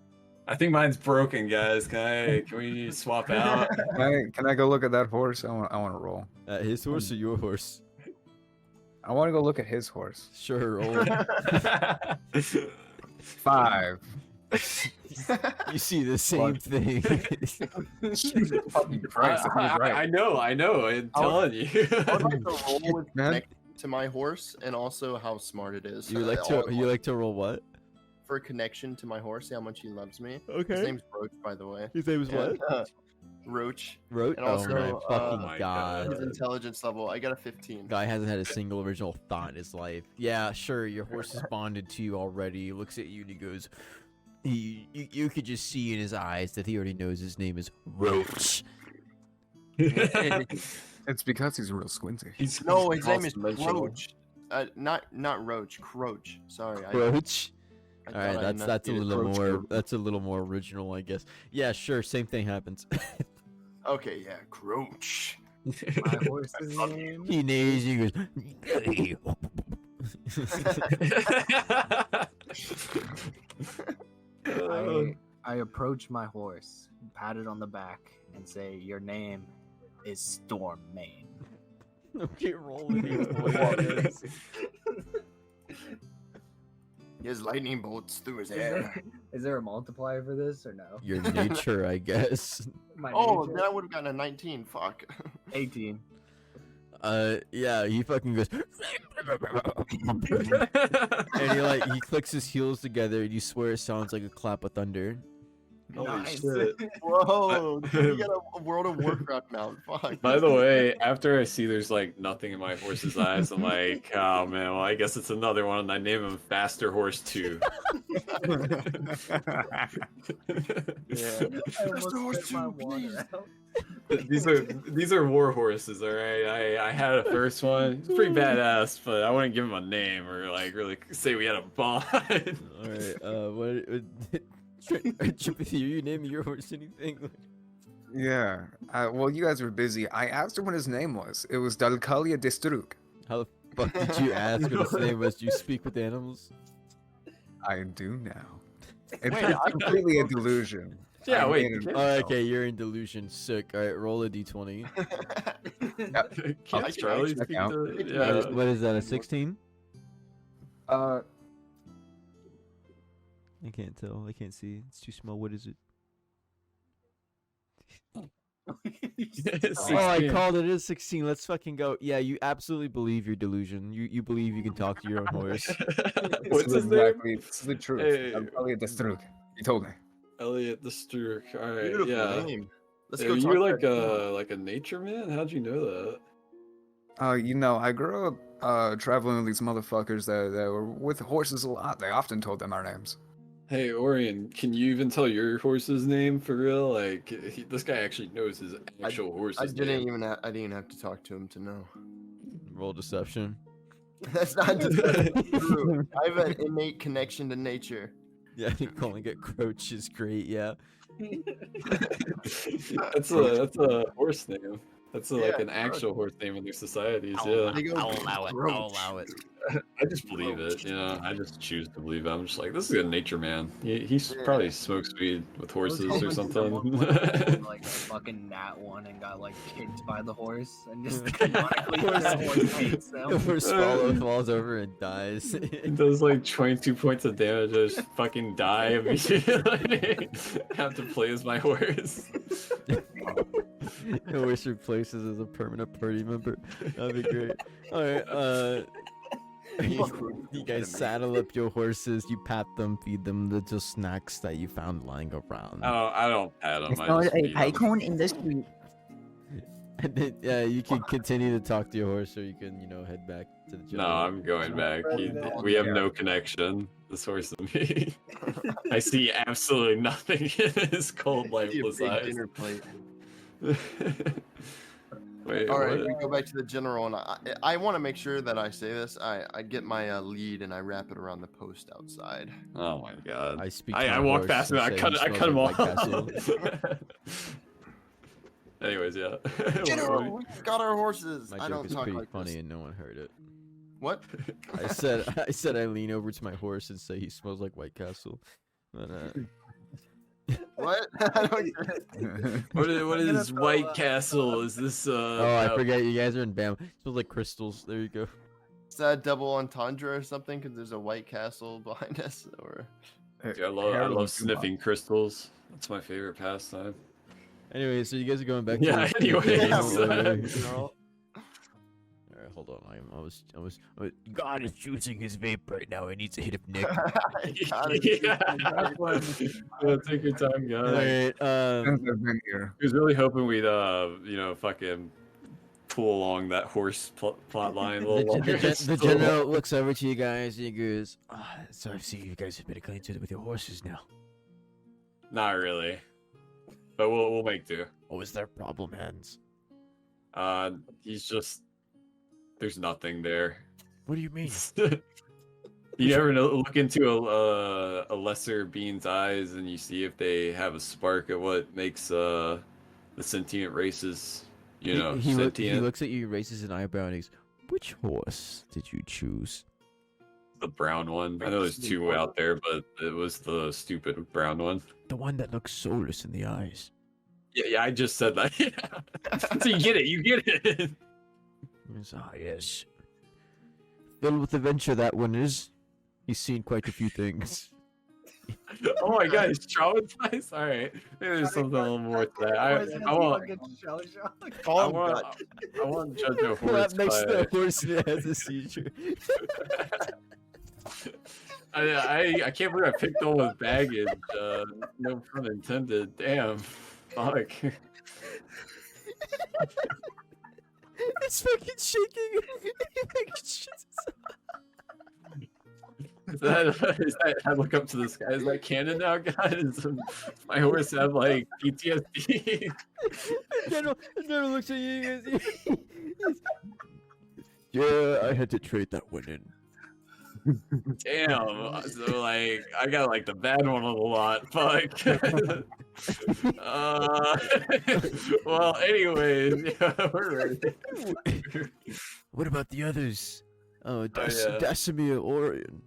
I think mine's broken, guys. Can we swap out? Can I go look at that horse? I want to roll. His horse or your horse? I want to go look at his horse. Sure, roll. 5. You see the same thing. Fucking Christ, I was right. I know. I'm telling you. I would like to roll with man. connection to my horse and also how smart it is. You like All to at you once. like to roll what? For connection to my horse, see how much he loves me. His Okay. name's Roach, by the way. His name is what? And, Roach. Roach. and Oh also, my fucking my god. His intelligence level, I got a 15. Guy hasn't had a single original thought in his life. Yeah, sure, your horse is bonded to you already. He looks at you and he goes, you could just see in his eyes that he already knows his name is Roach. It's because he's real squinty. No, his name is Cross-dimensional. Roach. Not Roach, Croach. Sorry. Roach. I All right, thought I that's a enunciated little Croach. more original, I guess. Yeah, sure, same thing happens. Okay, yeah, Croach. My horse's name? He neighs, he goes, "Hey." I approach my horse, pat it on the back, and say, "Your name is Stormmane." Okay, roll it. He has lightning bolts through his Is hair. there, is there a multiplier for this or no? Your nature, I guess. My Oh, nature? then I would have gotten a 19. Fuck. 18. Yeah, he fucking goes, and he clicks his heels together, and you swear it sounds like a clap of thunder. Holy Nice. shit. Whoa, you got a World of Warcraft mount. Fuck. By the way, after I see there's like nothing in my horse's eyes, I'm like, oh man, well I guess it's another one. And I name him Faster Horse 2. Yeah. I almost spit my water out. These are war horses, all right. I had a first one. It's pretty badass, but I wouldn't give him a name or like really say we had a bond. All right. What? Trippy, are you naming your horse anything? Yeah. Well, you guys were busy. I asked her what his name was. It was Dalkalia Destruk. How the fuck did you ask what his name was? Do you speak with animals? I do now. It's completely a delusion. Yeah, I wait. made it- Oh, okay, you're in delusion. Sick. All right, roll a d20. Can't Charlie check speak out. to- What yeah. what is that? A 16? Uh, I can't tell. I can't see. It's too small. What is it? Oh, I 16. called it. It is 16. Let's fucking go. Yeah, you absolutely believe your delusion. You believe you can talk to your own horse. What's his name? exactly, it's the truth. Hey. Dalkalia Destruk. You told me. Elliot the Sturk. All right, Beautiful yeah. name. Let's Are go talk you like about- like a nature man? How'd you know that? I grew up traveling with these motherfuckers that were with horses a lot. They often told them our names. Hey Orion, can you even tell your horse's name for real? Like this guy actually knows his actual horse's I didn't name. even. I didn't have to talk to him to know. Roll deception. That's not just that's true. I have an innate connection to nature. Yeah, calling it Croach is great. Yeah. That's a horse name. That's like Yeah, an actual horse name in their societies. I'll, Yeah, They go I'll allow it. I'll Roach. allow it. I just believe it. You know, I just choose to believe it. I'm just like, this is a nature man. He probably smokes weed with horses or Someone something. pulled, like a fucking nat one and got like kicked by the horse, and just canonically that horse hates The them. horse falls over and dies. He does like 22 points of damage. I just fucking die immediately. Have to play as my horse. The horse replaces as a permanent party member. That'd be great. All right. You guys saddle up your horses. You pat them, feed them the just snacks that you found lying around. I don't pat him. It's I not just a feed 'em. python in the street. And then, you can continue to talk to your horse, or you can, head back to the No, general. I'm going back. We have no connection. This horse and me. I see absolutely nothing in his cold, See a lifeless big eyes. dinner plate. Wait, All right, what? we go back to the general, and I want to make sure that I say this. I get my lead and I wrap it around the post outside. Oh my god. I speak. to I my walk horse past him. and I say cut he him smells off. like White Castle. Anyways, yeah. General, we got our horses. My I joke don't is talk pretty like funny, this. and no one heard it. What? I said I lean over to my horse and say he smells like White Castle. But, What? I don't get it. What I'm gonna is throw White up. Castle? Is this oh, I forget you guys are in Bam. It smells like crystals. There you go. Is that a double entendre or something? Because there's a White Castle behind us, or Dude, I love sniffing crystals. That's my favorite pastime. Anyway, so you guys are going back. Yeah, To the- anyways. General. All right, hold on. I was. God is choosing his vape right now. He needs a hit of Nick. Got it. Yeah, take your time, All guys. right. Since I've been here. I was really hoping we'd fucking pull along that horse plot line a little longer. The general looks over to you guys and he goes, so I see you guys have been acquainted with your horses now. Not really, but we'll make do. What was their problem, Hans? He's just there's nothing there. What do you mean? You ever look into a lesser being's eyes and you see if they have a spark of what makes the sentient races, He sentient? looks at you, raises an eyebrow, and he's, which horse did you choose? The brown one. I know there's two out there, but it was the stupid brown one. The one that looks soulless in the eyes. Yeah, I just said that. So you get it. Yes, yes. Filled with adventure, that one is. He's seen quite a few things. Oh my god, he's traumatized. All right, maybe there's something a little more to that. I want Judge a horse. That makes by- the horse that has a seizure. I can't believe I picked all his baggage. No pun intended. Damn. Fuck. It's fucking shaking. Is that I look up to the sky? Is that canon now, guys? Does my horse have like PTSD? General looks at you. Yeah, I had to trade that one in. Damn. So like, I got like the bad one of the lot. Fuck. Well, anyways, yeah, we're ready. What about the others? Oh, yeah. Dasimir, Orion,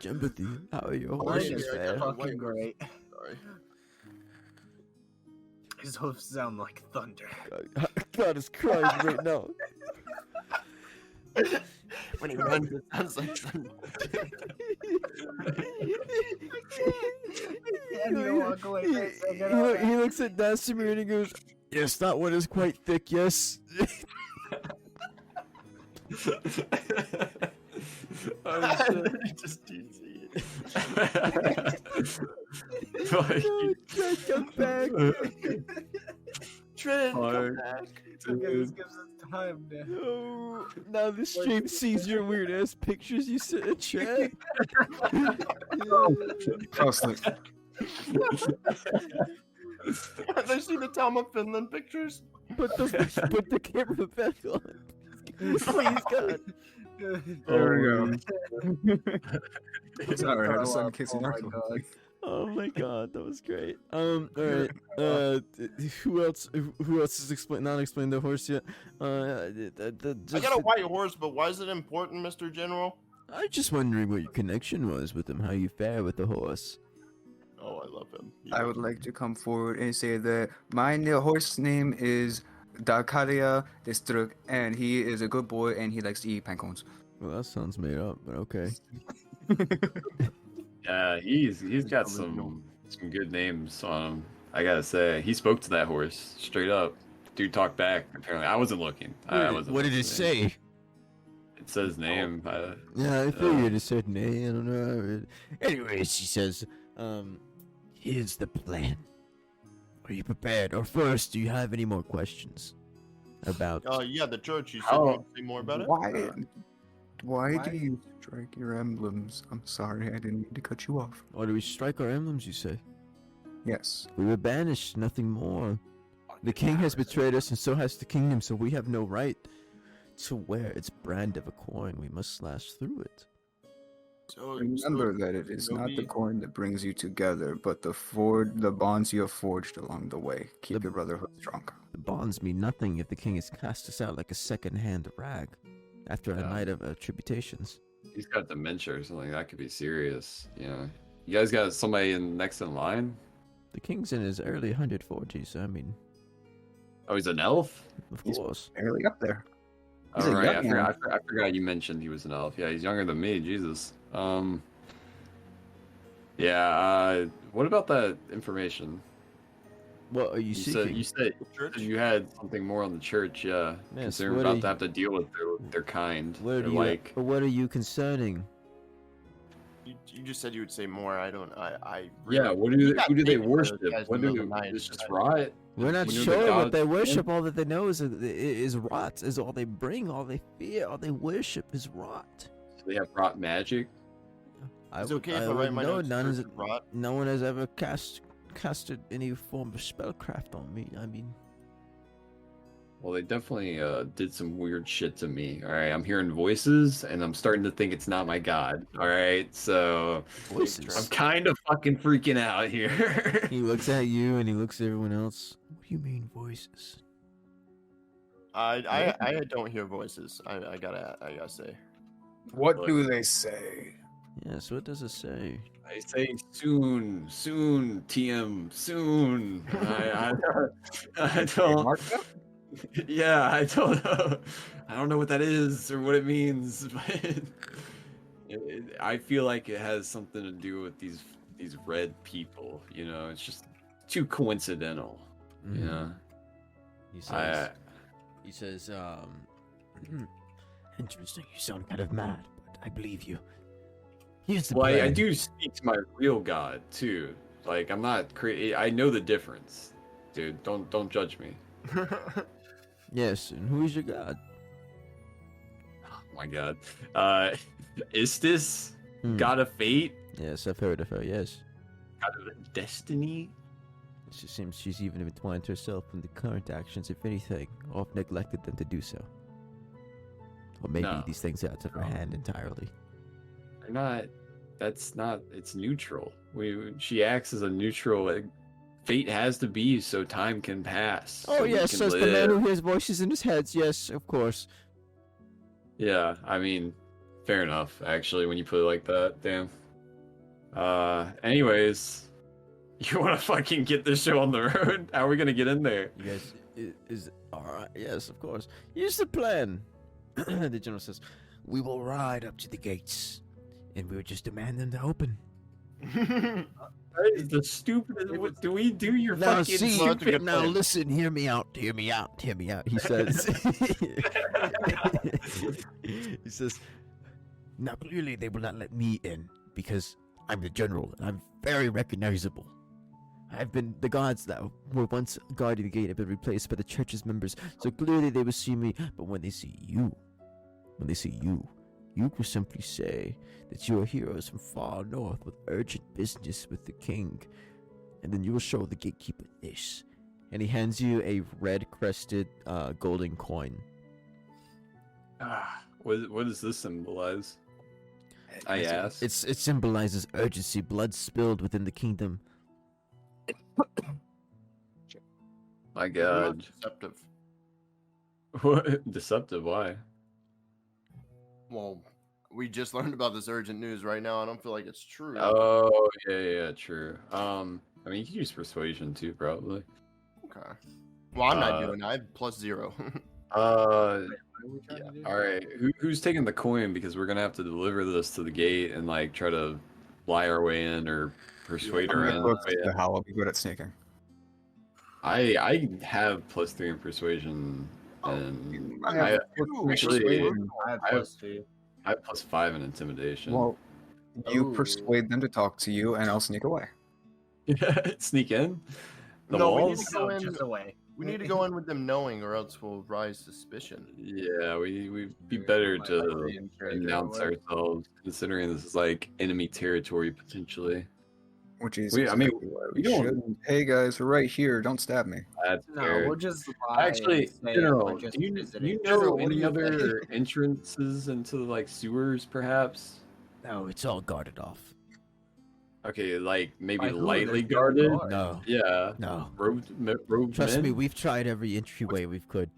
Jempathy, how are your Mine horses, is man? fucking great. Sorry. His hoofs sound like thunder. God is crying right now. When he runs, it sounds like thunder. He looks at Dasimir and he goes, "Yes, that one is quite thick. Yes." Oh, shit. Just DC it. No, Trent, come back. Trent, Fuck. come back. This gives us time to... No, now the stream sees your weird ass pictures you sent in chat. Cross-link. Have they seen the Tom of Finland pictures? Put the camera back on. Please, God. There we go. Sorry, I was on kissing our God. Oh my God, that was great. All right. Who else is not explained the horse yet? I got a white horse, but why is it important, Mr. General? I'm just wondering what your connection was with him, how you fare with the horse. Oh, I love him. I would like to come forward and say that my horse name is Dakaria Distruk, and he is a good boy, and he likes to eat pancones. Well, that sounds made up, but okay. Yeah, he's got some good names on him. I gotta say, he spoke to that horse straight up. Dude talked back. Apparently, I wasn't looking. What did it say? It says name. Yeah, I figured it said nay. I don't know. Anyways, she says, here's the plan. Are you prepared? Or first, do you have any more questions about? Yeah, the church. You said you'd say more about it. Why do you strike your emblems? I'm sorry, I didn't mean to cut you off. Or do we strike our emblems, you say? Yes. We were banished, nothing more. The king has betrayed us, and so has the kingdom, so we have no right to wear its brand of a coin. We must slash through it. Remember that it is not the coin that brings you together, but the bonds you have forged along the way. Keep your brotherhood strong. The bonds mean nothing if the king has cast us out like a second-hand rag after a night of tributations. He's got dementia or something. That could be serious. Yeah. You guys got somebody next in line? The king's in his early 140s, so I mean... Oh, he's an elf? Of He's course. barely up there. He's Oh, a right. young I forgot you mentioned he was an elf. Yeah, he's younger than me. Jesus. Yeah, what about that information? What are you seeking? You said you had something more on the church, yeah. Yes, Considering we're about to have to deal with their kind. What They're are you, like, what are you concerning? You just said you would say more. I don't. yeah. Who do they worship? What do it's just rot? We're not We know the sure what gods- they worship. All that they know is rot. Is all they bring. All they fear. All they worship is rot. So they have rot magic. It's okay if I write my notes. No one has ever casted any form of spellcraft on me. I mean, Well, they definitely did some weird shit to me. All right, I'm hearing voices, and I'm starting to think it's not my god. All right, so voices. I'm kind of fucking freaking out here. He looks at you and he looks at everyone else. What do you mean voices? I don't hear voices. I gotta say. What do they say? Yes, what does it say? I say soon, TM, soon. I don't. Mark that? Yeah, I don't know. I don't know what that is or what it means, but I feel like it has something to do with these red people. You know, it's just too coincidental. Mhm. Yeah. He says, interesting. You sound kind of mad, but I believe you. Here's the Well, I plan. do speak to my real God too. Like I'm not I know the difference, dude. Don't judge me. Yes, and who is your god? Oh my God. Is this Hmm. God of fate? Yes, I've heard of her. Yes, God of destiny? she seems she's even entwined herself in the current actions, if anything, or have neglected them to do so. Or maybe No. these things out of her hand entirely. They're not. That's not. It's neutral. She acts as a neutral. Fate has to be so time can pass. Oh so we yes, can says the man live. who hears voices in his head. Yes, of course. Yeah, I mean, fair enough. Actually, when you put it like that, damn. Anyways, you want to fucking get this show on the road? How are we gonna get in there? You guys is all right. Yes, of course. Here's the plan. The general says, "We will ride up to the gates, and we will just demand them to open." That is the stupidest. Do we do your Now fucking see, stupid now plan? listen, hear me out, hear me out, hear me out. He says, he says, now clearly they will not let me in because I'm the general and I'm very recognizable. I've been the gods that were once guarding the gate have been replaced by the church's members, so clearly they will see me. But when they see you, you can simply say that you are heroes from far north with urgent business with the king. And then you will show the gatekeeper this. And he hands you a red-crested golden coin. What does this symbolize? I asked. It symbolizes urgency, blood spilled within the kingdom. My God. Deceptive. What? Deceptive? Why? Well, we just learned about this urgent news right now. I don't feel like it's true. Oh, yeah, true. I mean, you can use persuasion too, probably. Okay. Well, I'm not doing that. I have +0. Yeah. All right. Who's taking the coin? Because we're gonna have to deliver this to the gate and like try to lie our way in or persuade her in. The hell, I'll be good at sneaking. I have +3 in persuasion, and I have actually I have I have- +2. I have +5 in intimidation. Well, you Ooh. persuade them to talk to you, and I'll sneak away. Sneak in the No, we need walls. to go in. Just away. We need to go in with them knowing, or else we'll rise suspicion. Yeah, we'd be better to announce ourselves, considering this is like enemy territory potentially. Which is, I mean, exactly why we we don't- should. Hey guys, we're right here. Don't stab me. That's No, fair. we'll just lie Actually, and say General, we're just do you visiting. know General, what do any you other entrances into like sewers, perhaps? No, it's all guarded off. Okay, like maybe By who? lightly There's no guarded. guard. No, Yeah, no. robed Trust men? me, we've tried every entryway we could.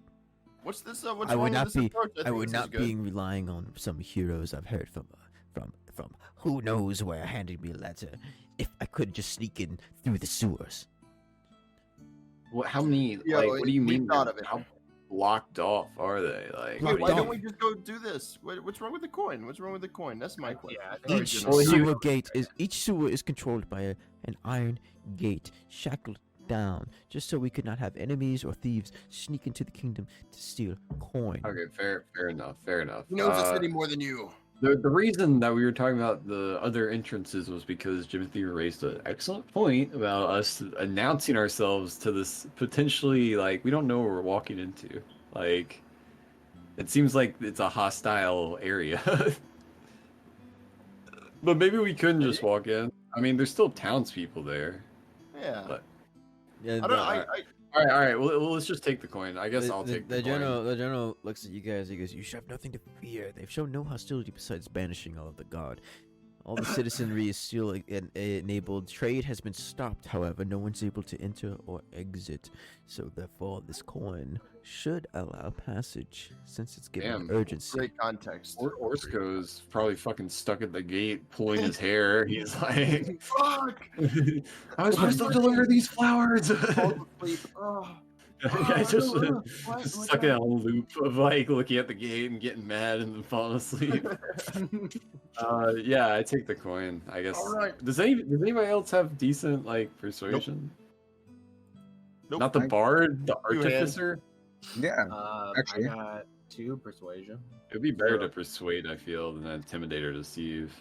What's this? What's I wrong would with not this be. approach? I think would this not is good. be relying on some heroes I've heard from who knows where handed me a letter. If I could just sneak in through the sewers. What? How many? Yeah, like, well, what do you we mean? thought of it. How blocked off are they? Like, Wait, Blocked why off. don't we just go do this? What's wrong with the coin? What's wrong with the coin? That's my question. Yeah, I think Sorry, we Each should- General. Well, each sewer is controlled by an iron gate shackled down, just so we could not have enemies or thieves sneak into the kingdom to steal coin. okay, fair enough. Fair enough. He knows the city more than you. The reason that we were talking about the other entrances was because Jimothy raised an excellent point about us announcing ourselves to this potentially, like, we don't know what we're walking into. Like, it seems like it's a hostile area. But maybe we couldn't just walk in. I mean, there's still townspeople there. Yeah. But- Yeah, I don't. I All right. Well, let's just take the coin. I guess I'll take the coin. general. The general looks at you guys. He goes, "You should have nothing to fear. They've shown no hostility besides banishing all of the guard. All the citizenry is still enabled. Trade has been stopped. However, no one's able to enter or exit. So therefore, this coin should allow passage, since it's given Damn. urgency." great context. Orsco's probably fucking stuck at the gate, pulling his hair. He's like, Fuck! I was supposed to deliver these flowers. Fall asleep. Oh. Yeah, just What? stuck in a loop of like looking at the gate and getting mad and then falling asleep. Yeah, I take the coin. I guess. All right. Does anybody else have decent like persuasion? Nope. Not the I- bard, the You had- artificer. Yeah. I Actually. got 2 persuasion. It'd be better to persuade, I feel, than intimidate or deceive.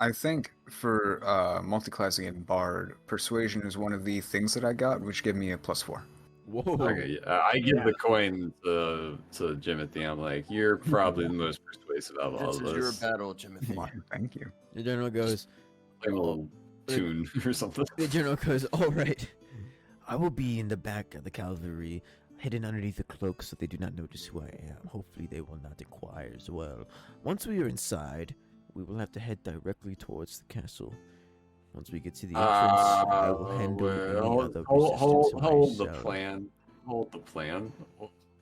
I think for multi-classing in Bard, Persuasion is one of the things that I got, which give me a +4. Whoa. Okay, I give the coin to Jimothy. I'm like, you're probably the most persuasive of all This of is your us. battle, Timothy. Why, thank you. The general goes, Play a little tune or something. the general goes, all right. I will be in the back of the cavalry, hidden underneath the cloak so they do not notice who I am. Hopefully they will not inquire as well. Once we are inside, we will have to head directly towards the castle. Once we get to the entrance, I will handle any other resistance hold the myself. plan. Hold the plan.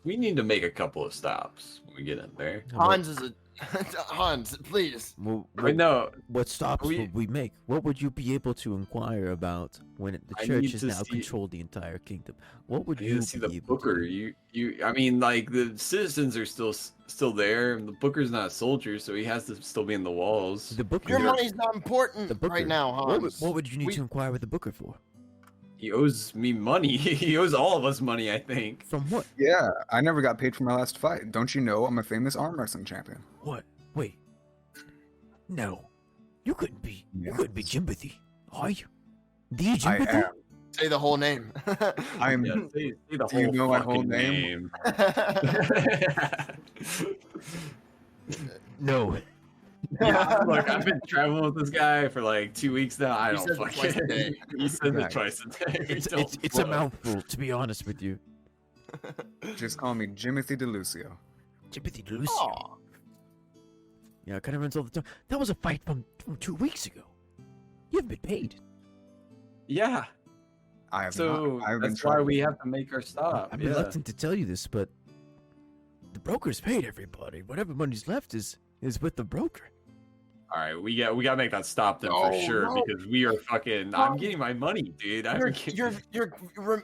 We need to make a couple of stops when we get in there. How about- Hans is a Hans, please. Wait, no. What stops We- would we make? What would you be able to inquire about when the I church need has to now see- controlled the entire kingdom? What would You you need to see the be able Booker. to? I mean, like the citizens are still there. And the Booker's not a soldier, so he has to still be in the walls. The Booker. Your money's not important The Booker. right now, Hans. What would you need We- to inquire with the Booker for? He owes me money. He owes all of us money, I think. From what? Yeah, I never got paid for my last fight. Don't you know I'm a famous arm wrestling champion? What? Wait. No. You couldn't be. You Yes. couldn't be Jimothy, are you? The I Jimothy? am. Say the whole name. I'm. Yeah, say the Do you whole know my whole fucking name? No. Yeah, look, I've been traveling with this guy for like 2 weeks now. I He don't says it twice a fucking. day. He says Yeah. it twice a day. We It's don't it's a flow. mouthful, to be honest with you. Just call me Jimothy DeLucio. Jimothy Lucio. Aw. Yeah, it kind of runs all the time. That was a fight from 2 weeks ago. You haven't been paid. Yeah, I have so not. I've been that's why trying. we have to make our stop. I'm yeah. reluctant to tell you this, but the broker's paid everybody. Whatever money's left is with the broker. All right, we gotta make that stop then for No, sure no. because we are fucking. No. I'm getting my money, dude.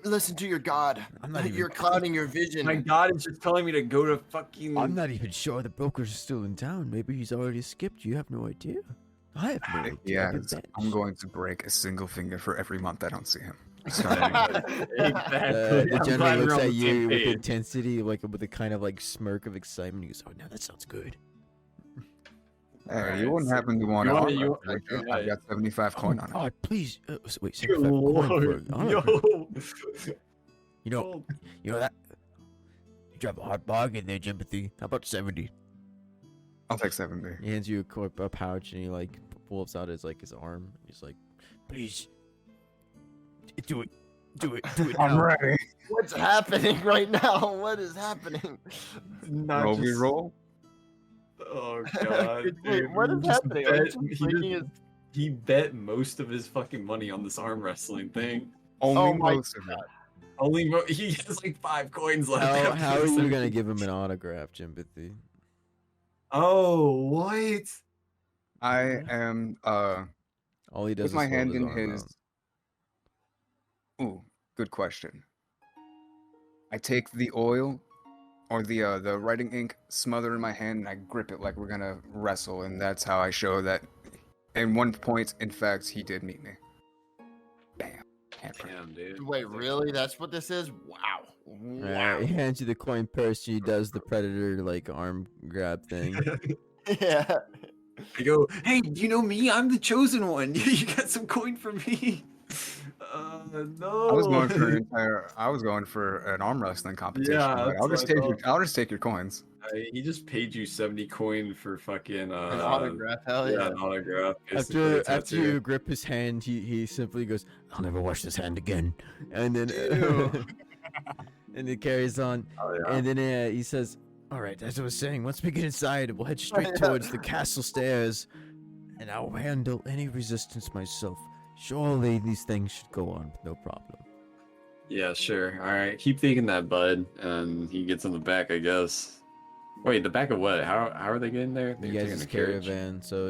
Listen to your God. I'm not even- You're clouding your vision. My God is just telling me to go to fucking. I'm not even sure the broker's still in town. Maybe he's already skipped. You have no idea. I have no idea. Yeah, I've been I'm benched. going to break a single finger for every month I don't see him. Exactly. The I'm general glad we're looks on at the same you with page. intensity, like with a kind of like smirk of excitement. He goes, "Oh, now that sounds good." Hey, Alright, you wouldn't so happen to want you to wanna- arm you- wrestle, would you? yeah. I've got 75 coin on it. God, please. Wait, Good 75 coin for lord, an honor. yo. You know that. You drop a hard bargain there, Jimothy. How about 70? I'll take 70. He hands you a pouch and he like pulls out his arm. He's like, "Please, do it I'm now." ready. What's happening right now? What is happening? Not Roll, we just- roll. Oh god. Wait, dude, what he is just happening? bet- Are you just he breaking just- He bet most of his fucking money on this arm wrestling thing. Only Oh my most of it. He has like 5 coins left. How are after you this. gonna give him an autograph, Jimothy? Oh, what? I am All he does with is my hold hand his in arm his. out. Ooh, good question. I take the oil or the writing ink, smother in my hand, and I grip it like we're gonna wrestle, and that's how I show that. At one point, in fact, he did meet me. Bam. Handprint. Damn, dude. Wait, really? That's what this is? Wow. Wow. He hands you the coin purse. He does the predator like arm grab thing. Yeah. I go, hey, do you know me? I'm the chosen one. You got some coin for me? No. I was going for an entire. I was going for an arm wrestling competition. Yeah, but that's I'll what just I take your. thought. I'll just take your coins. He just paid you 70 coin for fucking An autograph. Hell yeah, yeah. an autograph. basically, a After tattoo. you grip his hand, he simply goes, "I'll never wash this hand again," and then Ew. and it carries on. Oh, yeah. And then he says, "All right, as I was saying, once we get inside, we'll head straight towards the castle stairs, and I'll handle any resistance myself. Surely these things should go on with no problem." Yeah, sure. All right, keep thinking that, bud. And he gets in the back, I guess. Wait, the back of what? How are they getting there? You They're guys' taking a carriage. caravan, so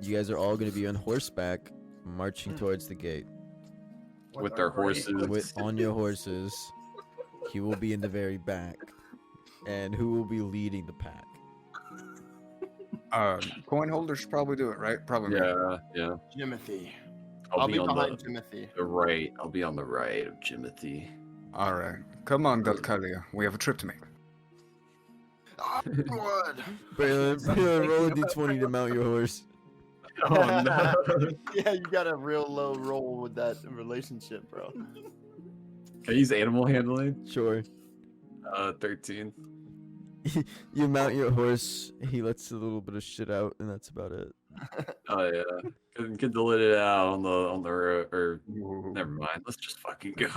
you guys are all going to be on horseback, marching towards the gate with their horses. on your horses. He will be in the very back, and who will be leading the pack? Coin holders should probably do it, right? Probably. me. Yeah. Timothy. I'll, I'll be, be on behind Timothy. the right. I'll be on the right of Jimothy. All right. Come on, Dalcalia. We have a trip to make. Oh, good. Braylon, roll a d20 to mount your horse. Oh no. Yeah, you got a real low roll with that relationship, bro. Can I use animal handling? Sure. 13. You mount your horse. He lets a little bit of shit out, and that's about it. Oh yeah. Could let it out on the road, or never mind. Let's just fucking go.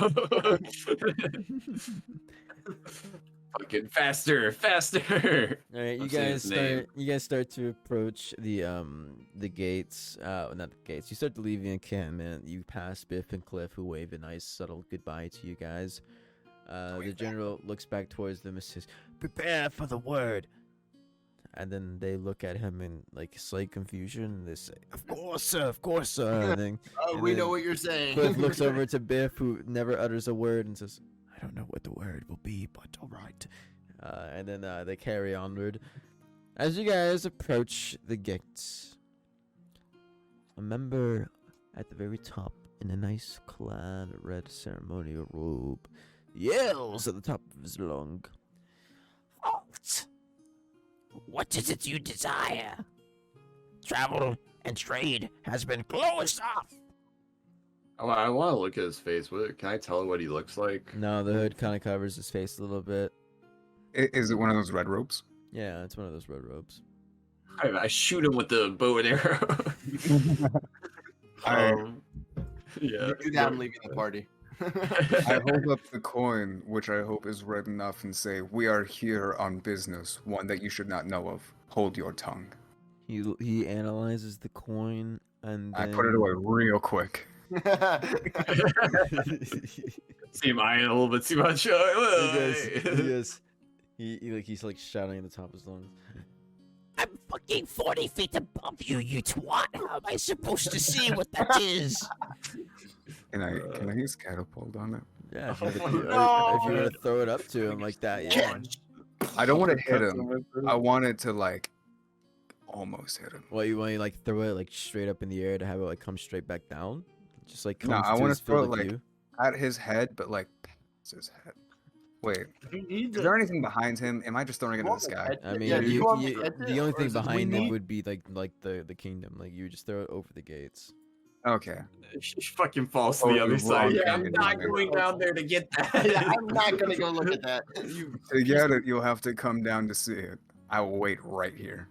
Fucking faster. All right, I'm saying his name. You guys start to approach the gates. Not the gates. You start to leave the encampment. You pass Biff and Cliff, who wave a nice subtle goodbye to you guys. The general looks back towards them and says, "Prepare for the word." And then they look at him in like slight confusion. And they say, of course, sir." And then, We know what you're saying. Cliff looks over to Biff, who never utters a word, and says, "I don't know what the word will be, but all right." And then they carry onward. As you guys approach the gates, a member at the very top in a nice clad red ceremonial robe yells at the top of his lung, "Halt! What is it you desire? Travel and trade has been closed off." I want to look at his face. Can I tell what he looks like? No, the hood kind of covers his face a little bit. Is it one of those red robes? Yeah, it's one of those red robes. I shoot him with the bow and arrow. Yeah. You do that, I'm leaving the party. I hold up the coin, which I hope is red enough, and say, "We are here on business, one that you should not know of. Hold your tongue." He analyzes the coin and I put it away real quick. See him eyeing a little bit too much. He's like shouting at the top of his lungs. I'm fucking 40 feet above you, you twat. How am I supposed to see what that is? Can I use catapult on it? Yeah, if you want to throw it up to him like that, yeah. I don't want to hit him. I want it to like almost hit him. What, you want to like throw it like straight up in the air to have it like come straight back down? Just like No, comes I to want his to throw field it of like view? at his head, but like past his head. Wait, is there anything behind him? Am I just throwing it in the sky? I mean, Yeah, the only or thing is it- behind we it need- would be like the kingdom. Like you would just throw it over the gates. Okay. She fucking falls to the other side. Yeah, I'm not going down there to get that. Yeah, I'm not gonna go look at that. To get it, you'll have to come down to see it. I will wait right here.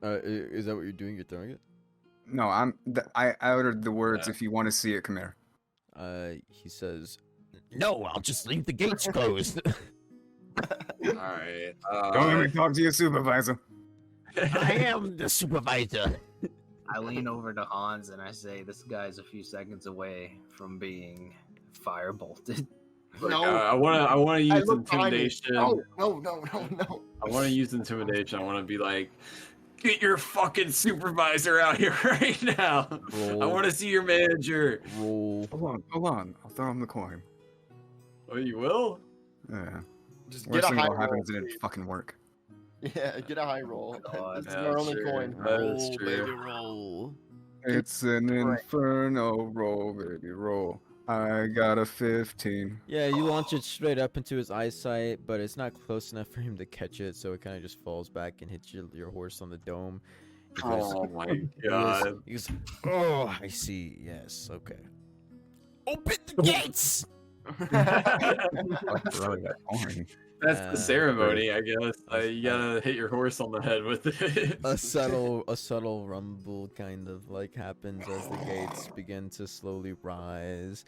Is that what you're doing? You're throwing it? No, I uttered the words. If you want to see it, come here. He says, No, I'll just leave the gates closed. Alright. Don't let me talk to your supervisor. I am the supervisor. I lean over to Hans and I say, "This guy's a few seconds away from being fire bolted." No. I want to use look behind me. intimidation. No. I want to use intimidation. I want to be like, "Get your fucking supervisor out here right now. Roll. I want to see your manager." roll. Hold on. I'll throw him the coin. Oh, you will? Yeah. Just get Worst a thing high that roll. happens and it fucking work. Yeah, get a high roll. God. This is Yeah, our only sure. coin. That's Roll, true. baby, roll. It's an Right. inferno roll, baby, roll. I got a 15. Yeah, you launch it straight up into his eyesight, but it's not close enough for him to catch it, so it kind of just falls back and hits your horse on the dome. He goes, Oh my he goes- god. he goes, "Oh, I see. Yes, okay." Open the gates. Fuck, really, that coin. That's Uh, the ceremony, I guess. You gotta hit your horse on the head with it. A subtle rumble kind of like happens as the gates begin to slowly rise.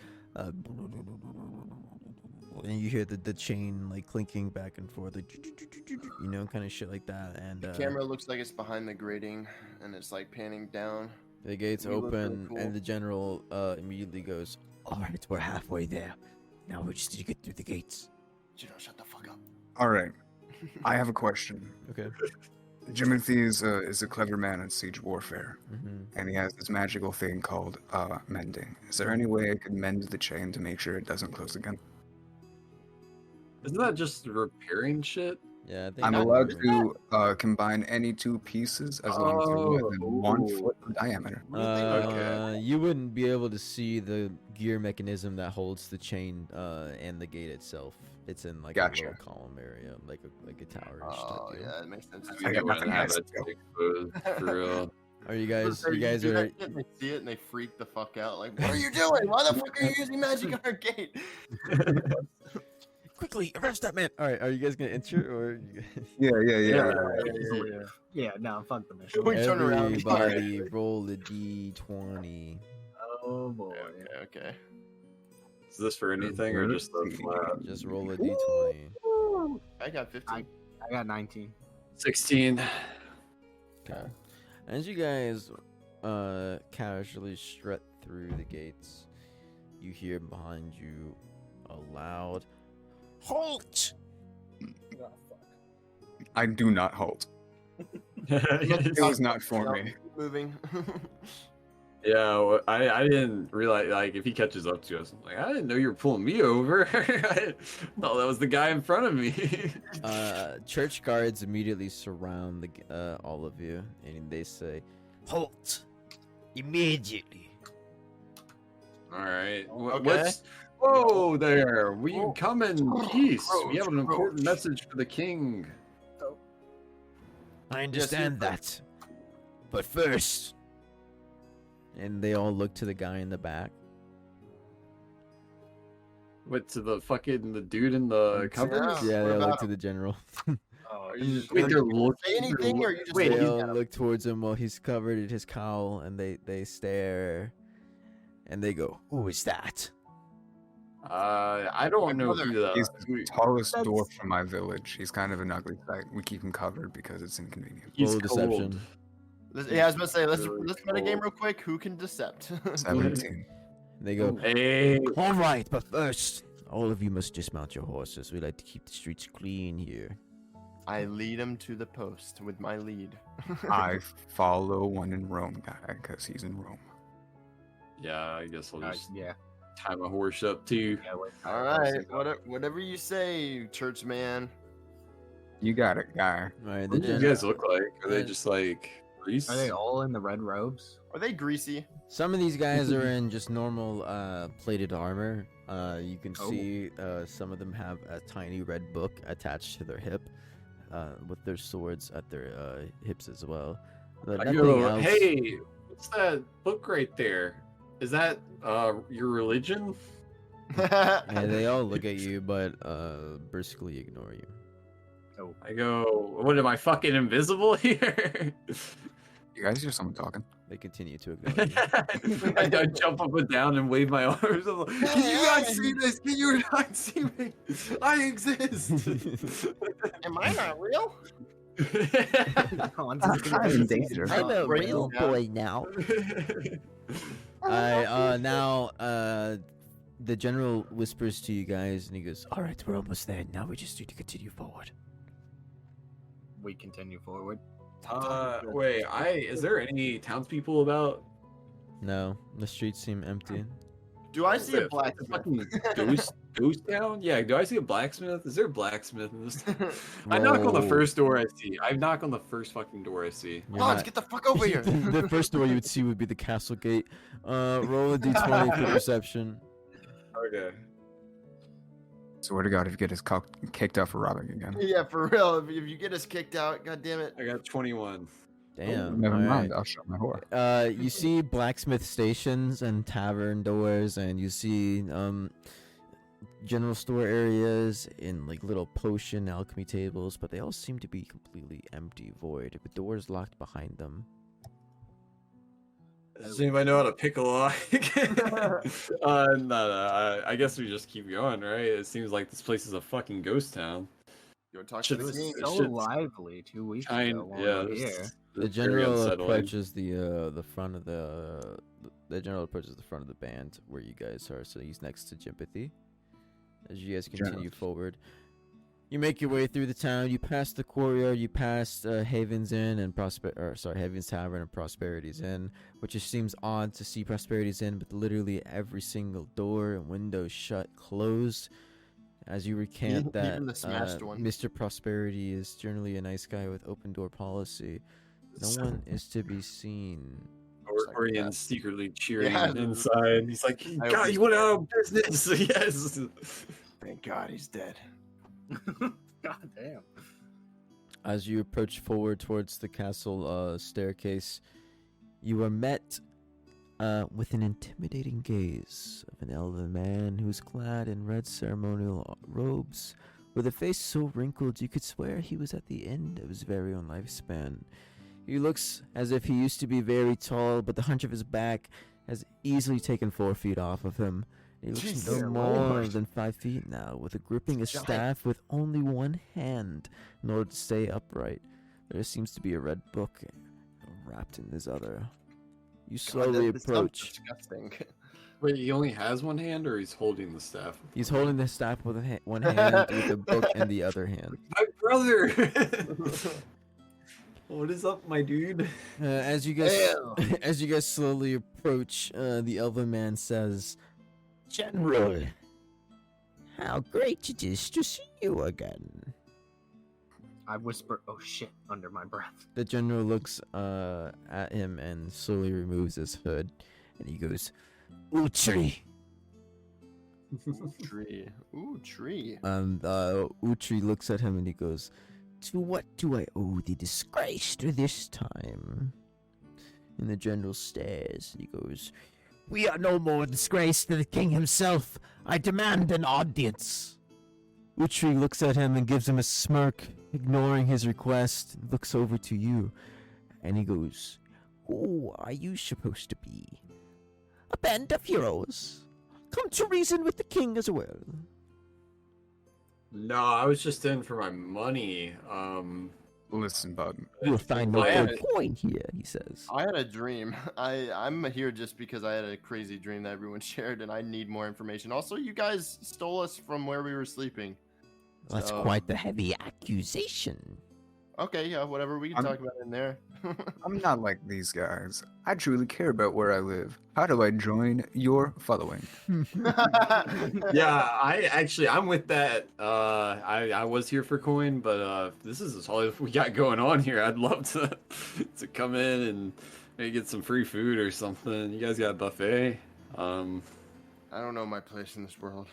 And you hear the chain like clinking back and forth, like, you know, kind of shit like that. And The camera looks like it's behind the grating, and it's like panning down. the gates You look really open, cool. and the general immediately goes, All right, we're halfway there. Now we just need to get through the gates. Shut the fuck up. All right. I have a question. "Okay." Jimothy is a clever man in siege warfare, hmm and he has this magical thing called mending. Is there any way I could mend the chain to make sure it doesn't close again? Isn't that just repairing shit? Yeah, I think I'm that allowed works. to combine any two pieces as long as they're within 1 Oh. foot in diameter. Okay. You wouldn't be able to see the gear mechanism that holds the chain and the gate itself. It's in like a Gotcha. little column area, like a tower. Oh yeah, it makes sense. I I got wouldn't nothing have nice that to go. exposed for real. Are you guys? So You guys do are. that shit and they see it and they freak the fuck out. Like, what are you doing? Why the fuck are you using magic on our gate? Quickly arrest that man! All right, are you guys gonna enter or? You guys... Yeah, no, fuck the mission. We turn around. Everybody roll a d20. Oh boy. Okay. Is this for anything or just the flat? Just roll a d20. I got 15. I got 19. 16. Okay. As you guys casually strut through the gates, you hear behind you a loud halt. Oh, fuck. I do not halt. It was not for me. Keep moving. Yeah, well, I didn't realize, like, if he catches up to us, I'm like, I didn't know you were pulling me over. I thought that was the guy in front of me. Church guards immediately surround all of you, and they say, "Halt! Immediately!" All right. Okay. What's... Whoa there. We come in peace. We have an important message for the king. I understand that, but first. And they all look to the guy in the back. What, to the dude in the cupboard? Yeah, they all look about to the general. Oh, you just, Wait, they're say anything or you just They looking all at him? look towards him while he's covered in his cowl, and they stare, and they go, "Who is that?" I don't know who He's who- the tallest dwarf from my village. He's kind of an ugly sight. We keep him covered because it's inconvenient. he's Roll cold. deception. Yeah, I was about to say, let's Really play a game cold. real quick. Who can decept? 17. They go, Hey, "All right, but first, all of you must dismount your horses. We like to keep the streets clean here." I lead him to the post with my lead. I follow one in Rome guy because he's in Rome. yeah, I guess I'll just Yeah. tie my horse up too. Yeah, wait, All right, whatever you say, church man. You got it, guy. All right, What do you guys look like? Are they just like grease? Are they all in the red robes? Are they greasy? Some of these guys are in just normal plated armor. You can Oh. see some of them have a tiny red book attached to their hip, with their swords at their hips as well. But I nothing go, else. hey, what's that book right there? Is that your religion? And they all look at you, but briskly ignore you. I go, what am I fucking invisible here? You guys hear someone talking? They continue to ignore you. I jump up and down and wave my arms. I'm like, can you not see this? Can you not see me? I exist. Am I not real? I'm in danger. I'm a real boy now. Now the general whispers to you guys, and he goes, "All right, we're almost there. Now we just need to continue forward." We continue forward. Wait, is there any townspeople about? No, the streets seem empty. Do I see a Is black? it fucking ghost town? Yeah, do I see a blacksmith? Is there a blacksmith in this town? I knock on the Whoa. first door I see. I knock on the first fucking door I see. You're Lance, not- get the fuck over here! The first door you would see would be the castle gate. Roll a d20 for perception. Okay. Swear to God, if you get us kicked out for robbing again. Yeah, for real. If you get us kicked out, god damn it. I got 21. Damn. Never alright. mind, I'll shut my whore. You see blacksmith stations and tavern doors, and you see general store areas in like little potion alchemy tables, but they all seem to be completely empty, void, with doors locked behind them. Does anybody know how to pick a lock? No. I guess we just keep going, right? It seems like this place is a fucking ghost town. You want to talk Shit, to It the was king? so shit's lively 2 weeks Kind, ago. When yeah. we were this here. is The very general unsettling. approaches the front of the general approaches the front of the band where you guys are. So he's next to Jimpathy. As you guys continue forward, you make your way through the town. You pass the courtyard. You pass Haven's Inn and Haven's Tavern and Prosperity's Inn, which just seems odd to see Prosperity's Inn, but literally every single door and window shut, closed. As you recant that even the smashed one. Mr. Prosperity is generally a nice guy with open door policy. No one is to be seen. Orion secretly cheering Yeah. inside. He's like, I God, hope you went out of business. Yes. Thank God he's dead. God damn. As you approach forward towards the castle staircase, You are met with an intimidating gaze of an elven man who's clad in red ceremonial robes, with a face so wrinkled you could swear he was at the end of his very own lifespan. He looks as if he used to be very tall, but the hunch of his back has easily taken 4 feet off of him. He looks Jesus no more Lord. than 5 feet now, with a gripping a Giant. staff with only one hand in order to stay upright. There seems to be a red book wrapped in his other. You slowly This sounds approach. disgusting. Wait, he only has one hand, or he's holding the staff? He's holding the staff with one hand, with the book in the other hand. My brother. What is up, my dude? As you guys, Ew. as you guys slowly approach, the elven man says, "General, how great it is to see you again." I whisper, "Oh shit," under my breath. The general looks at him and slowly removes his hood, and he goes, "Utri." Tree. Ooh, tree. Utri looks at him and he goes, "To what do I owe the disgrace to this time?" And the general stares. He goes, "We are no more disgrace to the king himself. I demand an audience." Utri looks at him and gives him a smirk, ignoring his request, looks over to you, and he goes, "Who are you supposed to be? A band of heroes? Come to reason with the king as well." No, I was just in for my money. Listen, bud. "You'll find no I had gold coin here," he says. I had a dream. I'm here just because I had a crazy dream that everyone shared, and I need more information. Also, you guys stole us from where we were sleeping. That's So- quite the heavy accusation. Okay, yeah, whatever. We can I'm- talk about it in there. I'm not like these guys. I truly care about where I live. How do I join your following? Yeah, I'm with that. I was here for coin, but this is all we got going on here. I'd love to come in and maybe get some free food or something. You guys got a buffet? I don't know my place in this world.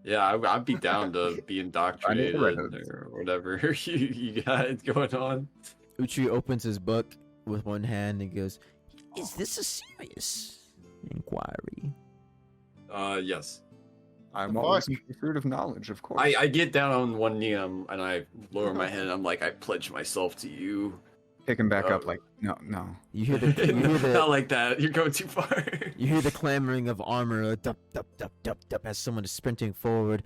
Yeah, I'd be down to be indoctrinated Red or whatever you got going on. Uchi opens his book with one hand and goes, "Is this a serious inquiry?" Yes. I'm The always fuck? in pursuit of knowledge, of course. I get down on one knee and I lower my head. I'm like, I pledge myself to you. Pick him back up like, no. You hear the Not like that. You're going too far. you hear the clamoring of armor, dup dup dup dup dup, as someone is sprinting forward,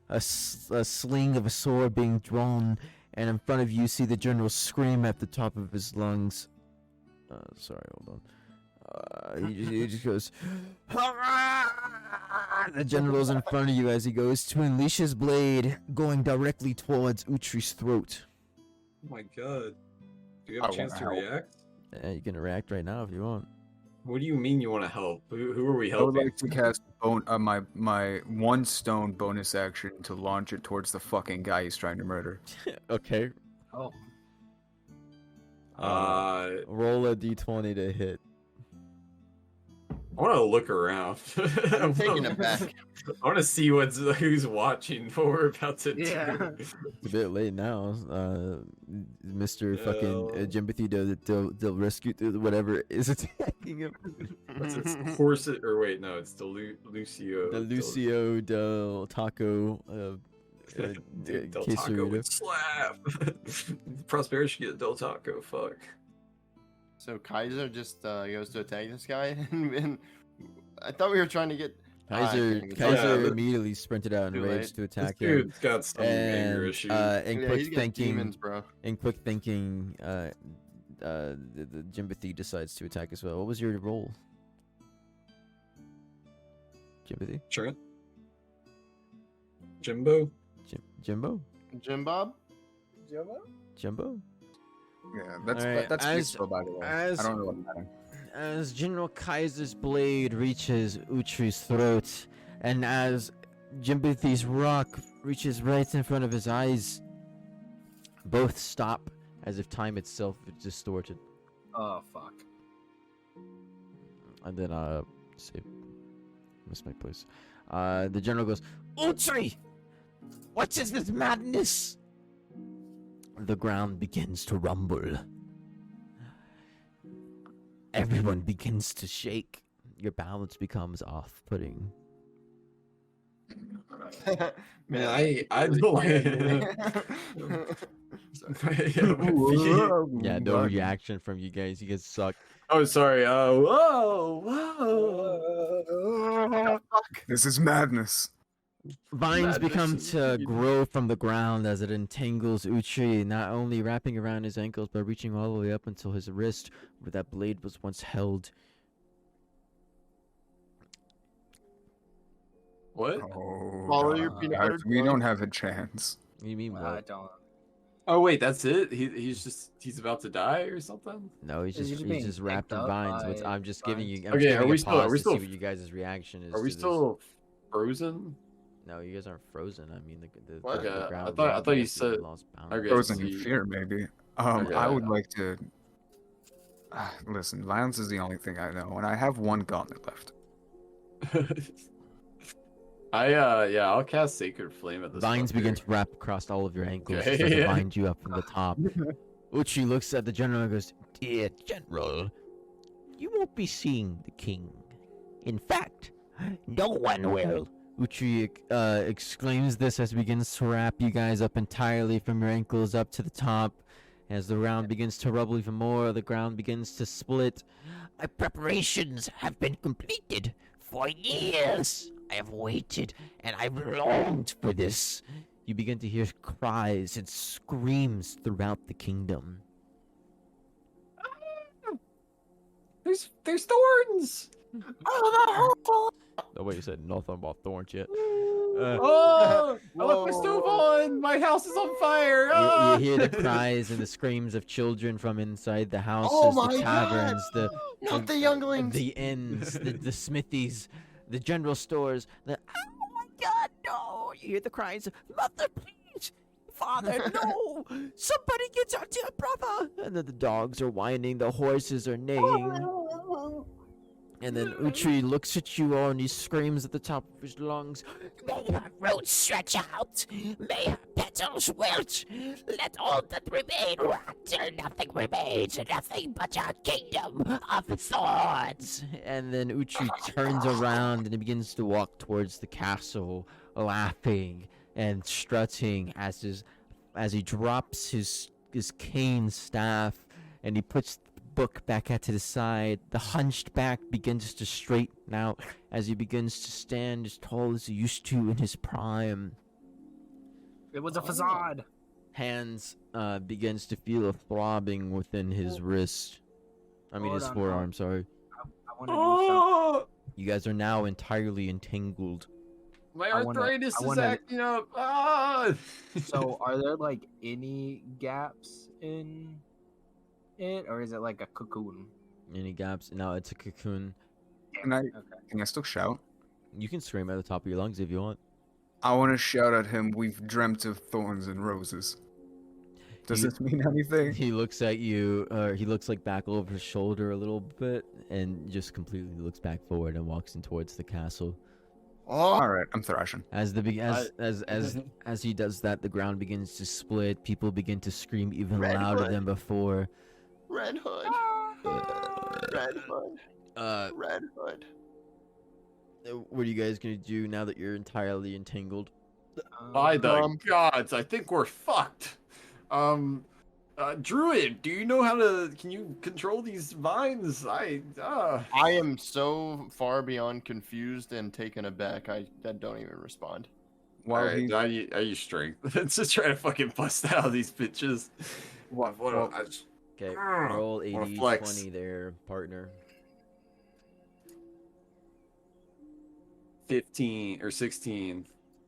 a sling of a sword being drawn, and in front of you see the general scream at the top of his lungs. Sorry, hold on. He just goes. The general's in front of you as he goes to unleash his blade, going directly towards Utri's throat. Oh my god. Do you have I a chance to wanna help. react? You can react right now if you want. What do you mean you want to help? Who are we I would helping? like to cast my one stone bonus action to launch it towards the fucking guy he's trying to murder. Okay. Oh, Roll a d20 to hit. I want to look around. I'm taking it back. I want to see who's watching what we're about to Yeah. do. It's a bit late now. Mr. fucking No. Jimpathy del rescue whatever is attacking him. What's its corset? Or wait, no, it's the Lucio. The Lucio del Taco. Dude, Del Quesarito. Taco would slap. Prospera should get Del Taco. Fuck. So Kaiser just goes to attack this guy, and I thought we were trying to get Kaiser okay, Kaiser Yeah, immediately sprinted out in Too rage late. to This attack him. dude's got some anger And issues. in Yeah, quick he's got thinking, demons, bro. the Jimpathy decides to attack as well. What was your roll? Jimpathy? Trent? Jimbo? Jimbo? Jim Bob. Jumbo? Yeah, that's Alright, that's as- peaceful, by the way. as- I don't know what happened. As General Kaiser's blade reaches Utri's throat, and as Jimpathy's rock reaches right in front of his eyes, both stop as if time itself is distorted. oh fuck. And then, save. Missed my place. The general goes, "Utri! What is this madness?" The ground begins to rumble. everyone begins to shake. Your balance becomes off-putting. Man, I don't like Yeah, no reaction from you guys. You guys suck. Oh, sorry. Whoa. This is madness. Vines begome Madness to indeed. grow from the ground as it entangles Uchi, not only wrapping around his ankles, but reaching all the way up until his wrist, where that blade was once held. What? Oh, Follow your God. peanut butter We jelly. don't have a chance. What do you mean, I what? don't. Oh wait, that's it. He's about to die or something. No, he's Is he just being he's just wrapped picked in up vines. Which by I'm just giving you. vines? I'm Okay, just are giving we a still- pause are we to still- see what you guys' reaction is. Are we to this. still frozen? No, you guys aren't frozen. I mean, the What? the Okay, I ground thought- I around thought you has said- lost bounds. Okay, Frozen in see- fear, maybe. Okay. I would like to. Listen, violence is the only thing I know, and I have one gauntlet left. I'll cast Sacred Flame at this. Vines fucker. begin to wrap across all of your ankles Okay, as they yeah. bind you up from the top. Uchi looks at the general and goes, Dear General, you won't be seeing the king. In fact, no one will. Uchi exclaims this as he begins to wrap you guys up entirely from your ankles up to the top. As the ground begins to rubble even more, the ground begins to split. My preparations have been completed. For years, I have waited and I've longed for this. You begin to hear cries and screams throughout the kingdom. There's thorns. Oh, wait, you said nothing about thorns yet. Oh, I left my stove on. My house is on fire. You Ah! hear the cries and the screams of children from inside the houses, Oh the my God! taverns, Not the younglings. the inns, the smithies, the general stores. Oh my God, no! You hear the cries, "Mother, please! Father, no! Somebody get out to your brother!" And then the dogs are whining, the horses are neighing. And then Uchi looks at you all and he screams at the top of his lungs, May her roots stretch out. May her petals wilt. Let all that remain rot till nothing remains. Nothing but our Kingdom of Thorns. and then Uchi turns around and he begins to walk towards the castle, laughing and strutting as he drops his cane staff and he puts the book back at to the side. The hunched back begins to straighten out as he begins to stand as tall as he used to in his prime. It was a facade. Hands begins to feel a throbbing within his wrist. I mean Hold his on, forearm, sorry. I want to do something. Oh, You guys are now entirely entangled. my I wanna- arthritis I is wanna- acting up. Ah! So, are there like any gaps in it, or is it like a cocoon? Any gaps? No, it's a cocoon. Can I? Okay. Can I still shout? You can scream at the top of your lungs if you want. I want to shout at him. We've dreamt of thorns and roses. Does You- this mean anything? He looks at you, or he looks like back over his shoulder a little bit, and just completely looks back forward and walks in towards the castle. Oh, All right, I'm thrashing. As as he does that, the ground begins to split. People begin to scream even Red louder Hood. than before. Red Hood. Red Hood. Red Hood. What are you guys gonna do now that you're entirely entangled? By the Um, gods, I think we're fucked. Druid, do you know how to? Can you control these vines? I am so far beyond confused and taken aback. I don't even respond. While Alright, he's are you strength? Let's just try to fucking bust out these bitches. What? Okay, Ah, roll wanna 80, flex. 20 there, partner. 15 or 16.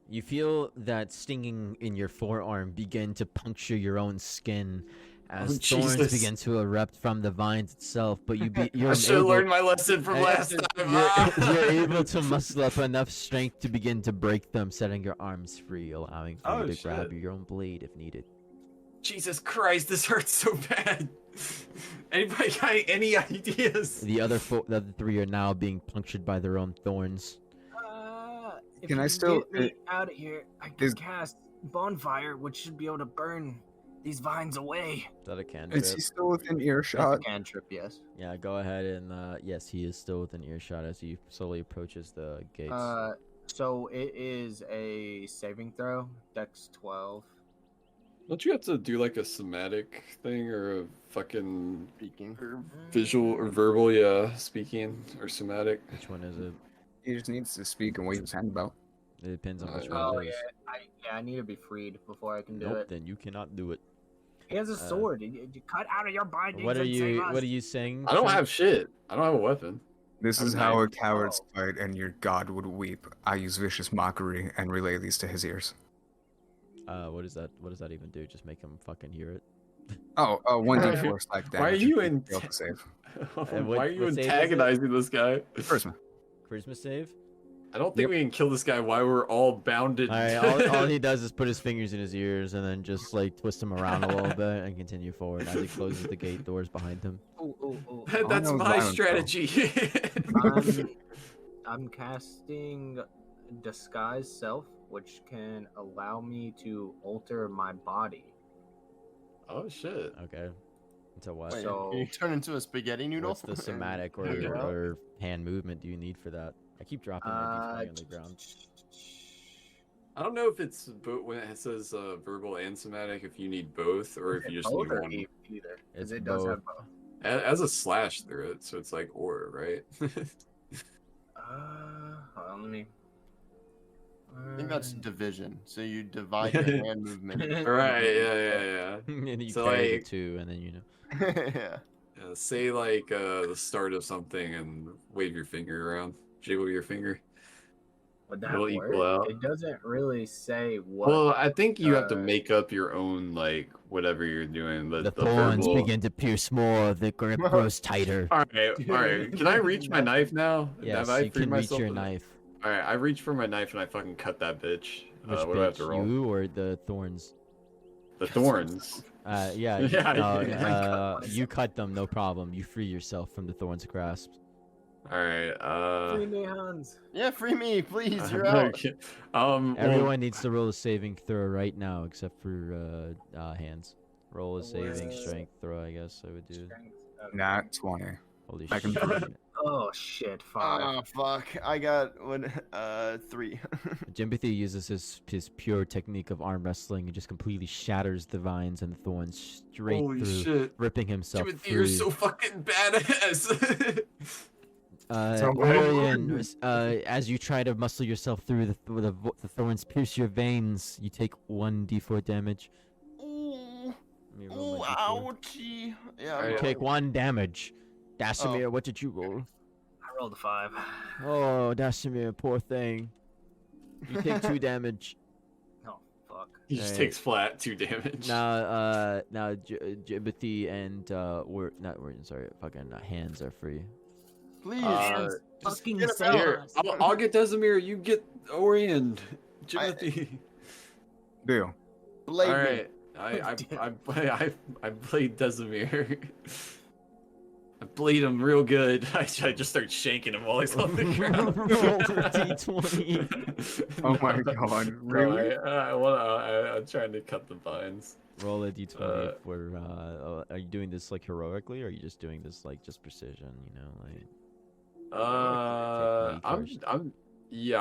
You feel that stinging in your forearm begin to puncture your own skin as Oh, thorns Jesus. begin to erupt from the vines itself, but you're I should have able, learned my lesson from last time. you're able to muster up enough strength to begin to break them, setting your arms free, allowing for Oh, you to grab shit. your own blade if needed. Jesus Christ, this hurts so bad. Anybody got any ideas? The other three are now being punctured by their own thorns. If Can I you still- get me out of here, I can is- cast bonfire, which should be able to burn these vines away. Is that a cantrip? Is he still within That's a earshot? cantrip, yes. Yeah, go ahead and yes, he is still within earshot as he slowly approaches the gates. So it is a saving throw, Dex 12. Don't you have to do like a somatic thing or a fucking Speaking. or visual or verbal, yeah, speaking or somatic? Which one is it? He just needs to speak and wave his hand about. It depends on which Oh one it yeah, is. I need to be freed before I can do Nope, it. then you cannot do it. He has a sword. You cut out of your bindings. What are and save you? us. What are you saying? I don't Trent? have shit. I don't have a weapon. This is I'm how nice. a cowards fight, and your god would weep. I use vicious mockery and relay these to his ears. What is that? What does that even do? Just make him fucking hear it. Oh, 1d4 psych damage. Why are you if in? fail to save? Why are you what save is it? antagonizing this guy? Charisma. Charisma save. I don't think we can kill this guy while we're all bounded. All right. All he does is put his fingers in his ears and then just like twist him around a little bit and continue forward as he closes the gate doors behind him. Ooh. That's no my violence, though. strategy. I'm casting disguise self, which can allow me to alter my body. Oh shit. Okay. Into what? Wait, So- you turn into a spaghetti noodle? What's the somatic or, Figure it out. or hand movement do you need for that? I keep dropping my D20 on the ground. I don't know if it's when it says verbal and somatic, if you need both or if you just need Both or one. either? It's Because it does both. have both. As a slash through it, so it's like or, right? Hold on, let me. I think that's division. So you divide your hand movement. Right, yeah. And you So, carry like- the two, and then you know. Yeah. Say like the start of something and wave your finger around, jiggle your finger. Would that It'll work? equal out. It doesn't really say what. Well, I think you have to uh, make up your own like whatever you're doing. The thorns verbal- begin to pierce more. The grip grows tighter. All right. Can I reach my knife now? Yes, Have I you freed can reach myself your of- knife. All right, I reach for my knife and I fucking cut that bitch. Which what do I have bitch? to roll? You or the thorns? The thorns. Yeah. Yeah, no, yeah. you cut them, no problem. You free yourself from the thorns' grasp. All right. Free me, Hans. Yeah, free me, please. You're out. okay. Well, Everyone needs to roll a saving throw right now, except for hands. Roll a saving strength throw, I guess I would do. Strength. Okay. Nat 20. Holy I can shit. Oh shit! 5. Oh fuck! I got 3. Jimothy uses his pure technique of arm wrestling and just completely shatters the vines and the thorns straight holy through, shit. ripping himself Timothy, free. you're so fucking badass. So- Orion, as you try to muscle yourself through the thorns pierce your veins, you take 1d4 damage. Ooh, Let me roll ooh, my D4. ouchie. Yeah. Alright. You I'm take 1 damage. Dasimir, what did you roll? I rolled a 5. Oh, Dasimir, poor thing. You take 2 damage. Oh fuck. He just Alright. takes flat 2 damage. Now, Jimothy and fucking hands are free. Please. Uh, just fucking get us save out. Here, I'll get Desimir. You get Orion. Timothy. Deal. Blade All me. right. I played Desimir. I bleed him real good. I just start shaking him while he's on the ground. Roll a D20. Oh my god, really? I'm trying to cut the vines. Roll a d20 for are you doing this like heroically or are you just doing this like just precision, you know, like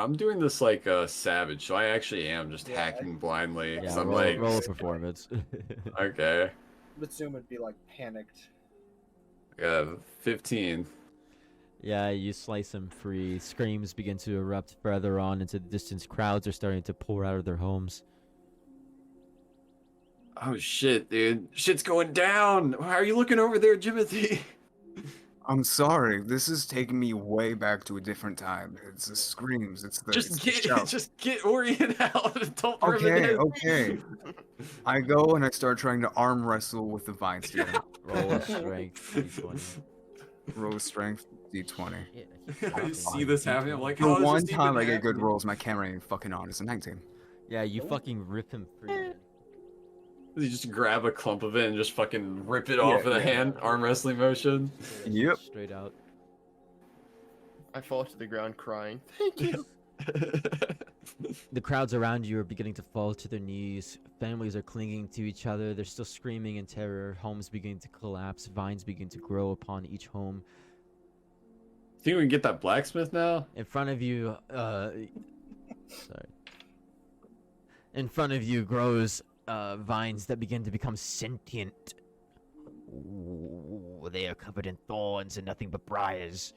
I'm doing this like a savage, so I actually am just Yeah, hacking blindly. yeah, 'Cause I'm roll, like, roll a performance. okay, I would assume it'd be like panicked. 15. Yeah, you slice him free. Screams begin to erupt further on into the distance. Crowds are starting to pour out of their homes. Oh shit, dude, shit's going down. How are you looking over there, Jimothy? I'm sorry. This is taking me way back to a different time. It's the screams. It's the it's the shouts. Just get Orion out. Don't rip it Okay, in. okay. I go and I start trying to arm wrestle with the vine stealer. Roll a strength d20. Roll strength D20. I see this happening. I'm like, The how does one this time even I get good happen? rolls, my camera ain't fucking on. It's a 19. Yeah, you fucking rip him free. man. You just grab a clump of it and just fucking rip it off in a yeah. hand arm wrestling motion. Yep. Straight out. I fall to the ground crying. Thank you. The crowds around you are beginning to fall to their knees. Families are clinging to each other. They're still screaming in terror. Homes begin to collapse. Vines begin to grow upon each home. Think we can get that blacksmith now? In front of you, sorry. In front of you grows vines that begin to become sentient. Ooh, they are covered in thorns and nothing but briars.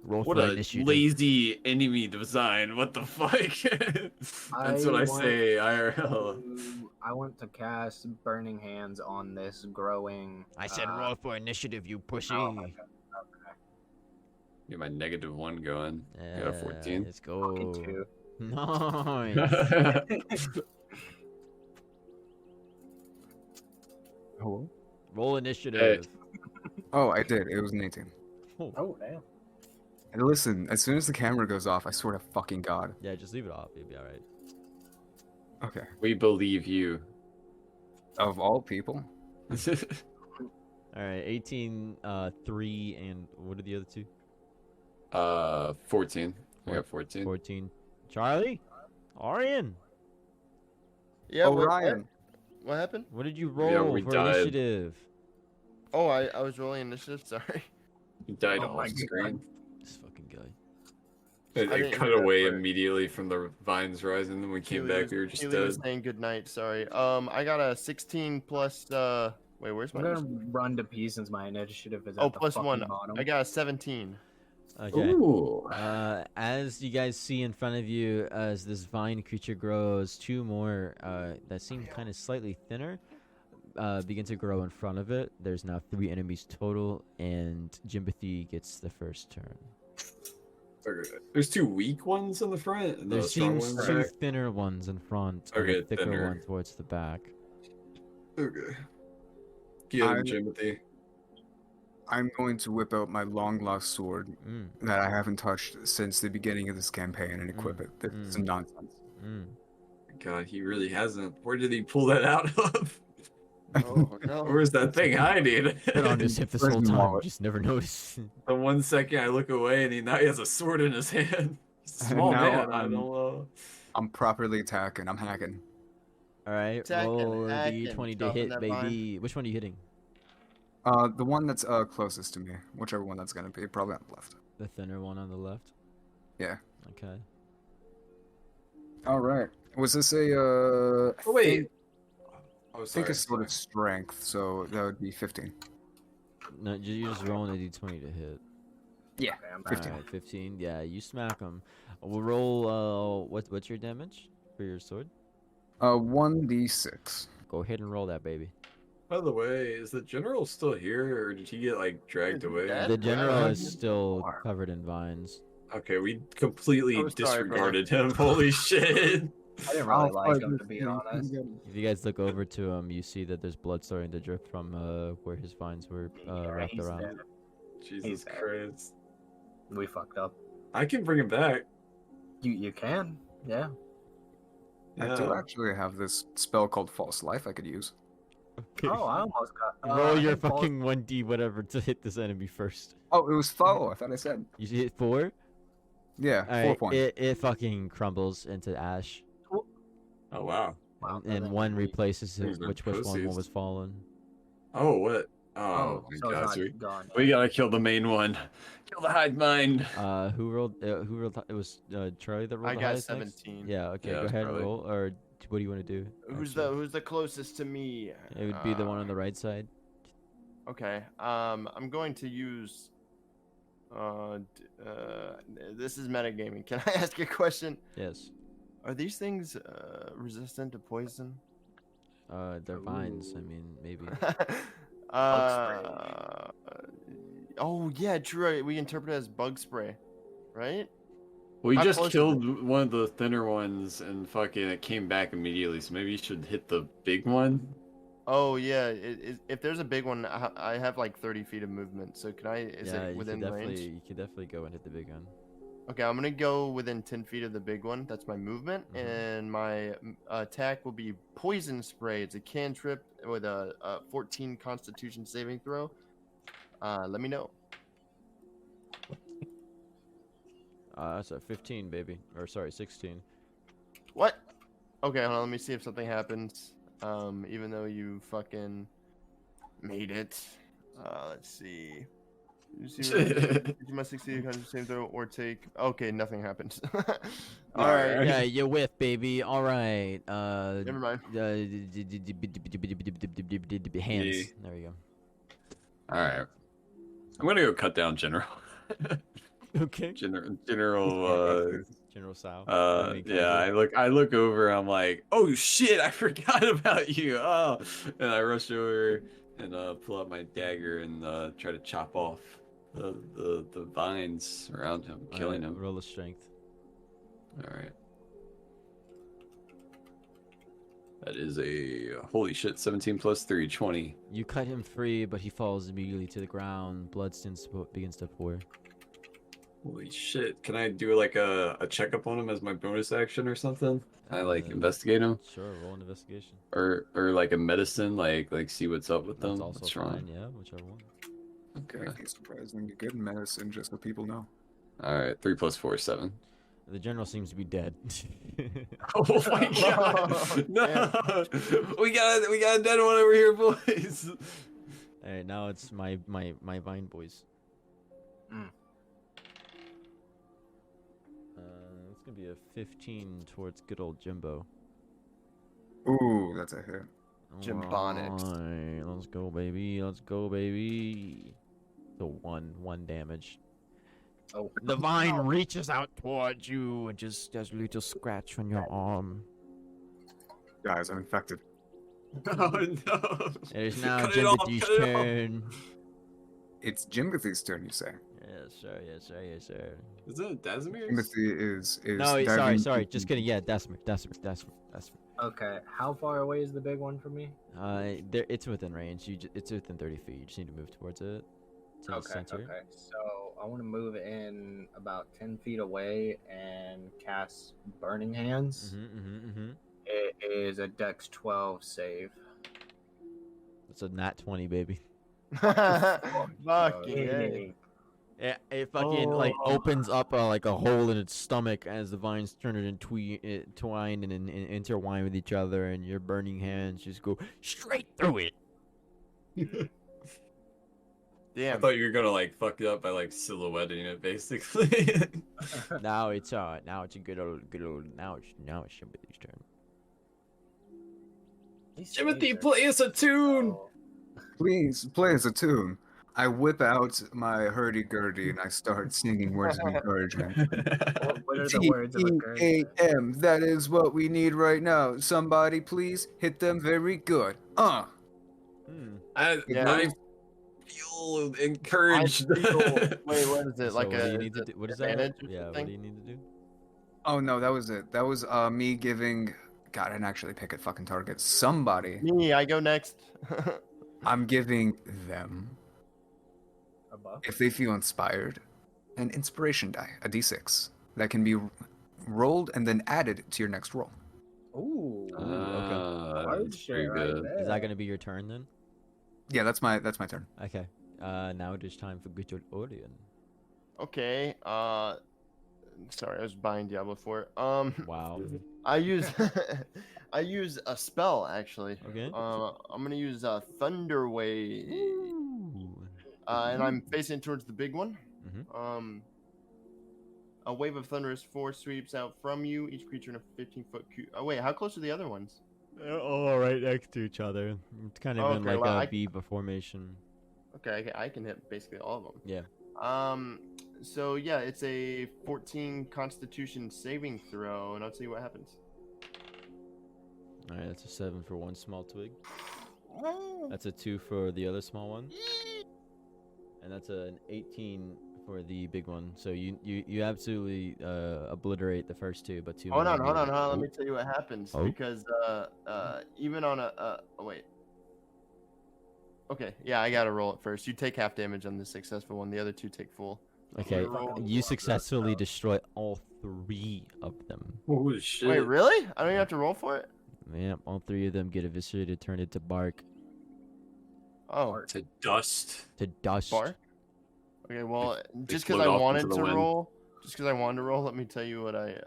Roll What for a initiative. lazy enemy design. What the fuck? That's what I say, IRL. I want to cast Burning Hands on this growing. I said roll for initiative, you pushy. Oh, okay. Get my -1 going. Got a 14. Let's go. Fucking 2. Nice. Hello? Roll initiative. Oh, I did. It was an 18. Oh, damn. And listen, as soon as the camera goes off, I swear to fucking God. Yeah, just leave it off. You'll be alright. Okay. We believe you. Of all people? Alright, 18, 3, and what are the other two? 14. I got 14. 14. Charlie? Orion? Yeah. Orion. What happened? What did you roll we for died. initiative? Oh, I was rolling initiative. Sorry. You died Oh my off screen. This fucking guy. It didn't cut hear that away part. immediately from the vines rising. Then we came Keely back. We were just Keely was dead. saying good night. Sorry. I got a 16 plus. Wait, where's my? I'm gonna initiative? run to P since my initiative is Oh, at the plus fucking 1. bottom. I got a 17. Okay. Ooh. As you guys see in front of you, as this vine creature grows, two more that seem kind of slightly thinner begin to grow in front of it. There's now 3 enemies total, and Jimothy gets the first turn. Okay. There's 2 weak ones in the front. And There the strong seems ones 2 back. thinner ones in front, Okay, and a thicker thinner. one towards the back. Okay. Get him, I'm- Jimothy. I'm going to whip out my long-lost sword Mm, that I haven't touched since the beginning of this campaign and equip it. This is some nonsense. mm. God, he really hasn't. Where did he pull that out of? Oh no. Where's that thing hiding? Been on this hip this Where's whole the time, wallet? just never noticed. The 1 second I look away and now he has a sword in his hand. He's a small now man. I I'm- don't know. I'm properly attacking. I'm hacking. Alright, Attacking, roll a hacking, d20 to chopping hit, that baby. Which one are you hitting? The one that's closest to me, whichever one that's gonna be, probably on the left. The thinner one on the left? Yeah. Okay. All right. Was this a? Oh, wait. Oh, I think sorry. it's sort of strength, so that would be 15. No, you're just rolling a d20 to hit. Yeah. Okay, I'm 15. Alright, 15. Yeah, you smack him. We'll roll, what's your damage for your sword? 1d6. Go ahead and roll that, baby. By the way, is the general still here, or did he get like dragged Is he away? dead? The general Yeah. is still covered in vines. Okay, we completely I'm sorry, disregarded him. Holy shit! I didn't really like him, to be honest. If you guys look over to him, you see that there's blood starting to drip from where his vines were wrapped He's around. dead. Jesus dead. Christ! We fucked up. I can bring him back. You can, yeah. I do actually have this spell called False Life I could use. Okay. Oh, I almost got. Roll I your hit balls- fucking 1d whatever to hit this enemy first. Oh, it was foe. I thought I said. You hit 4? Yeah, 4 Alright, points. it fucking crumbles into ash. Oh wow. Wow, And that one actually- replaces it, These are which one pussies. was fallen. Oh what? Oh, Oh, my so God, it's not gone. we gotta kill the main one. Kill the hive mind. Who rolled? It was Charlie that rolled I the got highest next? 17. Yeah. Okay. Yeah, go it's ahead and Charlie. roll. Or what do you want to do? Who's actually? the closest to me? It would be the one on the right side. Okay. I'm going to use. This is metagaming. Can I ask you a question? Yes. Are these things resistant to poison? They're vines. I mean, maybe. Oh yeah, true. We interpret it as bug spray, right? We How just close is killed one of the thinner ones and fucking it came back immediately. So maybe you should hit the big one. Oh yeah. If there's a big one, I have like 30 feet of movement. So can I? Is yeah, it within range? you could definitely go and hit the big one. Okay, I'm gonna go within 10 feet of the big one. That's my movement, Mhm. and my attack will be poison spray. It's a cantrip with a 14 Constitution saving throw. Let me know. That's a 15, baby. Or sorry, 16. What? Okay, hold on. Let me see if something happens. Even though you fucking made it. Let's see. You must succeed on the same throw or take. Okay, nothing happens. All right. Yeah, you're with, baby. All right. Never mind. Hands. There we go. All right. I'm gonna go cut down General. Okay. General. General Sal. Yeah. I look over. I'm like, oh shit! I forgot about you. Oh, and I rush over and pull out my dagger and try to chop off the vines around him, killing him. Roll a strength. All right. That is a holy shit 17 plus 3, 20. You cut him free, but he falls immediately to the ground. Blood begins to pour. Holy shit. Can I do like a checkup on him as my bonus action or something? Can I like investigate him? Sure, roll an investigation. Or like a medicine, like see what's up with That's them. also What's wrong? fine, yeah, whichever one. Okay. Make it surprisingly good medicine, just so people know. All right. 3 plus 4 is 7. The general seems to be dead. Oh my god! No, we got a dead one over here, boys. All right, now it's my vine boys. It's gonna be a 15 towards good old Jimbo. Ooh, that's a hit. Jimbonics. Alright, let's go, baby. Let's go, baby. The one damage. Oh. The vine reaches out towards you and just does a little scratch on your arm. Guys, I'm infected. Oh no! It is now Cut it off, Jimothy's cut it off. turn. It's Jimothy's turn, you say? Yes, sir. Yes, sir. Yes, sir. Is it Dasimir? Timothy is No, diving sorry. into- Just kidding. Yeah, Dasimir. Okay, how far away is the big one from me? It's within range. It's within 30 feet. You just need to move towards it. To the Okay, center. okay. So I want to move in about 10 feet away and cast Burning Hands. It is a Dex 12 save. It's a nat 20, baby. Fucking Yay. It fucking like opens up like a hole in its stomach as the vines turn it and twine and intertwine with each other, and your burning hands just go straight through it. I Damn. thought you were gonna like fuck it up by like silhouetting it, basically. Now it's a good old now it's Timothy's turn. Timothy, play us a tune. Please play us a tune. I whip out my hurdy-gurdy and I start singing words of encouragement. What are the words of encouragement? T-E-A-M, that is what we need right now. Somebody please hit them very good. I Yeah. feel encouraged. Wait, what is it? So Like what do you a need to do? What is that? advantage or Yeah, what something? do you need to do? Oh no, that was it. That was me giving. God, I didn't actually pick a fucking target. Somebody. Me, I go next. I'm giving them, A buff? if they feel inspired, an inspiration die, a d6 that can be rolled and then added to your next roll. Ooh. That's Hard pretty shit right good. there. Is that gonna be your turn then? Yeah, that's my turn. Okay. Now it is time for good old Orion. Okay. Sorry, I was buying Diablo 4. Wow. I use I use a spell actually. Okay. I'm gonna use Thunder Wave, and I'm facing towards the big one. Mhm. A wave of thunderous force sweeps out from you. Each creature in a 15-foot cube. Oh wait, how close are the other ones? They're all right next to each other. It's kind of in Okay, like well, a I- V formation. Okay, I can hit basically all of them. Yeah. So yeah, it's a 14 Constitution saving throw, and I'll tell you what happens. All right, that's a 7 for one small twig. That's a 2 for the other small one, and that's an 18 for the big one. So you absolutely obliterate the first two, but two. Hold more on. immediately. Let me tell you what happens. Oh. Because even on a oh, wait. Okay, yeah, I gotta roll it first. You take half damage on the successful one. The other two take full. Okay, Roll. you successfully destroy all 3 of them. Holy shit. Wait, really? I don't even have to roll for it? Yep, all 3 of them get eviscerated, turned into bark, Oh, To dust. to dust. bar. Okay, well, just because float I off wanted into the to wind. roll, let me tell you what I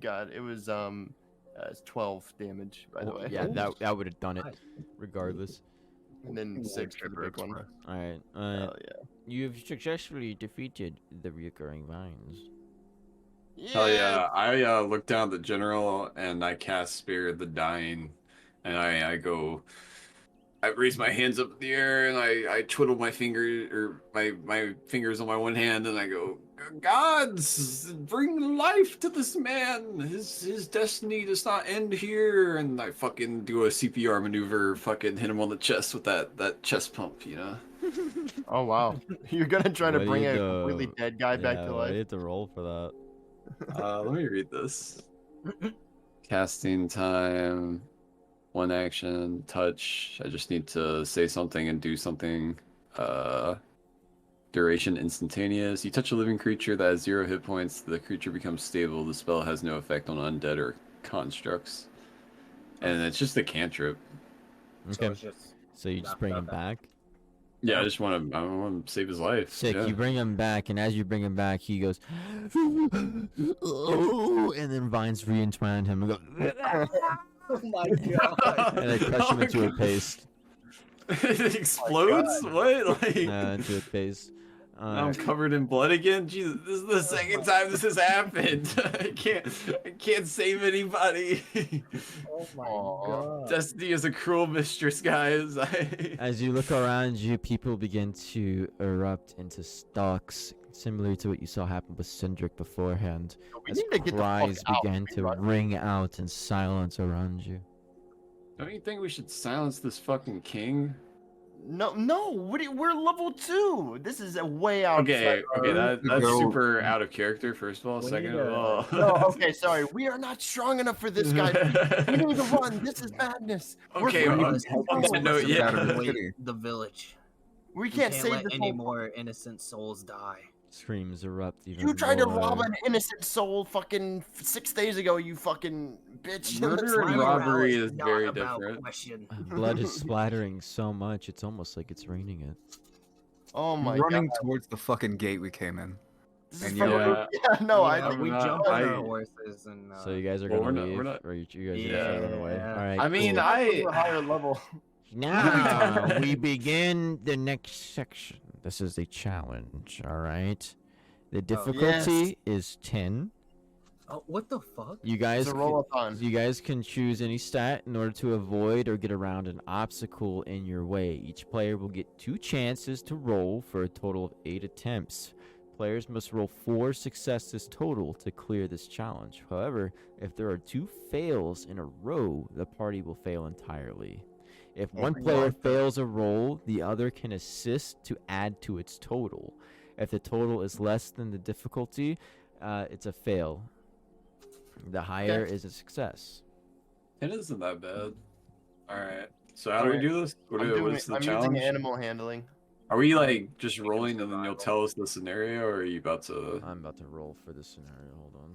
got. It was It's 12 damage, by the way. Yeah, that would have done it, regardless. And then 6 for the big one. All right. Hell yeah. You've successfully defeated the recurring vines. Hell yeah! I look down at the general and I cast Spirit of the Dying, and I go. I raise my hands up in the air and I twiddle my fingers or my fingers on my one hand and I go, gods, bring life to this man. His destiny does not end here. And I fucking do a CPR maneuver, fucking hit him on the chest with that chest pump, you know. Oh wow, you're gonna try to What do bring you a do? completely dead guy back to You life. have to roll for that. Let me read this. Casting time. One action, touch. I just need to say something and do something. Duration instantaneous. You touch a living creature that has 0 hit points. The creature becomes stable. The spell has no effect on undead or constructs. And it's just a cantrip. So Okay. it's just So you just bring him back. Yeah, I just want to save his life. Sick. Yeah. You bring him back, and as you bring him back, he goes, oh, and then vines re-entwine him and go, oh my god. and they crush him into a paste. It explodes? What? Like Into a paste. I'm covered in blood again. Jesus, this is the second time this has happened. I can't save anybody. Oh my Aw. god. Destiny is a cruel mistress, guys. As you look around you, people begin to erupt into stalks, similar to what you saw happen with Cindric beforehand. We As need to get the fuck cries out. began to ring out in silence around you. Don't you think we should silence this fucking king? No, we're level 2. This is a way out. Okay, that's Go- super out of character, first of all. We Second need of to- all. No, okay, sorry. We are not strong enough for this guy. We need to run. This is madness. We're Okay, running. on that note, yeah. Out of the Evacuate city. the village. We We can't can't save let this any whole... more innocent souls die. Screams erupt even You tried to more. rob an innocent soul fucking 6 days ago, you fucking bitch. Murder and My morale robbery is not very about different. question. Blood is splattering so much, it's almost like it's raining it. Oh my running god. towards the fucking gate we came in. This is and from- yeah. yeah, no, I Yeah, think we not- jumped on I- our horses and. So you guys are Well, gonna we're leave, not- or you guys are gonna run away? Yeah. All right. I mean, cool. we're higher level. Now we begin the next section. This is a challenge. All right. The difficulty is 10. Oh, what the fuck? You guys, It's a roll-a-thon. you guys can choose any stat in order to avoid or get around an obstacle in your way. Each player will get 2 chances to roll for a total of 8 attempts. Players must roll 4 successes total to clear this challenge. However, if there are 2 fails in a row, the party will fail entirely. If one player fails a roll, the other can assist to add to its total. If the total is less than the difficulty, it's a fail. The higher is a success. It isn't that bad. Alright. So how do we do this? What is the I'm challenge? using animal handling. Are we like just rolling and then you'll tell us the scenario, or are you about to? I'm about to roll for this scenario. Hold on.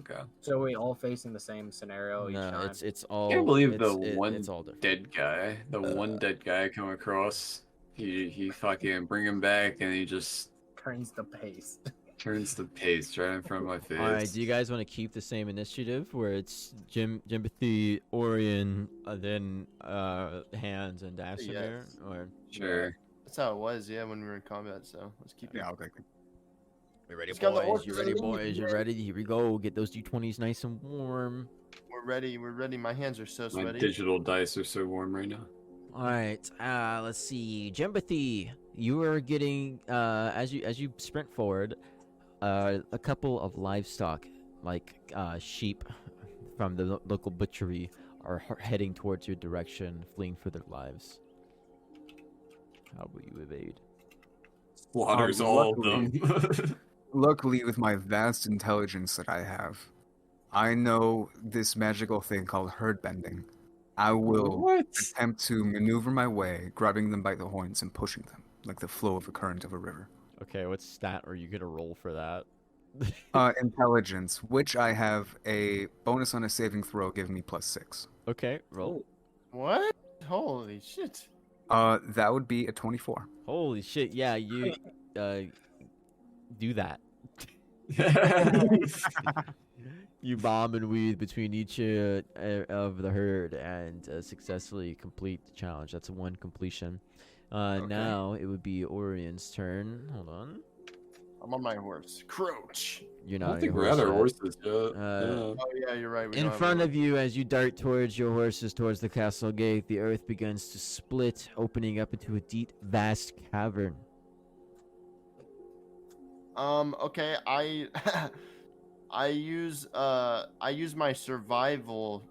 Okay. So are we all facing the same scenario each No, time? it's all. I can't believe it's, the one It's all different. dead guy, one dead guy I come across. He fucking bring him back and he just Turns the pace. turns the paste right in front of my face. All right. Do you guys want to keep the same initiative where it's Jimothy, Orion, then Hands and Dasimir, Yes. or Sure. That's how it was, yeah, when we were in combat. So let's keep it. Yeah, okay. we ready, Let's go, the boys? You orcs ready, are leaving, boys? You man. ready? Here we go. Get those d20s nice and warm. We're ready. We're ready. My hands are so My sweaty. digital dice are so warm right now. All right. Let's see. Jempathy, you are getting as you sprint forward, a couple of livestock like sheep from the local butchery are heading towards your direction, fleeing for their lives. How will you evade? Slaughters all of them. Luckily, with my vast intelligence that I have, I know this magical thing called herd bending. I will What? attempt to maneuver my way, grabbing them by the horns and pushing them, like the flow of a current of a river. Okay, what stat are you gonna roll for that? Intelligence, which I have a bonus on a saving throw, giving me +6. Okay, roll. What? Holy shit. That would be a 24. Holy shit! Yeah, you do that. You bomb and weave between each of the herd and successfully complete the challenge. That's one completion. Now it would be Orion's turn. Hold on. I'm on my horse. Crouch. You're I not don't on think your we're horse at our yet. horses yet. Oh yeah, you're right. We In don't have front a- of you, as you dart towards your horses, towards the castle gate, the earth begins to split, opening up into a deep, vast cavern. Okay, I use my survival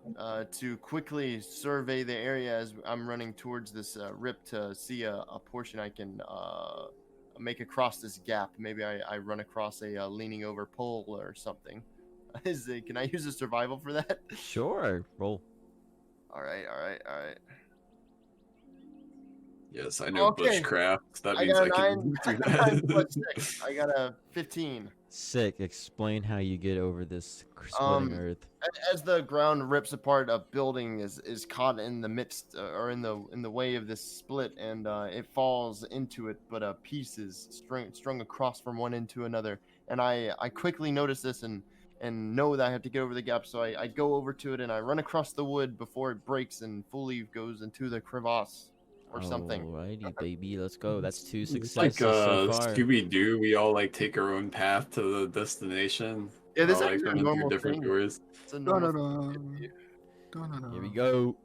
to quickly survey the area as I'm running towards this rip to see a portion I can make across this gap. Maybe I run across a leaning over pole or something. Can I use a survival for that? Sure, roll. All right. Yes, I know Okay. bushcraft. That I means got I a can do 9 that. plus 6. I got a 15. Sick. Explain how you get over this splitting earth. As the ground rips apart, a building is caught in the midst or in the way of this split, and it falls into it. But a piece is strung across from one end to another, and I quickly notice this and know that I have to get over the gap. So I go over to it and I run across the wood before it breaks and fully goes into the crevasse or something. Alrighty, baby, let's go. That's 2 It's successes like so far. Scooby Doo. We all like take our own path to the destination. Yeah, this All, is like actually a running through normal different thing. doors. It's a normal Here we go.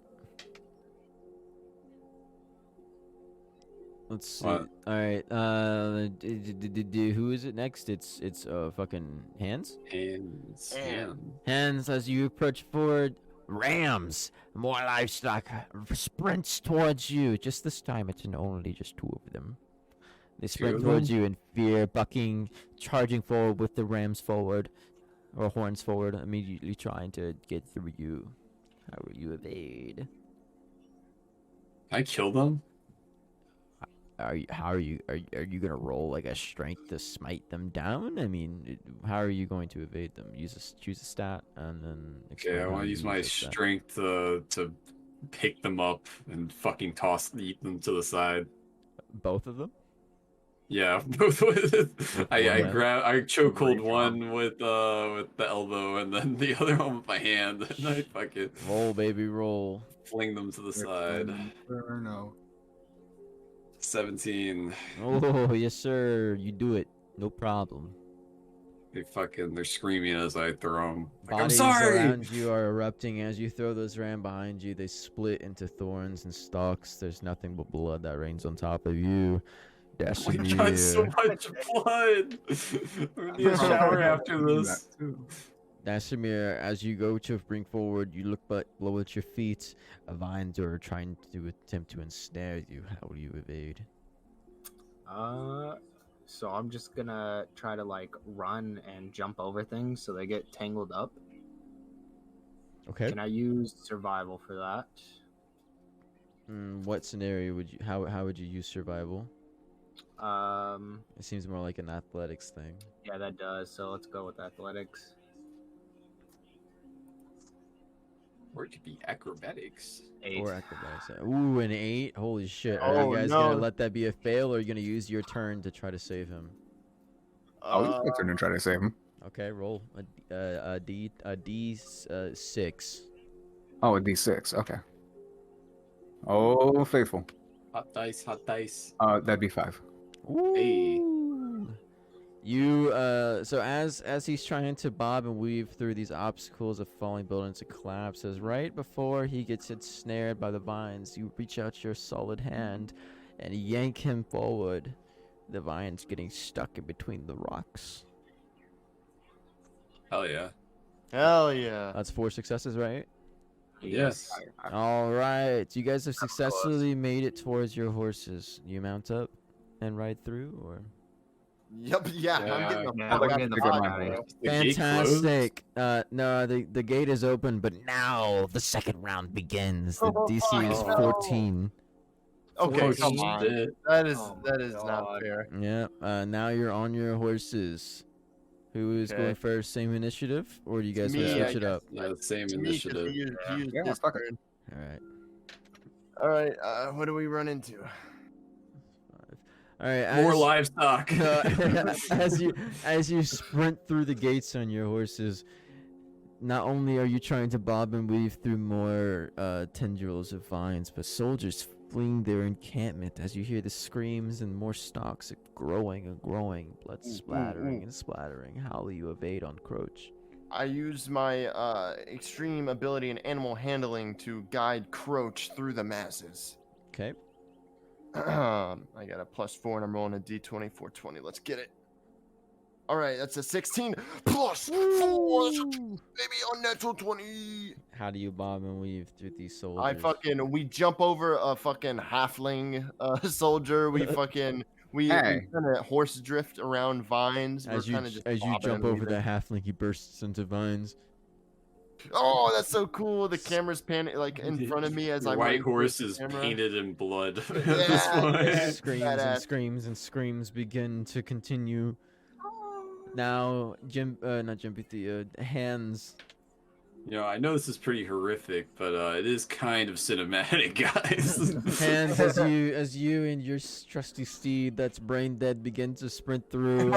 Let's see. What? All right. Who is it next? It's fucking Hands. Hands, as you approach forward, rams, more livestock sprints towards you. Just this time, it's only just 2 of them. They sprint of towards them? you in fear, bucking, charging forward with the rams forward, or horns forward, immediately trying to get through you. How will you evade? Can I kill them? Are you gonna roll like a strength to smite them down? I mean, how are you going to evade them? Choose a stat and then. explain Okay, I how want to you use my that stat. strength to pick them up and fucking eat them to the side. Both of them. Yeah, both with it. I Yeah. chokehold Great one with the elbow and then the other one with my hand, and I fucking Roll, baby, roll. fling them to the side. No. 17. Oh yes, sir. You do it. No problem. They're screaming as I throw them. Like, I'm Bodies sorry. around you are erupting as you throw those ram behind you. They split into thorns and stalks. There's nothing but blood that rains on top of you. Oh my god, so Dasimir. much blood. We're gonna need a shower after this. Dasimir, as you go to bring forward, you look below at your feet. Vines are trying to attempt to ensnare you. How will you evade? So I'm just gonna try to like run and jump over things so they get tangled up. Okay. Can I use survival for that? What scenario would you? How would you use survival? It seems more like an athletics thing. Yeah, that does. So let's go with athletics. Or it could be acrobatics. 8. Or acrobatics. Ooh, an 8. Holy shit! Are Oh, you guys no. gonna let that be a fail, or are you gonna use your turn to try to save him? I'll use my turn to try to save him. Okay, roll a D6. Oh, a D6. Okay. Oh, faithful. Hot dice, hot dice. That'd be 5. Hey. Ooh. You so as he's trying to bob and weave through these obstacles of falling buildings and collapses, right before he gets ensnared by the vines, you reach out your solid hand and yank him forward. The vines getting stuck in between the rocks. Hell yeah. Hell yeah. That's 4 successes, right? Yes. All right, you guys have successfully made it towards your horses. You mount up and ride through, or? Yep. Yeah. I'm getting the Yeah, fuck we're out getting of the the fuck fuck out of here. The gate closed? Fantastic. No, the gate is open, but now the second round begins. The DC is Oh. 14. Okay, Oh, come on. shit. That is Oh my not God. fair. Yeah. Now you're on your horses. Who is going Okay. first? Same initiative, or do you guys want Me, to I switch it up? Yeah, same To me, 'cause initiative. he used Yeah, this fuck it. turn. All right. All right. What do we run into? All right. More as- livestock. as you sprint through the gates on your horses, not only are you trying to bob and weave through more tendrils of vines, but soldiers fleeing their encampment as you hear the screams and more stalks growing and growing, blood splattering and splattering. How will you evade on Croach? I use my extreme ability in animal handling to guide Croach through the masses. Okay. I got a +4 and I'm rolling a d20 420. Let's get it. All right, that's a 16 plus 4. That's a baby unnatural 20. How do you bob and weave through these soldiers? We jump over a fucking halfling soldier. We kind of horse drift around vines. As you jump over the halfling, he bursts into vines. Oh, that's so cool! The camera's panning like in front of me as I white horse is painted in blood. Screams and screams begin to continue. Now, Hands. You know, I know this is pretty horrific, but it is kind of cinematic, guys. Hands, as you and your trusty steed that's brain dead begin to sprint through.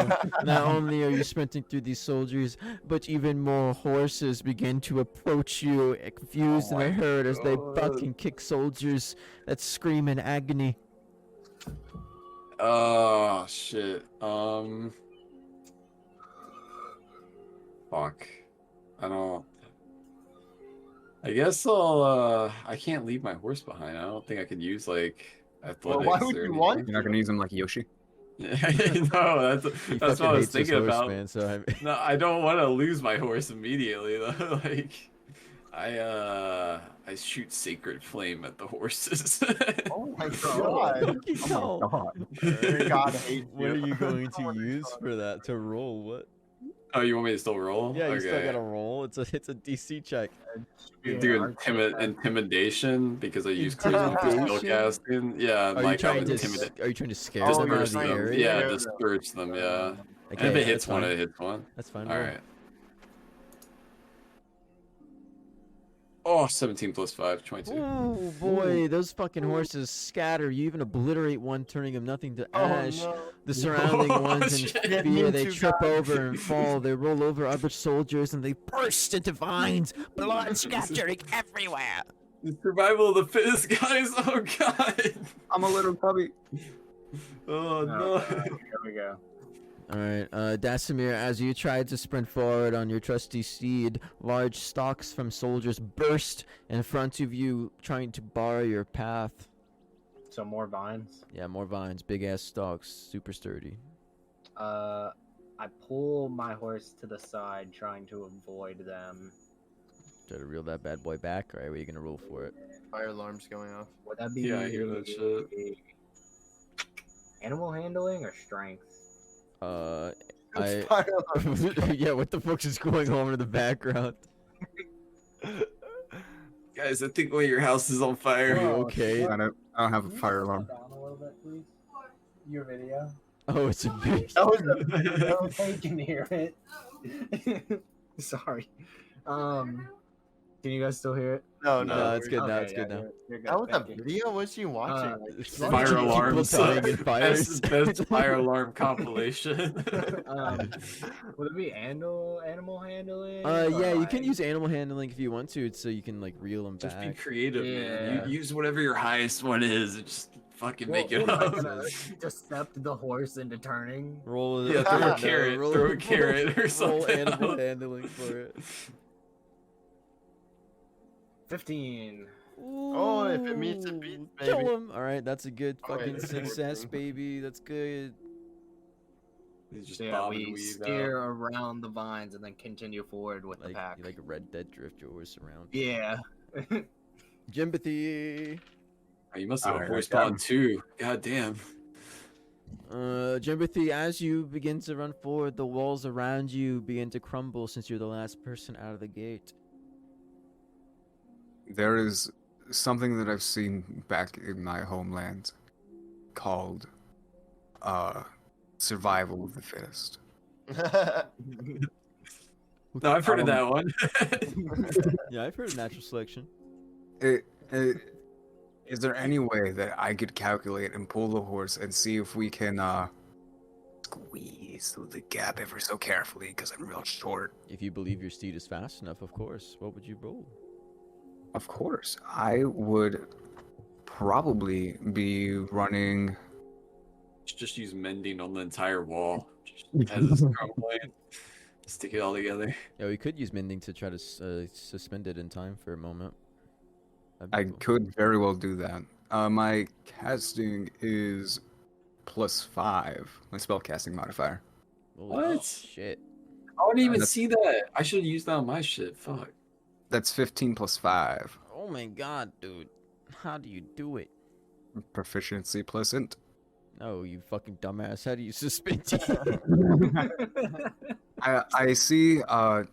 Not only are you sprinting through these soldiers, but even more horses begin to approach you, confused in a herd as they buck and kick soldiers that scream in agony. Oh shit. Fuck. I guess I can't leave my horse behind. I don't think I could use like athletics. Why would you want? You're not gonna use him like Yoshi. No, that's what I was thinking about. Man, so No, I don't want to lose my horse immediately though. Like, I shoot sacred flame at the horses. Oh my god! God hates What are you going to use for that? To roll what? Oh, you want me to still roll? Yeah, you still gotta roll. It's a DC check. You do intimidation because I use charisma for spell casting. Yeah, Are you trying to scare them out of the area? Yeah, discourage them. Yeah. Okay, And if it hits one, it hits one. That's fine. All right. Oh, 17 plus 5, 22. Oh boy, those fucking horses scatter. You even obliterate one, turning them nothing to ash. no. The surrounding ones in shit. fear, they Me too, trip guys. over and fall. They roll over other soldiers and they burst into vines, blood scattering everywhere. The survival of the fittest, guys. Oh god. I'm a little puppy. Oh no. Here we go. All right, Dasimir, as you tried to sprint forward on your trusty steed, large stalks from soldiers burst in front of you, trying to bar your path. So more vines. Yeah, more vines, big ass stalks, super sturdy. I pull my horse to the side, trying to avoid them. Try to reel that bad boy back. All right, what are you gonna roll for it? Fire alarm's going off. Would that be Yeah, I hear that shit. animal handling or strength? Fire alarm. Yeah, what the fuck is going on in the background? Guys, I think one of your house is on fire. Are you okay? I don't have a fire alarm. Down a little bit, please. Your video. Oh, it's a big. That was So they can hear it. Sorry. Can you guys still hear it? No, it's good now. Okay, It's good yeah, now. you're good. That was a Thank you. video. What's she watching? It's Fire people alarms. dying in fires. Best fire alarm compilation. Would it be animal handling? Yeah, or you can like- use animal handling if you want to, so you can like reel them Just be back. creative, man. Yeah. You use whatever your highest one is. And just fucking make it Well, up. am I gonna decept the horse into turning? Roll Yeah, throw a no, carrot. roll- Throw a carrot or Roll something. animal handling for it. 15. Oh, if it meets, it beats, Ooh, Kill baby. him. All right, that's a good All right, fucking that's a good success, thing. baby. That's good. You just So yeah, bob and we weave steer out. around the vines and then continue forward with the pack. Like a Red Dead drift your horse around. Yeah. Jimpathy. Oh, you must have a Alright, horse I got pod him. too. God damn. Jimpathy, as you begin to run forward, the walls around you begin to crumble since you're the last person out of the gate. There is something that I've seen back in my homeland called survival of the fittest. No, I've heard of that one. Yeah, I've heard of natural selection. Is there any way that I could calculate and pull the horse and see if we can squeeze squeeze through the gap ever so carefully because I'm real short. If you believe your steed is fast enough, of course. What would you roll? Of course, I would probably be running. Just use mending on the entire wall. Just as it's crumbling. Stick it all together. Yeah, we could use mending to try to suspend it in time for a moment. That'd be I cool. could very well do that. My casting is +5. My spellcasting modifier. Holy What? shit. I didn't even that's- see that. I should have used that on my shit. Fuck. That's 15 + 5. Oh my god, dude. How do you do it? Proficiency plus int. No, you fucking dumbass. How do you suspend it? I see a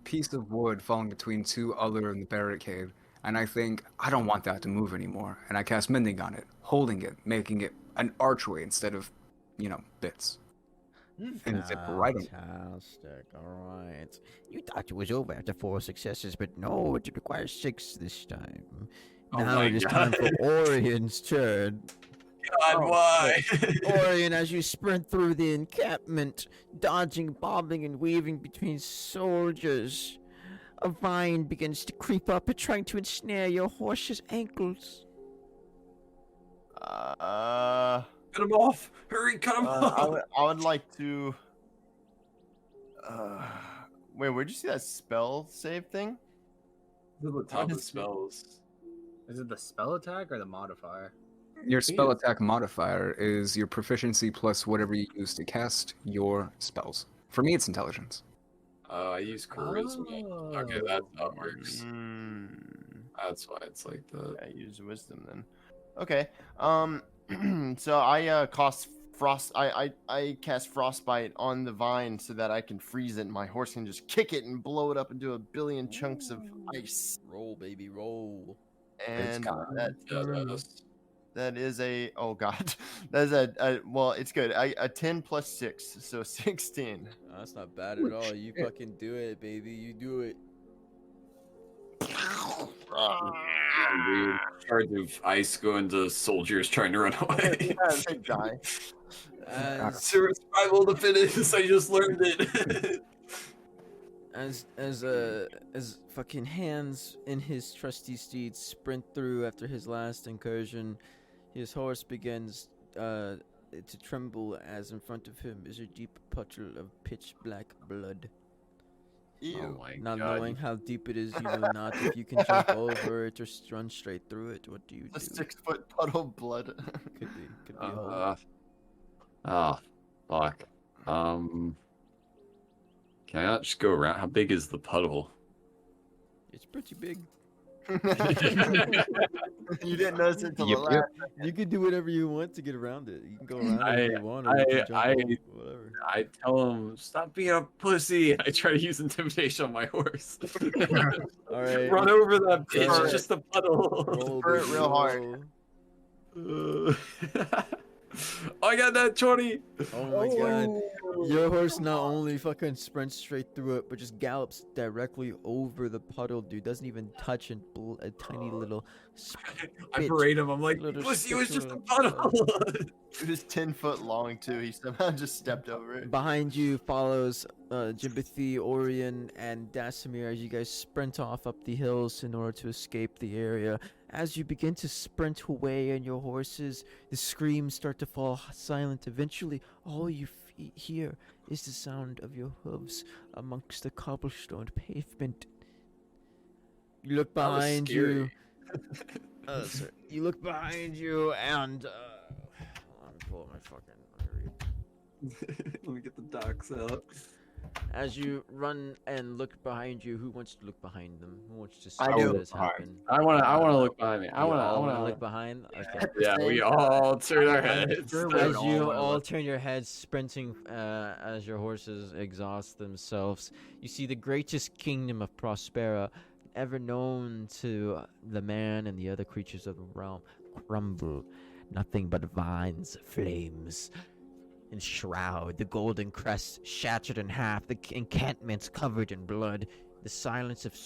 piece of wood falling between two other in the barricade, and I think I don't want that to move anymore. And I cast mending on it, holding it, making it an archway instead of, bits. And zip right in. Fantastic. Alright. You thought it was over after 4 successes, but no, it requires 6 this time. Oh Now my it is time God. for Orion's turn. God, why? Orion, as you sprint through the encampment, dodging, bobbing, and weaving between soldiers, a vine begins to creep up and trying to ensnare your horse's ankles. Uh, Cut him off! Hurry, cut him off! I would like to. Wait, where'd you see that spell save thing? Look at the top of the spells. Is it the spell attack or the modifier? Your spell attack modifier is your proficiency plus whatever you use to cast your spells. For me, it's intelligence. I use charisma. Okay, that's how it works. Mm, That's why it's like that. I use wisdom then. Okay. So I cast frost. I cast frostbite on the vine so that I can freeze it, and my horse can just kick it and blow it up into a billion chunks of ice. Roll, baby, roll. And Yeah, that is a that is a well, it's good. A 10 plus 6, so 16. Oh, that's not bad at all. You fucking do it, baby. You do it. Dude, shards of ice go into soldiers trying to run away. They die. Survival of the fittest. I just learned it. As fucking Hands in his trusty steed sprint through after his last incursion, his horse begins to tremble as in front of him is a deep puddle of pitch black blood. Ew. Oh my Not God. knowing how deep it is, you know not if you can jump over it or run straight through it. What do you A do? 6-foot puddle of blood. Could be a hole. Fuck. Can I not just go around? How big is the puddle? It's pretty big. You didn't notice it until Yep, the yep. last. You can do whatever you want to get around it. You can go around it if you want, or you can jump I- off, whatever. I tell him, stop being a pussy. I try to use intimidation on my horse. All right. Run over that bitch. Alright. It's just a puddle. Roll, Spur it baby, real hard. roll. I got that 20. Oh my god. Your horse not only fucking sprints straight through it, but just gallops directly over the puddle, dude. Doesn't even touch a tiny little I bitch. berate him. I'm like, Little pussy, it was just a spittle. puddle. It was 10 foot long too. He somehow just stepped over it. Behind you follows Jimothy, Orion, and Dasamir as you guys sprint off up the hills in order to escape the area. As you begin to sprint away on your horses, the screams start to fall silent. Eventually, all you hear is the sound of your hooves amongst the cobblestone pavement. You look That was behind you. scary. Sorry. You look behind you and let me pull up my fucking. Let me get the docs out. As you run and look behind you, who wants to look behind them? Who wants to see I what do. has happened? I wanna look behind me. I You wanna all look behind. Okay. Yeah, we all turn our heads. Sure we As would you wanna all look. turn your heads, sprinting as your horses exhaust themselves, you see the greatest kingdom of Prospera ever known to the man and the other creatures of the realm crumble. Nothing but vines, flames, and shroud. The golden crest shattered in half. The encampments covered in blood. The silence of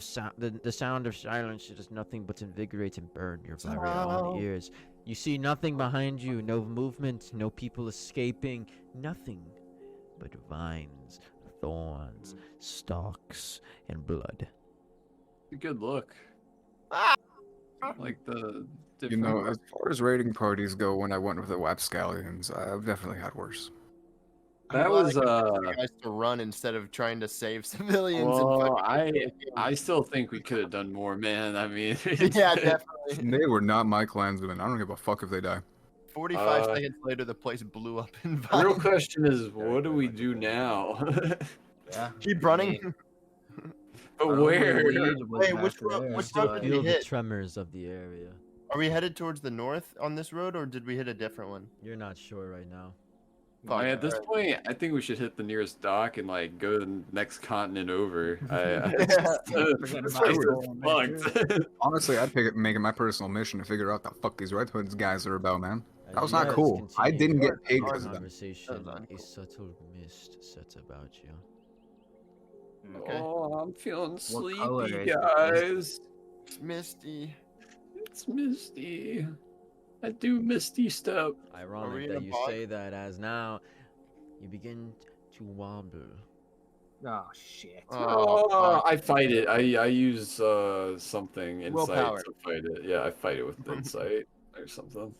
sound. The sound of silence does nothing but invigorate and burn your very own ears. You see nothing behind you. No movement. No people escaping. Nothing but vines, thorns, stalks, and blood. Good look. Like the You different. know, as far as raiding parties go, when I went with the Wapscallions, I've definitely had worse. That I'm glad was I convinced you guys to run instead of trying to save civilians. Well, and I still think we could have done more, man. I mean, yeah, definitely. They were not my clansmen. I don't give a fuck if they die. 45 seconds later, the place blew up in The real vines. question is, what do we do now? Yeah. Keep running. But Our only where? lead was Wait, back which there, road- which Still road but- did we feel the hit? tremors of the area. Are we headed towards the north on this road, or did we hit a different one? You're not sure right now. Like, at this point, I think we should hit the nearest dock and like go to the next continent over. This about place it. is fucked. Honestly, I'd make it my personal mission to figure out the fuck these Red Hoods guys are about, man. As That was you not guys cool. I continue didn't get Our paid because of them. conversation, That a was subtle mist sets about you. Okay. Oh, I'm feeling color sleepy, is it? guys. It's misty. It's misty. I do misty stuff. Ironic in that a you bog? say that, as now you begin to wobble. Oh shit. Oh, Oh, fuck. I fight it. I use something insight Willpower. to fight it. Yeah, I fight it with insight or something.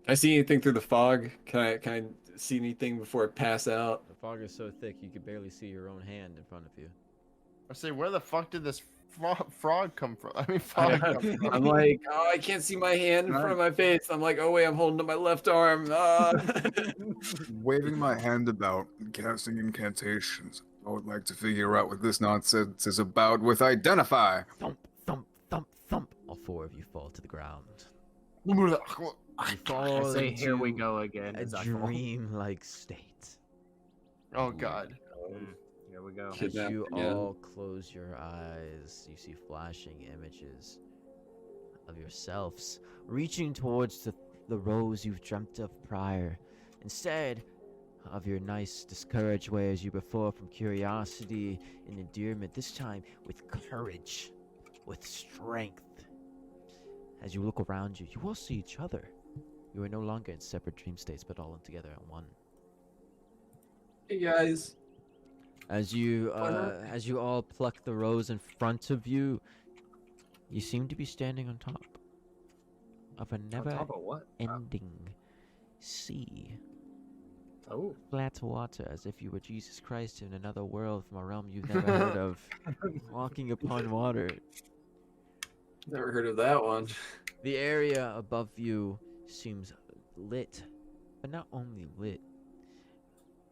Can I see anything through the fog? Can I see anything before I pass out? The fog is so thick you could barely see your own hand in front of you. I say, where the fuck did this frog come from? I mean, fog come from. I'm like, oh, I can't see my hand in front of my face. I'm like, oh wait, I'm holding up my left arm. Waving my hand about, casting incantations. I would like to figure out what this nonsense is about with identify. Thump, thump, thump, thump. All four of you fall to the ground. You I fall say, here we into go again. a as I fall. dream-like state. Oh god. Here we go. As Kidnapped you again. all close your eyes, you see flashing images of yourselves reaching towards the rose you've dreamt of prior, instead of your nice, discouraged way as you before, from curiosity and endearment, this time with courage, with strength. As you look around you, you all see each other. You are no longer in separate dream states, but all together in one. Hey guys. As you all pluck the rose in front of you, you seem to be standing on top of a On top of what? never-ending sea. Oh. Flat water, as if you were Jesus Christ in another world from a realm you've never heard of, walking upon water. Never heard of that one. The area above you seems lit, but not only lit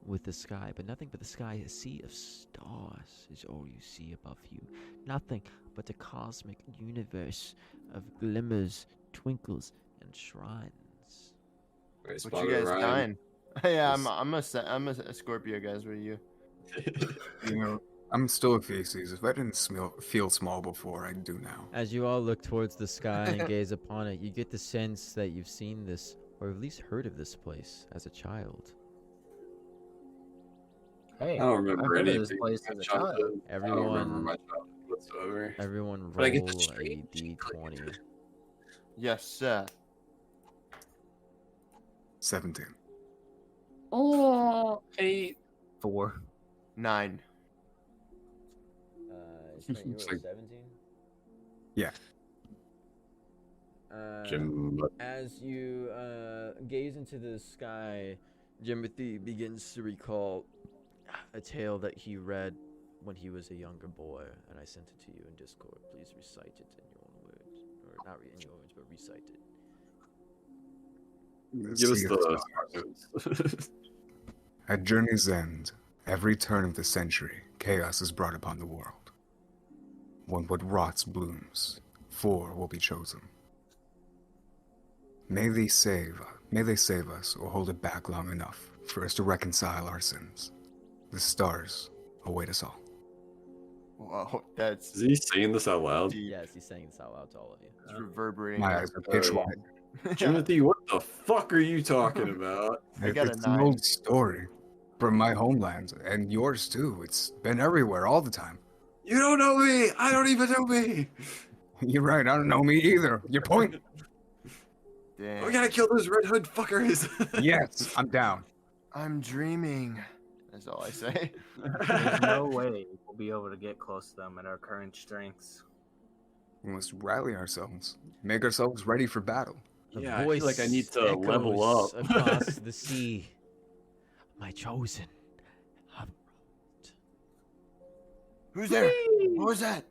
with the sky, but nothing but the sky. A sea of stars is all you see above you. Nothing but a cosmic universe of glimmers, twinkles, and shrines. What you guys dying? Yeah, I'm a Scorpio, guys. What are you? You know, I'm still a Theses. If I didn't feel small before, I do now. As you all look towards the sky and gaze upon it, you get the sense that you've seen this, or at least heard of this place as a child. Hey, I don't remember I've been to anything. this place from as a my childhood. child. I don't remember Everyone, my childhood whatsoever. everyone But I get roll the a strange d20. Yes, sir. 17. Oh, 8. 4. 9. You were It's like- 17? Yeah. Jim, As you gaze into the sky, Jimothy begins to recall a tale that he read when he was a younger boy, and I sent it to you in Discord. Please recite it in your own words, or not in your words, but recite it. Let's give us see the. At journey's end, every turn of the century, chaos is brought upon the world. When what rots blooms, 4 will be chosen. May they save us or hold it back long enough for us to reconcile our sins. The stars await us all. Whoa, that's Is he saying this out loud? deep. Yes, he's saying this out loud to all of you. It's reverberating. My eyes are pitch Oh. wide. Timothy, what the fuck are you talking about? I got a It's an 9. old story from my homeland, and yours too. It's been everywhere all the time. You don't know me. I don't even know me. You're right, I don't know me either. Your point? Damn. We gotta kill those Red Hood fuckers. Yes, I'm down. I'm dreaming. That's all I say. There's no way we'll be able to get close to them at our current strengths. We must rally ourselves, make ourselves ready for battle. The Yeah, I feel like I need voice to level echoes up. across the sea. My chosen. Who's there? What was that?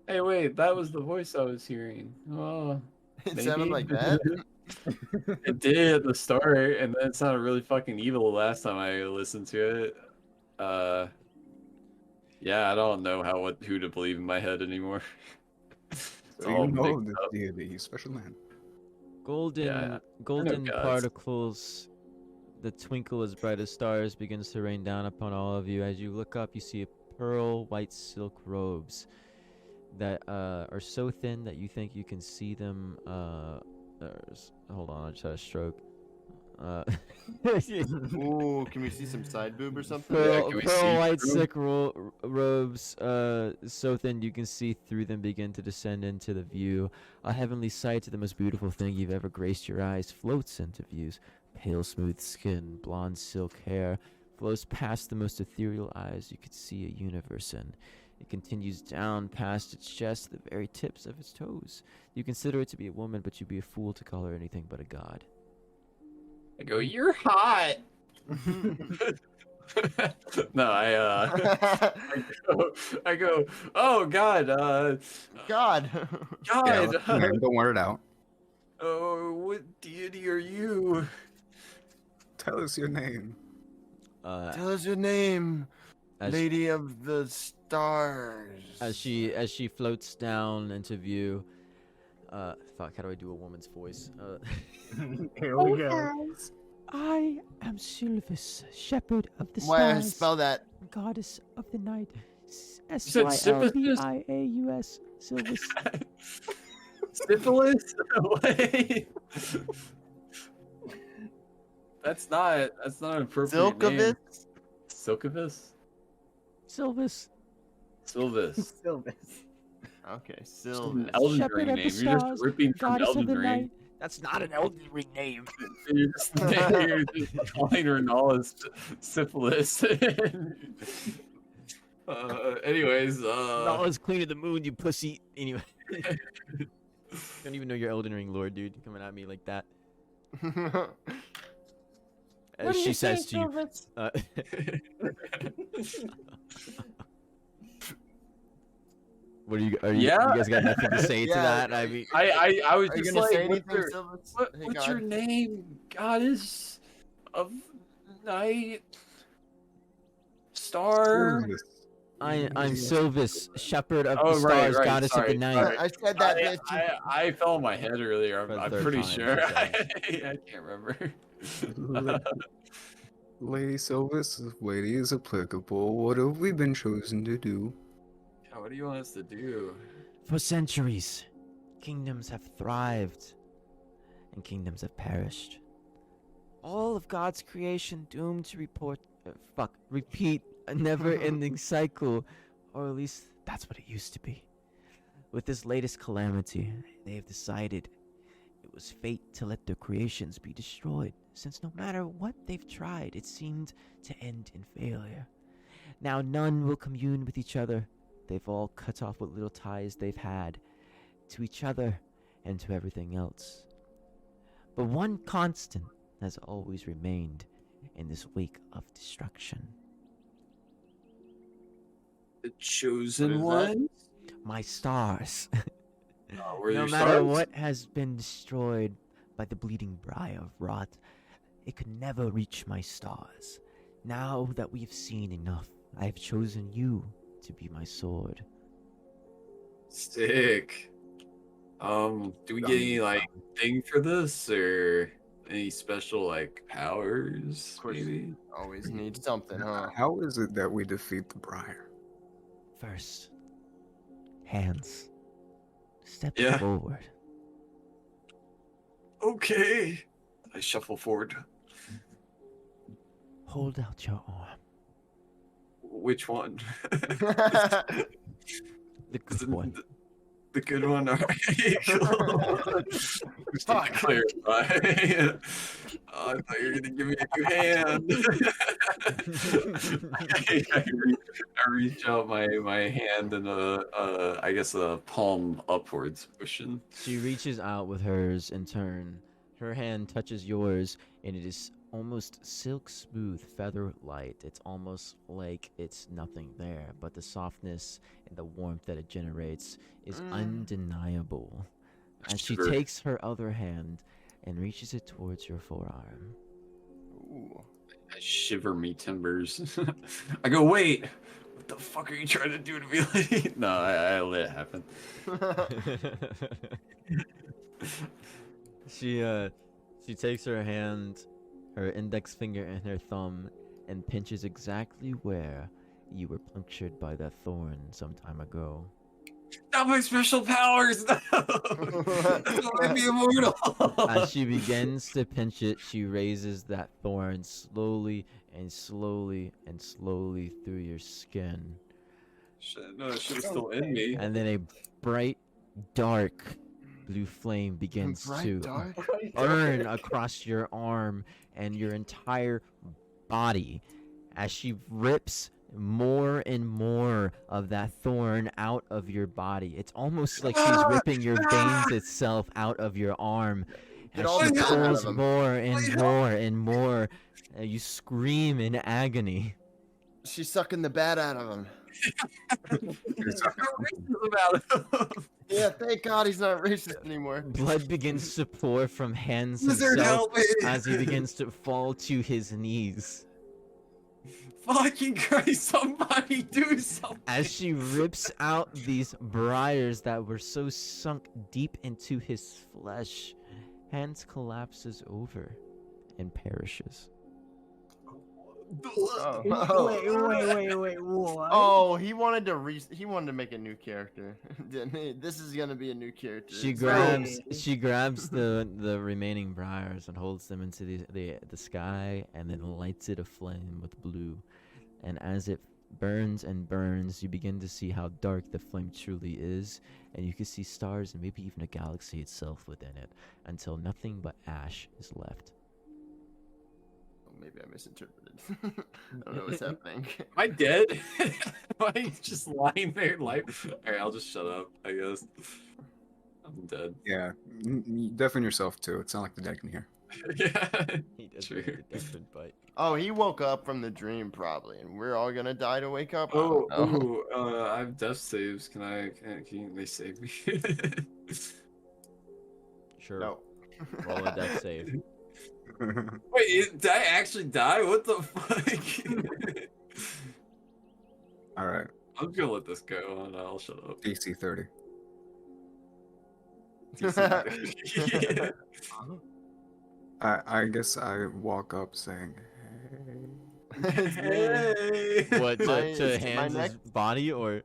Hey, wait, that was the voice I was hearing. Oh, It maybe? sounded like that. It did at the start, and then it sounded really fucking evil the last time I listened to it. Yeah, I don't know who to believe in my head anymore. It's So all you know mixed this up. deity, special man. Golden gods. particles, the twinkle as bright as stars begins to rain down upon all of you. As you look up, you see pearl white silk robes that are so thin that you think you can see them. Hold on, I just had a stroke. Ooh, can we see some side boob or something? Pearl, can we pearl see white through? silk robes, so thin you can see through them begin to descend into the view. A heavenly sight, the most beautiful thing you've ever graced your eyes, floats into views. Pale, smooth skin, blonde silk hair, flows past the most ethereal eyes you could see a universe in. It continues down past its chest to the very tips of its toes. You consider it to be a woman, but you'd be a fool to call her anything but a god. I go, you're hot. No, I go, oh God, God. Yeah, God, man, don't wear it out. oh, what deity are you? Tell us your name. Tell us your name, As- Lady of the Stars. As she floats down into view, fuck, how do I do a woman's voice? Here we go. I am Sylvis, shepherd of the Why stars, spell that? goddess of the night. said Sylvis, Sylvis. Syphilis? Wait. That's not an appropriate name. Silkovitz? Silkovus? Sylvis, Sylvis. Sylvis. Okay, Just an Sylvis. Elden shepherd Ring of name. the You're stars, just ripping from goddess of Elden the Ring. night. That's not an Elden Ring name. You're just calling Renalis syphilis. Anyways, Not as clean to the moon, you pussy. Anyway. Don't even know your Elden Ring lore, dude. You're coming at me like that. As she says to you. What are you? Yeah. You guys got nothing to say to Yeah, that? I mean, I was Are you just gonna like, say anything, what's, Sylvis? Hey, what's God. your name? Goddess of night, star. Sylvis. I'm Sylvis, shepherd of Oh, the right, stars, right, goddess sorry, of the night. sorry. I said that, bitch. I fell on my head earlier. For the I'm third pretty time, sure. she I can't remember. Lady Sylvis, if lady is applicable, what have we been chosen to do? Yeah, what do you want us to do? For centuries, kingdoms have thrived, and kingdoms have perished. All of God's creation doomed to repeat a never-ending cycle, or at least that's what it used to be. With this latest calamity, they have decided it was fate to let their creations be destroyed, since no matter what they've tried, it seemed to end in failure. Now none will commune with each other. They've all cut off what little ties they've had to each other and to everything else. But one constant has always remained in this wake of destruction. The chosen What is that? one? My stars. Were No your matter stars? what has been destroyed by the bleeding briar of rot, it could never reach my stars. Now that we've seen enough, I have chosen you to be my sword. Sick. Do we get any like thing for this or any special like powers? Of course. Maybe. Always need something, huh? How is it that we defeat the Briar? First, hands. Step Yeah. forward. Okay. I shuffle forward. Hold out your arm. Which one? The good one. The good one. All right. Cool. Just to Fuck. clarify. I thought you were gonna give me a new hand. I reach out my hand in I guess a palm upwards motion. She reaches out with hers in turn. Her hand touches yours, and it is almost silk smooth, feather light. It's almost like it's nothing there, but the softness and the warmth that it generates is undeniable. And she Shiver. takes her other hand and reaches it towards your forearm. Ooh. I shiver me timbers. I go, wait, what the fuck are you trying to do to me? Lady? No, I let it happen. She takes her hand, her index finger and her thumb, and pinches exactly where you were punctured by that thorn some time ago. Not my special powers! No! Let me be immortal! As she begins to pinch it, she raises that thorn slowly and slowly and slowly through your skin. Shit, no, that shit's still in me. And then a bright, dark blue flame begins to burn across your arm and your entire body as she rips more and more of that thorn out of your body. It's almost like she's ripping your veins itself out of your arm. Get As all she the blood out pulls of him. more and more and more, you scream in agony. She's sucking the bad out of him. Yeah, thank God he's not racist anymore. Blood begins to pour from hands Wizard, himself help me! as he begins to fall to his knees. Fucking Christ, somebody do something! As she rips out these briars that were so sunk deep into his flesh, Hans collapses over and perishes. Wait, what? Oh, he wanted to make a new character, didn't he? This is gonna be a new character. She It's grabs the remaining briars and holds them into the sky and then lights it aflame with blue. And as it burns and burns, you begin to see how dark the flame truly is, and you can see stars and maybe even a galaxy itself within it, until nothing but ash is left. Maybe I misinterpreted. I don't know what's happening. Am I dead? Am I just lying there like... Alright, I'll just shut up, I guess. I'm dead. Yeah, deafen yourself too. It's not like the dead can hear. Yeah. He does True. make a different bite. Oh, he woke up from the dream probably, and we're all gonna die to wake up. I Oh, don't know. I have death saves. Can they save me? Sure. No. Roll a death save. Wait, did I actually die? What the fuck? All right, I'm just gonna let this go and I'll shut up. DC 30. I guess I walk up saying, "Hey." Hey! What, My- to is it my Hans' neck? body or?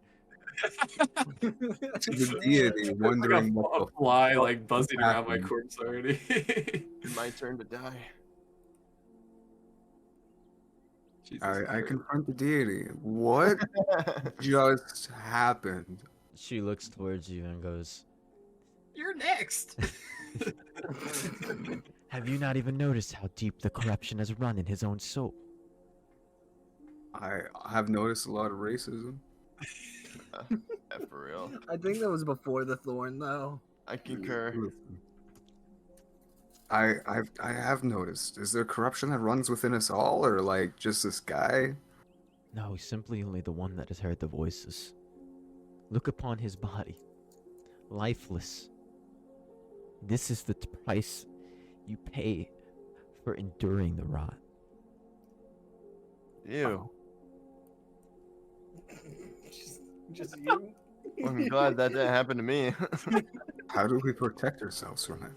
To the deity, wondering Like what a the fly fuck like buzzing around my happened. corpse already. My turn to die. Jesus I Christ. confront the deity. What just happened? She looks towards you and goes, You're next. Have you not even noticed how deep the corruption has run in his own soul? I have noticed a lot of racism. Yeah, for real. I think that was before the thorn, though. I concur. I have noticed. Is there corruption that runs within us all, or like just this guy? No, simply only the one that has heard the voices. Look upon his body, lifeless. This is the price you pay for enduring the rot. Ew. Just you. I'm glad that didn't happen to me. How do we protect ourselves from it?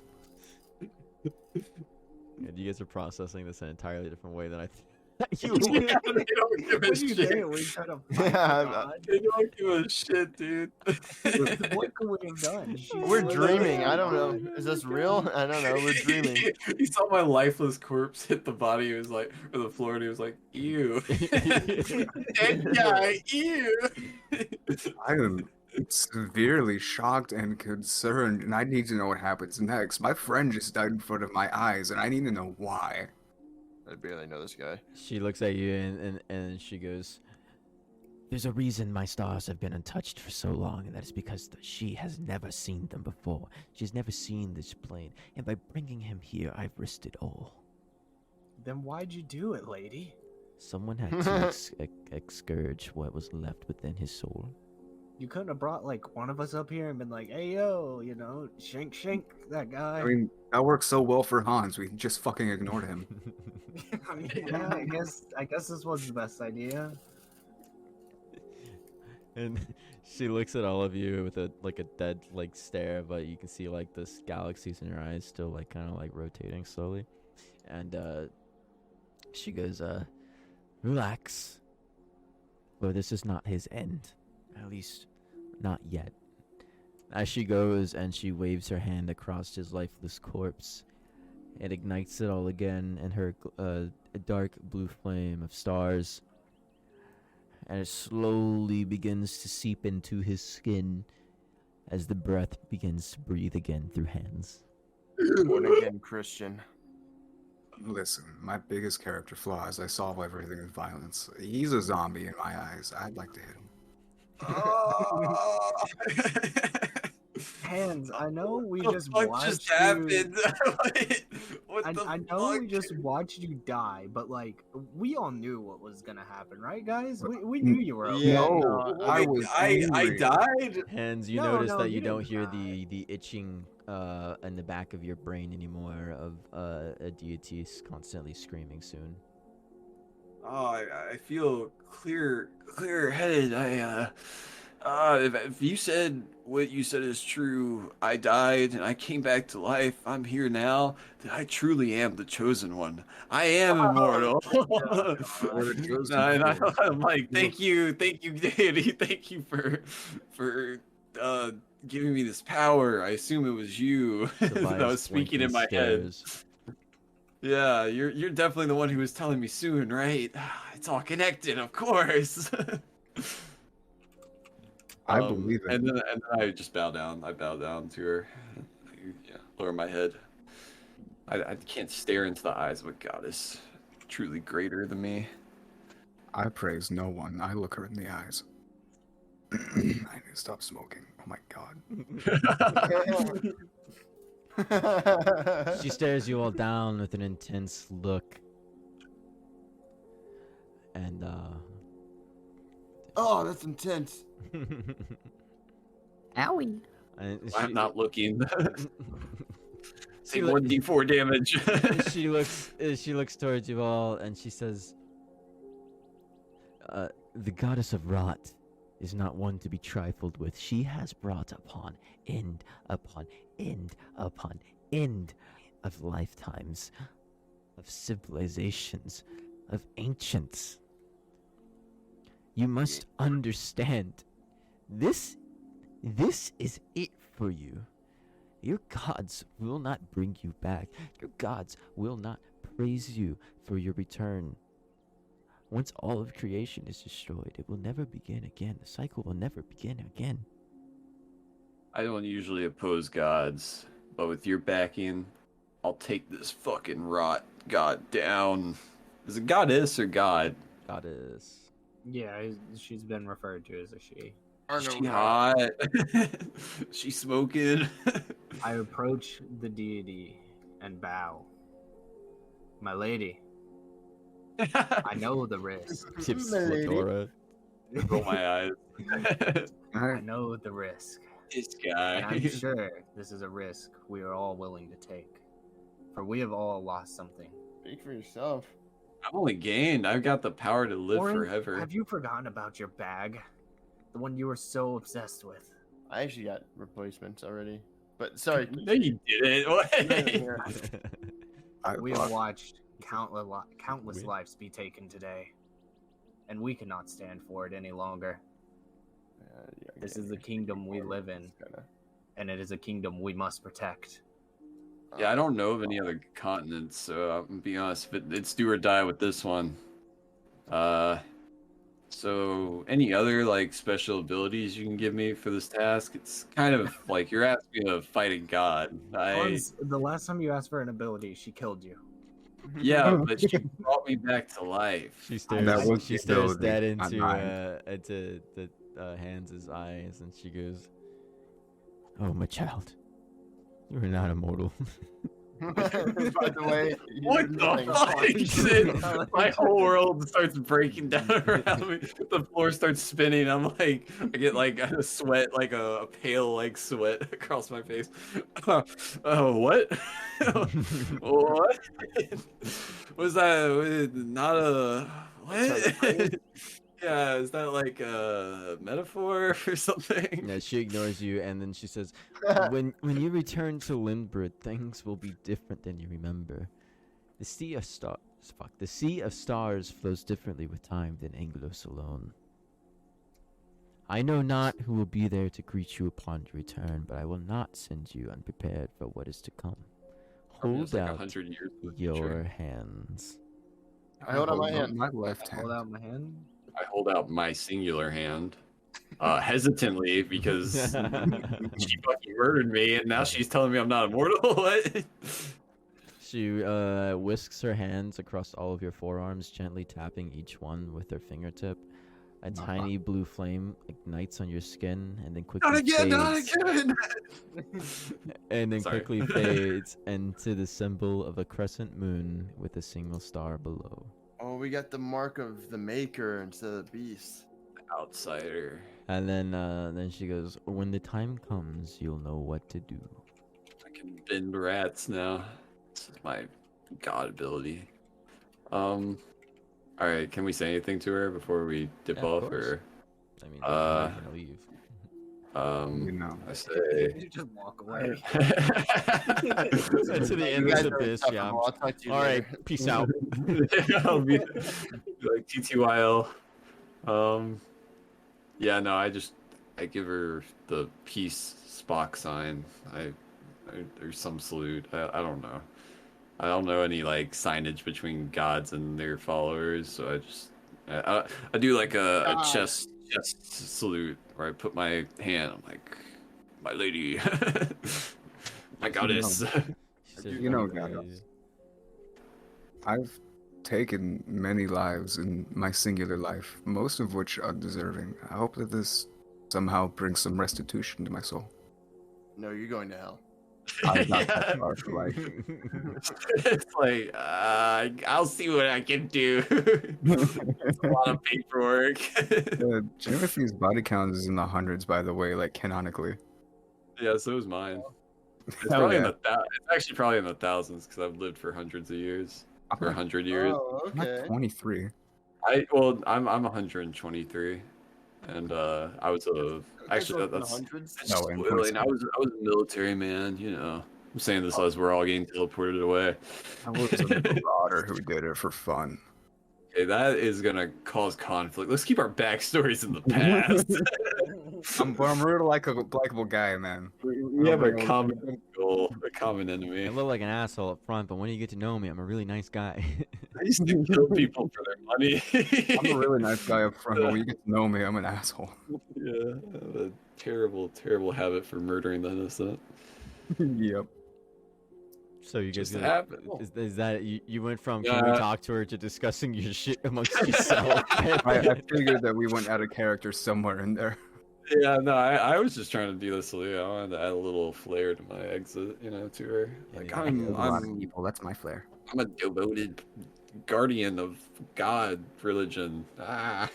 and you guys are processing this in an entirely different way than I thought you Yeah, would. they don't give a What are you shit. doing? We try to Yeah, fight They don't give a shit, dude. God. What could we have done? We're dreaming. I don't know. Is this real? I don't know. We're dreaming. He saw my lifeless corpse hit the body. He was like, or the floor, and he was like, "Ew, dead guy, ew." I am severely shocked and concerned, and I need to know what happens next. My friend just died in front of my eyes, and I need to know why. I barely know this guy. She looks at you and she goes, There's a reason my stars have been untouched for so long, and that is because she has never seen them before. She's never seen this plane, and by bringing him here, I've risked it all. Then why'd you do it, lady? Someone had to excurge what was left within his soul. You couldn't have brought like one of us up here and been like, "Hey yo, you know, shank that guy." I mean, that worked so well for Hans. We just fucking ignored him. I mean, yeah, I guess this was the best idea. and she looks at all of you with a dead stare, but you can see like this galaxies in her eyes still like kind of like rotating slowly, and she goes, Relax. For this is not his end. At least, not yet. as she goes and she waves her hand across his lifeless corpse. It ignites it all again in her a dark blue flame of stars, and it slowly begins to seep into his skin as the breath begins to breathe again through hands. Born again Christian. Listen, my biggest character flaw is I solve everything with violence. He's a zombie in my eyes. I'd like to hit him. Hands, I know we What just the fuck watched just you. happened? What the I know we fuck? just watched you die, but like we all knew what was gonna happen, right, guys? We knew you were. Okay. Yeah, No, I was I angry. died. Hands, you No, notice no, that you you don't didn't hear die. the itching in the back of your brain anymore of a deity constantly screaming soon. Oh, I feel clear-headed. If you said what you said is true, I died and I came back to life. I'm here now. Then I truly am the chosen one. I am immortal. We're the chosen And one. I'm like, thank you, deity, thank you for giving me this power. I assume it was you that Tobias was speaking in my head. stares. Yeah, you're definitely the one who was telling me soon, right? It's all connected, of course. I believe it. And then I just bow down. I bow down to her. Yeah, lower my head. I can't stare into the eyes of a goddess truly greater than me. I praise no one. I look her in the eyes. I need to stop smoking. Oh my god. She stares you all down with an intense look. And Oh, that's intense. Owie. and I'm not looking. she, Take more D4 damage. she looks towards you all and she says, The goddess of rot is not one to be trifled with. She has brought upon end upon end upon end of lifetimes, of civilizations, of ancients. You must understand, this is it for you. Your gods will not bring you back. Your gods will not praise you for your return. Once all of creation is destroyed, it will never begin again. The cycle will never begin again. I don't usually oppose gods, but with your backing, I'll take this fucking rot god down. Is it goddess or god? goddess. Yeah, she's been referred to as a she. She hot. She smoking. I approach the deity and bow. My lady, I know the risk. Tips My lady. fedora. Roll my eyes. I know the risk. This And guy. I'm sure this is a risk we are all willing to take. For we have all lost something. Speak for yourself. I've only gained. I've got the power to live Oren, forever. have you forgotten about your bag? The one you were so obsessed with. I actually got replacements already. But sorry. No, you didn't. What? We have watched countless Win. lives be taken today. And we cannot stand for it any longer. This is the kingdom we live in. And it is a kingdom we must protect. Yeah, I don't know of any other continents, so I'm gonna be honest. It's do or die with this one. So, any other like special abilities you can give me for this task? It's kind of like you're asking me to fight a god. Hans, the last time you asked for an ability, she killed you. Yeah, but she brought me back to life. She That stares. was She the stares ability, dead not into mine. the Hans's eyes, and she goes, "Oh, my child, you are not immortal." By the way, What the fuck? My whole world starts breaking down around me. The floor starts spinning. I'm like, I get like a sweat, like a pale like sweat across my face. Oh, what? What? Was that not a what? Yeah, is that like a metaphor or something? Yeah, she ignores you, and then she says, when you return to Lindbrid, things will be different than you remember. The sea of stars flows differently with time than Anglos alone. I know not who will be there to greet you upon your return, but I will not send you unprepared for what is to come. Probably Hold has, like, out 100 years in the your future. hands. I hold out my hand. My left hand. Hold out my hand. I hold out my singular hand, hesitantly because she fucking murdered me, and now she's telling me I'm not immortal. What? She whisks her hands across all of your forearms, gently tapping each one with her fingertip. A tiny blue flame ignites on your skin and then quickly Not again! Not fades. again! And then Sorry. quickly fades into the symbol of a crescent moon with a single star below. Oh, we got the mark of the maker instead of the beast. Outsider. And then she goes, "When the time comes, you'll know what to do." I can bend rats now. This is my god ability. All right. Can we say anything to her before we dip Yeah, of off, course. or I mean, you're not gonna leave. You know. I say. You just walk away. To the end You of guys the are abyss, yeah. insufferable. I'll talk to you All later. right, peace out. I'll be like TTYL. Yeah, no, I give her the peace Spock sign. Or some salute. I don't know. I don't know any like signage between gods and their followers, so I do like a chest salute where I put my hand. I'm like, my lady, my goddess. She says, You know, "Okay." goddess. I've taken many lives in my singular life, most of which are deserving. I hope that this somehow brings some restitution to my soul. No, you're going to hell. I got Yeah. that far for life. It's like I'll see what I can do. It's a lot of paperwork. Timothy's body count is in the hundreds, by the way, like canonically. Yeah, so is mine. It's Hell probably yeah. it's actually probably in the thousands because I've lived for hundreds of years, or 100 years. Oh, I'm like okay. 23. I'm 123, and I was actually that's hundreds. that's No, just in spoiling. I was a military man, you know. I'm saying this as we're all getting teleported away. I was a marauder who did it for fun. Okay, that is gonna cause conflict. Let's keep our backstories in the past. I'm really like a likable guy, man. We have a common goal, a common enemy. I look like an asshole up front, but when you get to know me, I'm a really nice guy. I used to kill people for their money. I'm a really nice guy up front, but when you get to know me, I'm an asshole. Yeah, I have a terrible, terrible habit for murdering the innocent. Yep. So you guys Just gonna, happened. is that you went from Yeah. can we talk to her to discussing your shit amongst yourself? I figured that we went out of character somewhere in there. Yeah, no, I was just trying to do this. So yeah, I wanted to add a little flair to my exit, you know, to her. Like Yeah, A lot of I'm people. That's my flair. a devoted guardian of God religion. Ah,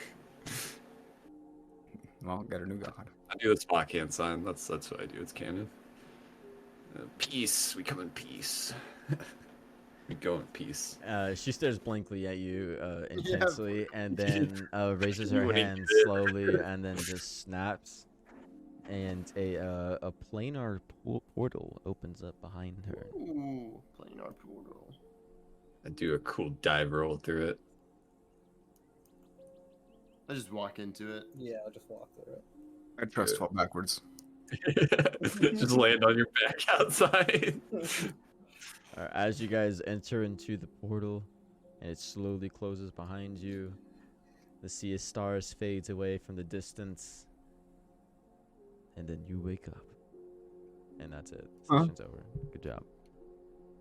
Well, get a new god. I do the Spock hand sign. That's what I do. It's canon. Peace. We come in peace. We go in peace. She stares blankly at you intensely, and then raises You her wouldn't hand get it. slowly, and then just snaps, and a planar portal opens up behind her. Ooh, planar portal. I do a cool dive roll through it. I just walk into it. Yeah, I'll just walk through it. I trust fall backwards. Just land on your back outside. As you guys enter into the portal, and it slowly closes behind you, The sea of stars fades away from the distance. And then you wake up. And that's it. Huh? Session's over. Good job.